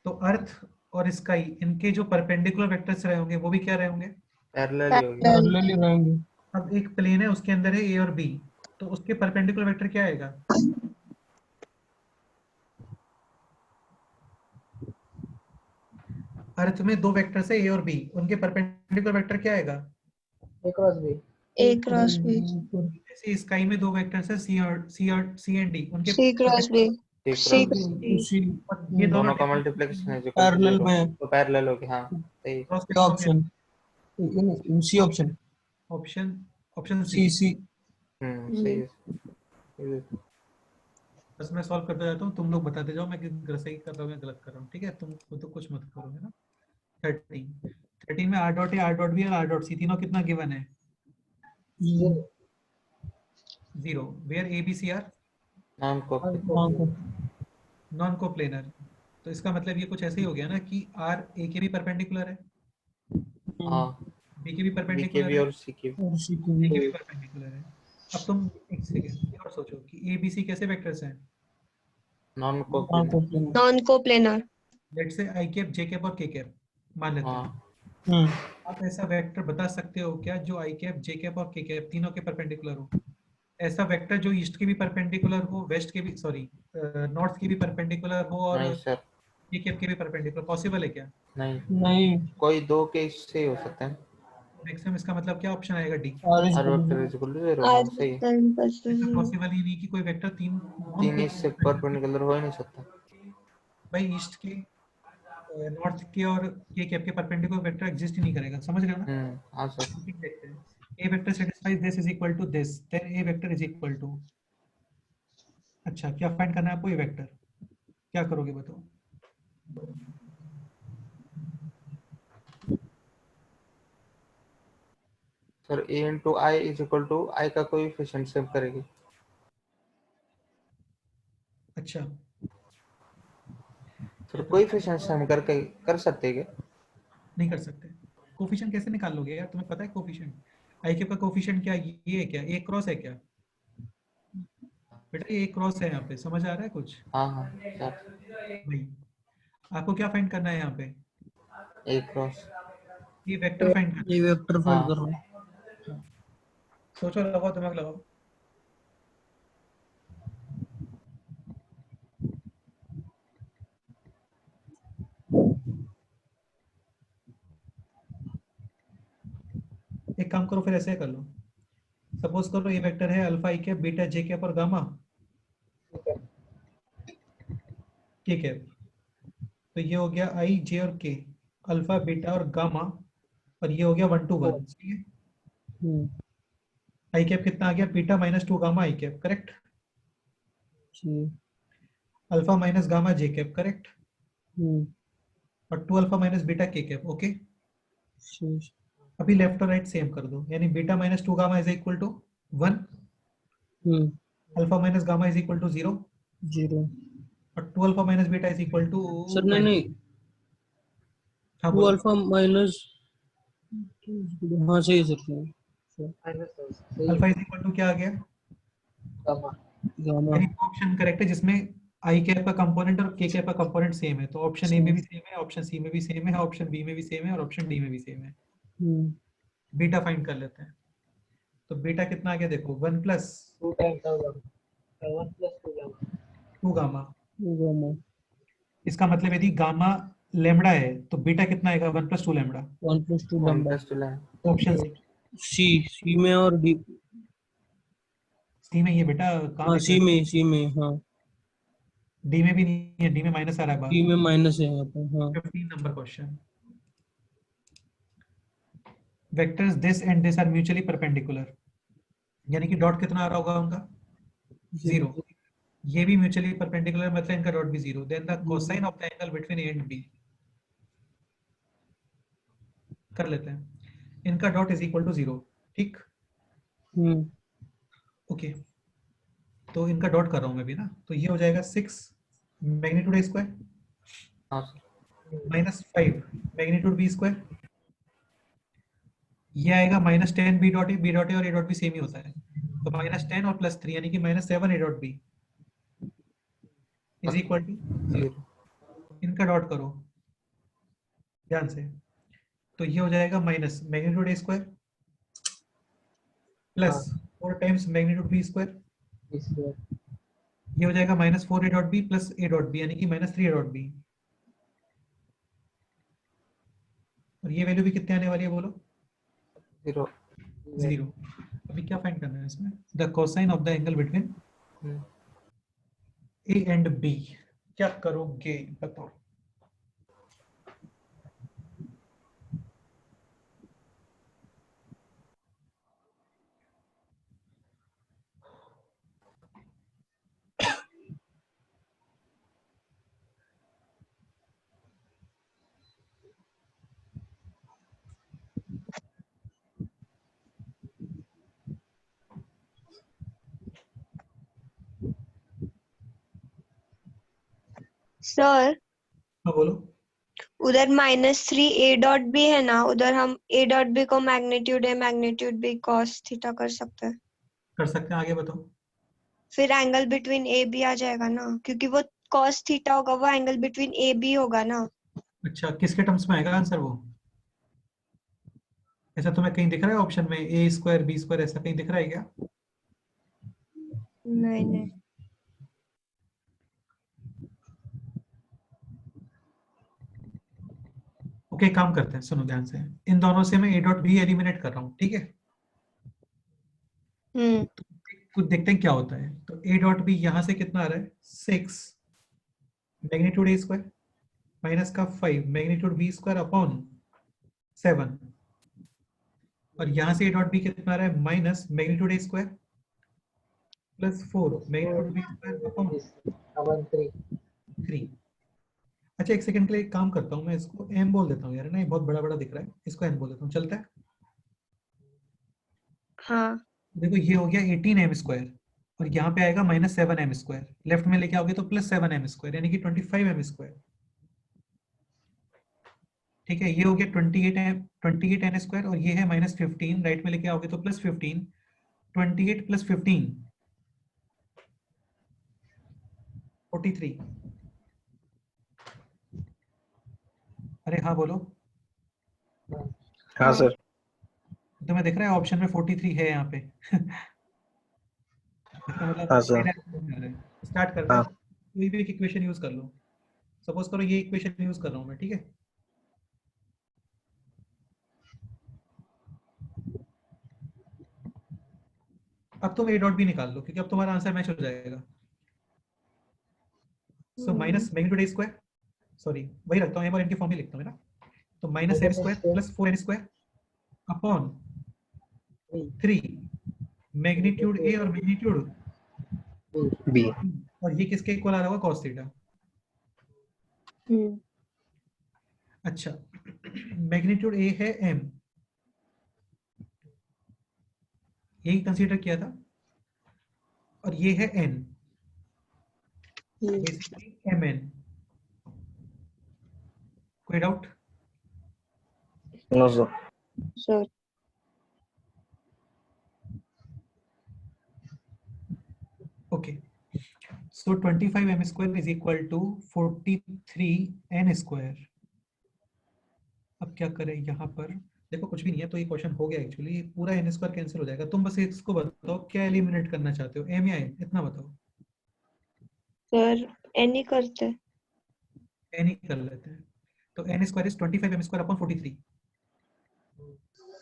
[SPEAKER 1] तो अर्थ और स्काई इनके जो परपेंडिकुलर वेक्टर्स रहे होंगे वो भी क्या रहे होंगे,
[SPEAKER 6] पैरेलल ही होगी।
[SPEAKER 1] अब एक प्लेन है उसके अंदर है A और B, तो उसके परपेंडिकुलर वेक्टर क्या आएगा, अर्थ में दो वेक्टर्स है A और B, उनके परपेंडिकुलर वेक्टर क्या आएगा,
[SPEAKER 9] A cross B।
[SPEAKER 2] A cross B।
[SPEAKER 1] ऐसे स्काई में दो वेक्टर्स है C एंड D, उनके
[SPEAKER 2] C cross B।
[SPEAKER 6] C
[SPEAKER 1] ये
[SPEAKER 6] दोनों का मल्टीप्लिकेशन है जो
[SPEAKER 3] पैरेलल में
[SPEAKER 6] तो पैरेलल हो गया। हाँ सही।
[SPEAKER 3] क्या option? C option.
[SPEAKER 1] Option
[SPEAKER 3] C
[SPEAKER 1] C.
[SPEAKER 6] सही है।
[SPEAKER 1] बस मैं सॉल्व करता जाता हूँ, तुम लोग बताते जाओ मैं सही कर रहा हूँ या गलत कर रहा हूँ, ठीक है, तुम तो कुछ मत करोगे ना। 13 में r डॉट है, r डॉट भी और r डॉट सी तीनों कितना गिवन है, 0, where A B C are
[SPEAKER 6] नाम को
[SPEAKER 1] नॉन कोप्लेनर। तो इसका मतलब ये कुछ ऐसे ही हो गया ना कि आर ए के भी परपेंडिकुलर है,
[SPEAKER 6] हाँ
[SPEAKER 1] बी के भी
[SPEAKER 6] बी के
[SPEAKER 1] परपेंडिकुलर
[SPEAKER 6] भी
[SPEAKER 1] है,
[SPEAKER 6] और सी के भी।
[SPEAKER 3] और सी
[SPEAKER 1] ए के भी
[SPEAKER 3] को
[SPEAKER 1] परपेंडिकुलर है। अब तुम एक सेकेंड और सोचो कि ए बी सी कैसे वेक्टर्स हैं।
[SPEAKER 6] नॉन
[SPEAKER 3] हाँ
[SPEAKER 6] coplanar.
[SPEAKER 3] Coplanar.
[SPEAKER 2] Non coplanar.
[SPEAKER 1] Let's say I cap J cap और के कैप मान लेते हैं।
[SPEAKER 6] हाँ
[SPEAKER 1] आप ऐसा वेक्टर बता सकते हो क्या जो आई कैप जे कैप और के कैप तीनों के परपेंडिकुलर हो? ऐसा वेक्टर जो ईस्ट के भी परपेंडिकुलर हो, वेस्ट के भी, सॉरी नॉर्थ के भी परपेंडिकुलर हो और
[SPEAKER 6] नहीं सर,
[SPEAKER 1] के कैप के भी परपेंडिकुलर, पॉसिबल है क्या?
[SPEAKER 6] नहीं
[SPEAKER 3] नहीं,
[SPEAKER 6] कोई दो केस से ही हो सकते हैं।
[SPEAKER 1] मैक्सिमम इसका मतलब क्या ऑप्शन आएगा? डी।
[SPEAKER 3] आर इज
[SPEAKER 6] हर वेक्टर इज इक्वल टू 0। हाँ
[SPEAKER 2] आज
[SPEAKER 6] सही है।
[SPEAKER 1] ऐसा पॉसिबल ही नहीं कि कोई वेक्टर तीन नॉन
[SPEAKER 6] तीन इससे परपेंडिकुलर हो ही नहीं सकता।
[SPEAKER 1] भाई ईस्ट के, नॉर्थ के और के कैप के परपेंडिकुलर वेक्टर एग्जिस्ट ही नहीं करेगा, समझ रहे हो ना?
[SPEAKER 6] हाँ सर।
[SPEAKER 1] ठीक, देखते हैं। A vector satisfies this is equal to this, then A vector is equal to, अच्छा क्या फाइंड करना है आपको? ए वेक्टर क्या करोगे बताओ?
[SPEAKER 6] Sir A into I is equal to I का कोएफिशिएंट सेव करेगी।
[SPEAKER 1] अच्छा
[SPEAKER 6] सर कोएफिशिएंट सेव करके कर सकते हैं क्या?
[SPEAKER 1] नहीं कर सकते। कोफिशिएंट कैसे निकाल लोगे यार? तुम्हें पता है कोफिशिएंट आई कैप का कोफिशिएंट क्या है? ये है क्या? ए क्रॉस है क्या बेटा? ये क्रॉस है यहाँ पे, समझ आ रहा है कुछ?
[SPEAKER 6] हाँ सर।
[SPEAKER 1] भाई आपको क्या फाइंड करना है यहाँ पे?
[SPEAKER 6] ए क्रॉस।
[SPEAKER 1] ये वेक्टर फाइंड करना
[SPEAKER 3] ये वेक्टर फाइंड
[SPEAKER 6] हाँ।
[SPEAKER 3] कर रहा हूँ।
[SPEAKER 1] है। हाँ। सोचो, लगाओ दिमाग लगाओ। एक काम करो, फिर ऐसे कर लो। सपोज करो ये वेक्टर है अल्फा ई कैप बीटा जे कैप और गामा के कैप। तो ये हो गया आई जे और के, अल्फा बीटा और गामा, और ये हो गया 1 to 1। सही है।
[SPEAKER 3] हम्म,
[SPEAKER 1] आई कैप कितना आ गया? Beta minus 2 gamma I cap, correct.
[SPEAKER 3] ठीक।
[SPEAKER 1] Alpha minus gamma J cap, correct.
[SPEAKER 3] Hmm,
[SPEAKER 1] और 2 alpha minus beta K cap, okay.
[SPEAKER 3] ठीक।
[SPEAKER 1] अभी लेफ्ट और राइट सेम कर दो, यानी beta minus 2 gamma is equal to 1,
[SPEAKER 3] hmm,
[SPEAKER 1] alpha minus gamma is equal to 0,
[SPEAKER 3] 0।
[SPEAKER 1] और 2 alpha minus beta is equal to
[SPEAKER 3] sir नहीं नहीं,
[SPEAKER 1] हाँ
[SPEAKER 3] 2
[SPEAKER 1] बोलो।
[SPEAKER 3] अल्फा माइनस, हाँ सही है सर, सही।
[SPEAKER 1] अल्फा इज इक्वल टू क्या आ गया?
[SPEAKER 3] गामा।
[SPEAKER 1] यानी ऑप्शन करेक्ट है जिसमें आई कैप का कंपोनेंट और के कैप का कंपोनेंट सेम है। तो ऑप्शन ए में भी सेम है, ऑप्शन सी में भी सेम है, ऑप्शन बी में भी सेम है, और ऑप्शन डी में भी सेम है।
[SPEAKER 3] हम्म,
[SPEAKER 1] बीटा फाइंड कर लेते हैं। तो बीटा कितना आ गया देखो, 1 प्लस 2 गामा।
[SPEAKER 3] गामा
[SPEAKER 1] इसका मतलब यदि गामा लेमड़ा है तो बीटा कितना आएगा? 1 plus 2 lambda.
[SPEAKER 3] 1+2
[SPEAKER 6] one
[SPEAKER 3] lambda.
[SPEAKER 6] Plus two line.
[SPEAKER 1] Option
[SPEAKER 3] C में और डी।
[SPEAKER 1] सी में ही है बेटा, कहाँ
[SPEAKER 3] हाँ
[SPEAKER 1] देख रहे हो?
[SPEAKER 3] सी में हाँ।
[SPEAKER 1] डी में भी नहीं है, डी में माइनस आ रहा है
[SPEAKER 3] डी
[SPEAKER 1] बाहर।
[SPEAKER 3] में माइनस है यहाँ पे, हाँ।
[SPEAKER 1] 15 number question. Vectors this and this are mutually perpendicular, यानी कि डॉट कितना आ रहा होगा उनका? 0। ये भी म्यूचुअली परपेंडिकुलर, मतलब इनका डॉट भी 0। Then the cosine of the angle between A and B, कर लेते हैं। इनका डॉट इज इक्वल टू 0, ठीक।
[SPEAKER 3] हम्म,
[SPEAKER 1] ओके, तो इनका डॉट कर रहा हूं मैं भी ना, तो ये हो जाएगा 6 मैग्नीट्यूड ए स्क्वायर
[SPEAKER 6] हाँ sir.
[SPEAKER 1] Minus 5 magnitude B square. ये आएगा -10 बी डॉट ए और ए डॉट बी सेम ही होता है। तो -10 और +3 यानी कि -7 A dot B is equal to 0। इनका डॉट करो ध्यान से, तो ये हो जाएगा minus magnitude A square plus 4 times magnitude B square. ये हो जाएगा -4 A dot B plus A dot B, यानी कि -3 ए डॉट बी। और ये वैल्यू भी कितने आने वाली है बोलो?
[SPEAKER 6] 0।
[SPEAKER 1] 0। अभी क्या फाइंड करना है इसमें? The cosine of the angle between A and B. क्या करोगे बताओ?
[SPEAKER 2] सर
[SPEAKER 1] हाँ बोलो।
[SPEAKER 2] उधर -3 a डॉट बी है ना, उधर हम a डॉट बी को magnitude a magnitude b cos theta कर सकते हैं।
[SPEAKER 1] कर सकते हैं, आगे बताओ।
[SPEAKER 2] फिर एंगल बिटवीन ए बी आ जाएगा ना, क्योंकि वो cos थीटा होगा, वो एंगल बिटवीन ए बी होगा ना।
[SPEAKER 1] अच्छा, किसके टर्म्स में आएगा आंसर वो? ऐसा तुम्हें कहीं दिख रहा है ऑप्शन में ए स्क्वायर बी स्क्वायर, ऐसा कहीं दिख रहा है क्या?
[SPEAKER 2] नहीं नहीं।
[SPEAKER 1] ओके, काम करते हैं, सुनो ध्यान से। इन दोनों से मैं ए डॉट बी एलिमिनेट कर रहा हूँ, ठीक है? कुछ देखते हैं क्या होता है। तो ए डॉट बी यहाँ से कितना आ रहा है? 6 मैग्नीट्यूड ए स्क्वायर माइनस का 5 मैग्नीट्यूड बी स्क्वायर अपॉन 7, और यहाँ से ए डॉट बी कितना आ रहा है? Minus magnitude A square plus 4 magnitude B square upon 3। अच्छा, एक सेकंड के लिए एक काम करता हूँ, मैं इसको एम बोल देता हूँ यार, ना ये बहुत बड़ा बड़ा दिख रहा है, इसको एम बोल देता हूँ, चलता है?
[SPEAKER 2] हाँ।
[SPEAKER 1] देखो ये हो गया 18 m स्क्वायर, और यहाँ पे आएगा -7 m स्क्वायर, लेफ्ट में लेके आओगे तो +7 m स्क्वायर, यानी कि 25 m स्क्वायर। ठीक है, ये हो गया 28 n स्क्वायर, और ये है -15, राइट में लेके आओगे तो +15, 28 + 15 43। अरे हाँ बोलो।
[SPEAKER 8] हाँ सर।
[SPEAKER 1] तुम्हें दिख रहा है ऑप्शन में 43 है यहाँ पे?
[SPEAKER 8] हाँ सर।
[SPEAKER 1] स्टार्ट करते हैं। कोई भी एक इक्वेशन यूज कर लो, सपोज करो ये इक्वेशन यूज कर रहा हूँ मैं, ठीक है? अब तुम ए डॉट बी निकाल लो, क्योंकि अब तुम्हारा आंसर मैच हो जाएगा। So minus magnitude A square, sorry वही रखता हूँ, एम और एन की फॉर्म ही लिखता हूँ ना। तो -m square plus 4n square upon 3 magnitude ए और मैग्नीट्यूड
[SPEAKER 8] बी,
[SPEAKER 1] और ये किसके इक्वल आ रहा होगा? cos theta. अच्छा, मैग्नीट्यूड ए है m, यही कंसीडर किया था, और ये है n, बेसिकली mn। कोई doubt?
[SPEAKER 8] No sir.
[SPEAKER 2] Sir
[SPEAKER 1] okay, so 25 m square is equal to 43 n square. अब क्या करें यहाँ पर? देखो कुछ भी नहीं है, तो ये क्वेश्चन हो गया एक्चुअली, पूरा n स्क्वायर कैंसिल हो जाएगा। तुम बस इसको बताओ क्या एलिमिनेट करना चाहते हो, m या n, इतना बताओ।
[SPEAKER 2] सर n ही करते हैं।
[SPEAKER 1] n ही कर लेते हैं। तो n square is 25 m square upon 43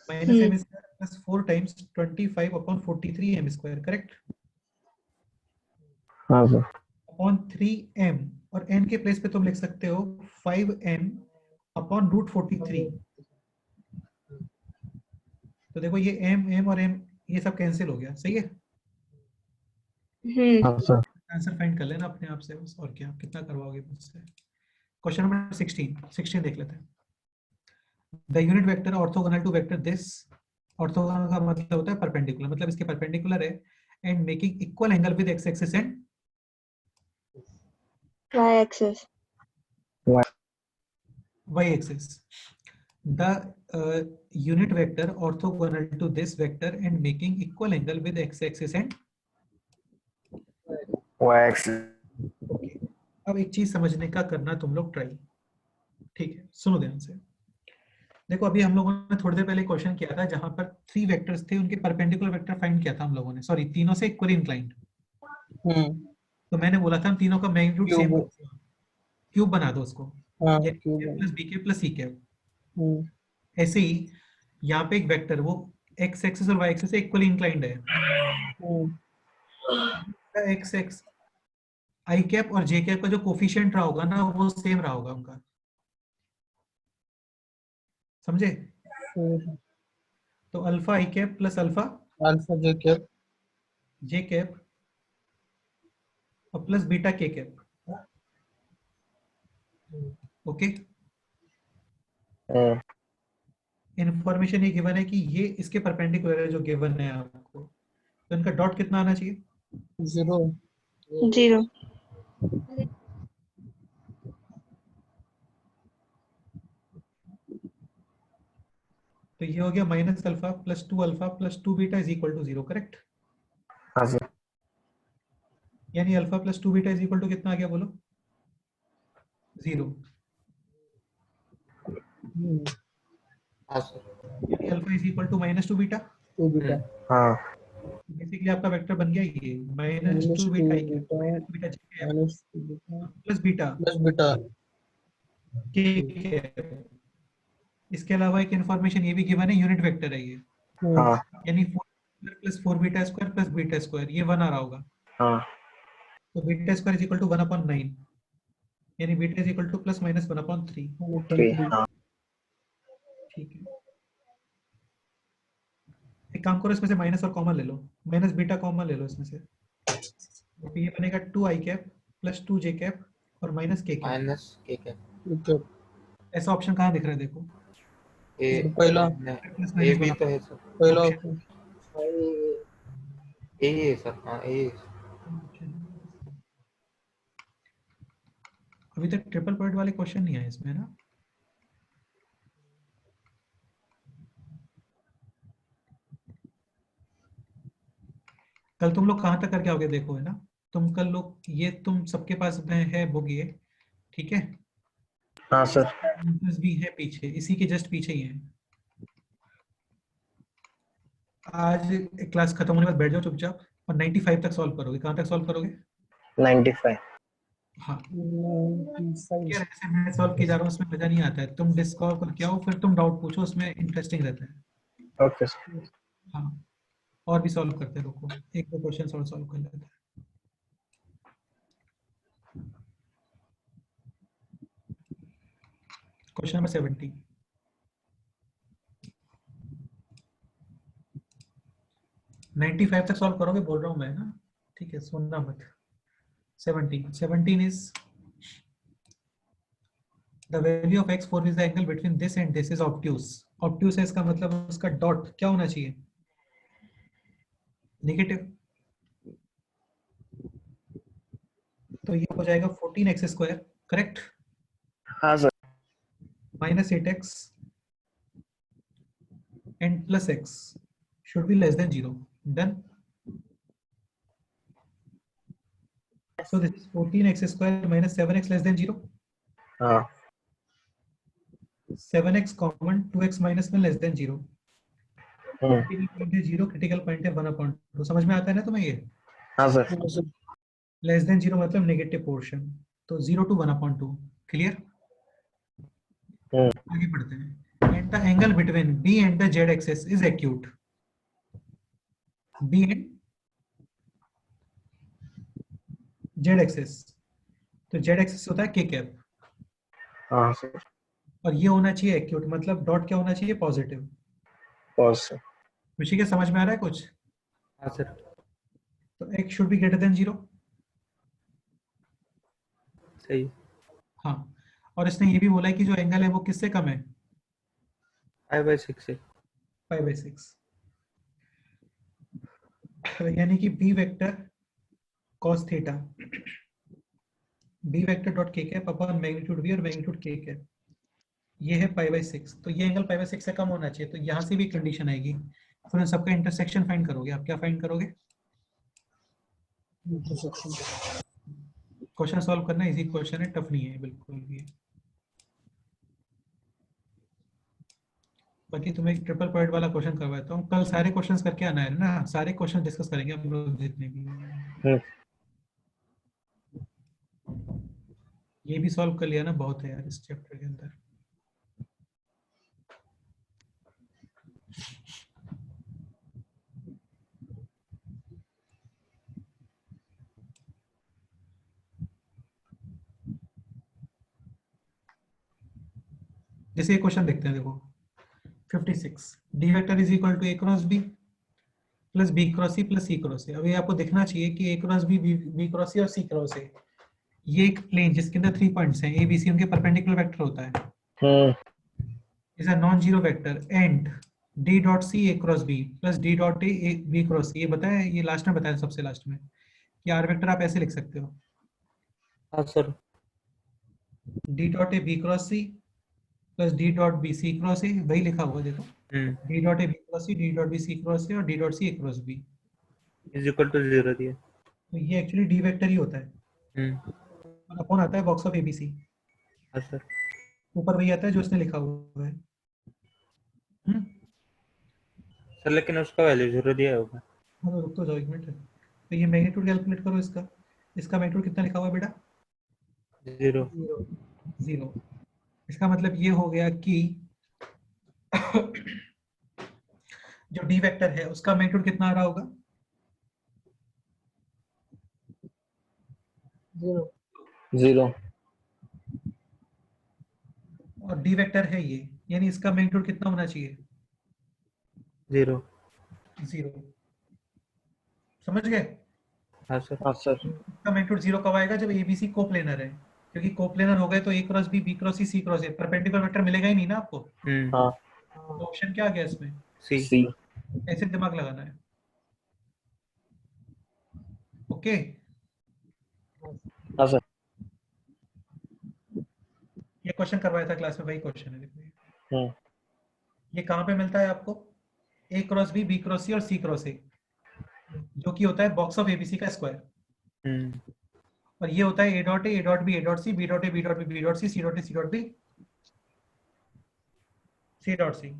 [SPEAKER 1] minus m square plus 4 times 25 upon 43 m square, correct?
[SPEAKER 8] हाँ सर।
[SPEAKER 1] अपॉन 3m, और n के प्लेस पे तुम लिख सकते हो 5m अपॉन √43। तो देखो ये m और m ये सब कैंसिल हो गया, सही है?
[SPEAKER 8] हाँ सर।
[SPEAKER 1] आंसर फाइंड कर लेना अपने आप से बस, और क्या, कितना करवाओगे मुझसे। क्वेश्चन नंबर 16 देख लेते हैं। The unit vector orthogonal to vector this, orthogonal का मतलब होता है परपेंडिकुलर, मतलब इसके परपेंडिकुलर है, and making equal angle with X axis and
[SPEAKER 2] y axis।
[SPEAKER 1] y axis. The unit vector orthogonal to this vector and making equal angle with x axis and
[SPEAKER 8] y axis।
[SPEAKER 1] okay. अब एक चीज समझने का करना तुम लोग try, ठीक है? सुनो ध्यान से। देखो अभी हम लोगों ने थोड़ी देर पहले क्वेश्चन किया था जहां पर 3 वेक्टर्स थे, उनके परपेंडिकुलर वेक्टर फाइंड किया था हम लोगों ने, सॉरी तीनों से इक्वली इंक्लाइंड। तो मैंने बोला था हम तीनों का मैग्नीट्यूड सेम, क्यूब बना दो उसको, प्लस बी के प्लस सी के। ऐसे ही यहाँ पे एक वेक्टर वो एक्स एक्सिस और वाई एक्सिस से इक्वली इंक्लाइंड है, एक्स एक्स आई कैप और जे कैप का जो कोफिशिएंट रहा होगा ना वो सेम रहा होगा उनका, समझे? तो alpha I cap plus alpha J cap और plus beta K cap, okay? Information ये गिवन है कि ये इसके परपेंडिकुलर है जो गिवन है आपको, तो इनका डॉट कितना आना चाहिए?
[SPEAKER 2] 0।
[SPEAKER 1] तो ये हो गया minus alpha plus 2 alpha plus 2 beta is equal to 0, correct?
[SPEAKER 8] हाँ सर।
[SPEAKER 1] यानी alpha plus 2 beta is equal to कितना आ गया बोलो? 0।
[SPEAKER 6] हाँ सर।
[SPEAKER 1] यानी alpha is equal to minus 2 beta.
[SPEAKER 3] 2 beta
[SPEAKER 8] हाँ
[SPEAKER 1] बेसिकली आपका वेक्टर बन गया ये minus 2 beta
[SPEAKER 3] minus beta
[SPEAKER 1] plus beta
[SPEAKER 3] plus beta
[SPEAKER 1] K. इसके अलावा एक इंफॉर्मेशन ये भी गिवन है, यूनिट वेक्टर है ये,
[SPEAKER 8] हाँ
[SPEAKER 1] यानी 4 plus 4 beta square plus beta square, ये 1 आ रहा होगा।
[SPEAKER 8] हाँ
[SPEAKER 1] तो beta square is equal to 1/9, यानी beta is equal to plus minus 1/3।
[SPEAKER 8] 3 हाँ
[SPEAKER 1] ठीक है, एक काम करो, इसमें से माइनस और कॉमन ले लो, माइनस बीटा कॉमन ले लो इसमें से, तो ये बनेगा 2i cap plus 2j cap और माइनस k कैप।
[SPEAKER 6] माइनस के क्या?
[SPEAKER 1] ऐसा ऑप्शन कहाँ दिख रहा है देखो?
[SPEAKER 6] ए
[SPEAKER 3] पहला
[SPEAKER 1] प्लस
[SPEAKER 6] ए
[SPEAKER 1] माइनस
[SPEAKER 6] भी
[SPEAKER 1] बना
[SPEAKER 6] तो है सर।
[SPEAKER 3] पहला
[SPEAKER 1] option।
[SPEAKER 6] ए ही है सर। हाँ ए ही है।
[SPEAKER 1] अभी तक ट्रिपल पॉइंट वाले क्वेश्चन नहीं आए इसमें ना? कल तुम लोग कहाँ तक करके आओगे देखो, है ना? तुम कल लोग ये तुम सबके पास में है बुक ये, ठीक है?
[SPEAKER 8] हाँ सर।
[SPEAKER 1] आंसर्स भी है पीछे, इसी के जस्ट पीछे ही है। आज क्लास खत्म होने के बाद बैठ जाओ चुपचाप और 95 तक सॉल्व करोगे। कहाँ तक सॉल्व करोगे?
[SPEAKER 8] 95।
[SPEAKER 1] हाँ यार, ऐसे मैं सॉल्व किए जा रहा हूँ, उसमें मजा नहीं आता है। तुम डिस्कॉल्व करके आओ, फिर तुम डाउट पूछो, उसमें इंटरेस्टिंग रहता है।
[SPEAKER 8] Okay sir.
[SPEAKER 1] हाँ, और भी सॉल्व करते हैं, रुको एक दो क्वेश्चन और सॉल्व कर लेते हैं। क्वेश्चन नंबर 70, नाइन्टी तक सॉल्व करोगे बोल रहा हूँ मैं, ना? ठीक है, सुनना मत। 17 is the value of x4 is the angle between this and this is obtuse. Obtuse है इसका मतलब उसका डॉट क्या होना चाहिए? नेगेटिव। तो ये हो जाएगा 14x स्क्वायर, करेक्ट?
[SPEAKER 8] हाँ sir.
[SPEAKER 1] Minus 8x and plus x should be less than 0. Done. So this is 14x square minus 7x less than 0.
[SPEAKER 8] हाँ
[SPEAKER 1] 7x कॉमन, 2x माइनस में लेस देन 0। क्रिटिकल पॉइंट है 0, critical point है 1/2। समझ में आता है ना तुम्हें ये?
[SPEAKER 8] हाँ सर।
[SPEAKER 1] लेस देन 0 मतलब नेगेटिव पोर्शन, तो 0 to 1/2। क्लियर? आगे बढ़ते हैं। And the angle between b and the z axis is acute. b and z axis, तो z एक्सिस होता है k कैप,
[SPEAKER 8] हाँ सर।
[SPEAKER 1] और ये होना चाहिए एक्यूट, मतलब डॉट क्या होना चाहिए? पॉजिटिव।
[SPEAKER 8] पॉजिटिव।
[SPEAKER 1] ऋषिक समझ में आ रहा है कुछ?
[SPEAKER 6] हाँ सर।
[SPEAKER 1] तो x should be greater than 0।
[SPEAKER 6] सही।
[SPEAKER 1] हाँ, और इसने ये भी बोला है कि जो एंगल है वो किससे कम है?
[SPEAKER 6] 5/6 से।
[SPEAKER 1] 5/6। यानी कि b vector cos theta, b vector dot k cap upon magnitude v और मैग्नीट्यूड k कैप, ये है 5/6। तो ये एंगल 5/6 से कम होना चाहिए, तो यहाँ से भी कंडीशन आएगी। फिर उन सबका इंटरसेक्शन फाइंड करोगे। आप क्या फाइंड करोगे? क्वेश्चन सॉल्व करना इजी क्वेश्चन है, टफ नहीं है बिल्कुल भी। बाकी तुम्हें एक ट्रिपल पॉइंट वाला क्वेश्चन करवाता हूँ, कल सारे क्वेश्चंस करके आना है ना, सारे क्वेश्चन डिस्कस करेंगे हम लोग जितने भी। ये भी सॉल्व कर लिया ना, बहुत है यार इस चैप्टर के अंदर। जैसे ये क्वेश्चन देखते हैं, देखो 56, D vector is equal to a cross b plus b cross c plus c cross a। अभी आपको देखना चाहिए कि a cross b, b cross c और c क्रॉस a, ये एक प्लेन जिसके अंदर 3 पॉइंट्स हैं a b c, उनके परपेंडिकुलर वेक्टर होता है, is a non zero vector and d dot c a cross b plus d dot a b cross c। ये बताया, ये लास्ट में बताया, सबसे लास्ट में, कि r वेक्टर आप ऐसे लिख सकते हो,
[SPEAKER 6] हाँ sir.
[SPEAKER 1] d dot a b cross c plus D dot B C cross A, वही लिखा हुआ देखो, D dot A B cross C, D dot B C cross A और D dot C A cross B
[SPEAKER 6] is equal to 0 दिया।
[SPEAKER 1] तो ये actually D vector ही होता है और अपॉन आता है बॉक्स ऑफ एबीसी।
[SPEAKER 6] हाँ सर।
[SPEAKER 1] ऊपर वही आता है जो इसने लिखा हुआ है।
[SPEAKER 6] सर लेकिन उसका वैल्यू 0 दिया होगा।
[SPEAKER 1] हाँ तो रुक तो जाओ एक मिनट। तो ये मैग्नीट्यूड कैलकुलेट करो इसका, इसका मैग्नीट्यूड कितना लिखा हुआ है बेटा?
[SPEAKER 6] 0।
[SPEAKER 1] 0। इसका मतलब ये हो गया कि जो डी वेक्टर है उसका मैग्नीट्यूड कितना आ रहा होगा?
[SPEAKER 8] 0।
[SPEAKER 1] और डी वेक्टर है ये, यानी इसका मैग्नीट्यूड कितना होना चाहिए?
[SPEAKER 6] 0।
[SPEAKER 1] 0। समझ गए?
[SPEAKER 6] हाँ सर।
[SPEAKER 8] हाँ सर।
[SPEAKER 1] इसका मैग्नीट्यूड 0 कब आएगा? जब एबीसी कोप्लेनर है, क्योंकि कोप्लेनर हो गए तो A cross B, B cross C, C cross A, perpendicular vector मिलेगा ही नहीं ना आपको।
[SPEAKER 8] हाँ।
[SPEAKER 1] तो ऑप्शन क्या आ गया इसमें?
[SPEAKER 6] सी।
[SPEAKER 1] ऐसे दिमाग लगाना है। ओके
[SPEAKER 8] हाँ सर।
[SPEAKER 1] ये क्वेश्चन करवाया था क्लास में, वही क्वेश्चन है देखो।
[SPEAKER 8] हम्म।
[SPEAKER 1] ये कहाँ पे मिलता है आपको? A cross B, B cross C और सी क्रॉस ए, जो कि होता है बॉक्स ऑफ एबीसी का स्क्वायर। और ये होता है A dot A dot B, A dot C, B dot A B dot B, B dot C, C dot A C dot B, C dot C.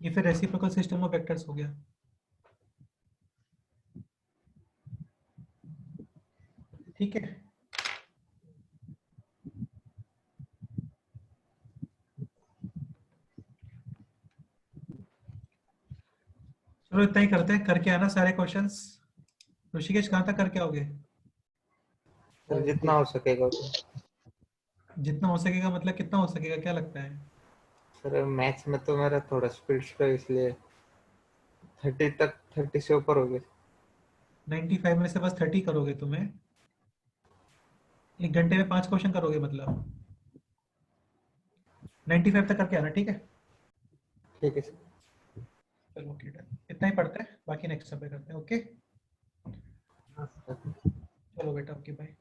[SPEAKER 1] ये फिर रेसिप्रोकल सिस्टम ऑफ वेक्टर्स हो गया। ठीक है, चलो इतना ही करते हैं, करके आना सारे क्वेश्चंस। ऋषिकेश कहाँ तक करके आओगे?
[SPEAKER 6] सर जितना हो सकेगा तो।
[SPEAKER 1] जितना हो सकेगा मतलब कितना हो सकेगा, क्या लगता है?
[SPEAKER 6] सर मैथ्स में तो मेरा थोड़ा स्पीड स्लो है, इसलिए 30 तक, 30 से ऊपर हो गए।
[SPEAKER 1] 95 में से बस 30 करोगे तुम्हें? एक घंटे में 5 क्वेश्चन करोगे मतलब? 95 तक करके आना, ठीक है?
[SPEAKER 6] ठीक है सर।
[SPEAKER 1] चलो ओके डन, इतना ही पढ़ते हैं, बाकी नेक्स्ट सब पे करते हैं। ओके चलो बेटा, ओके बाय।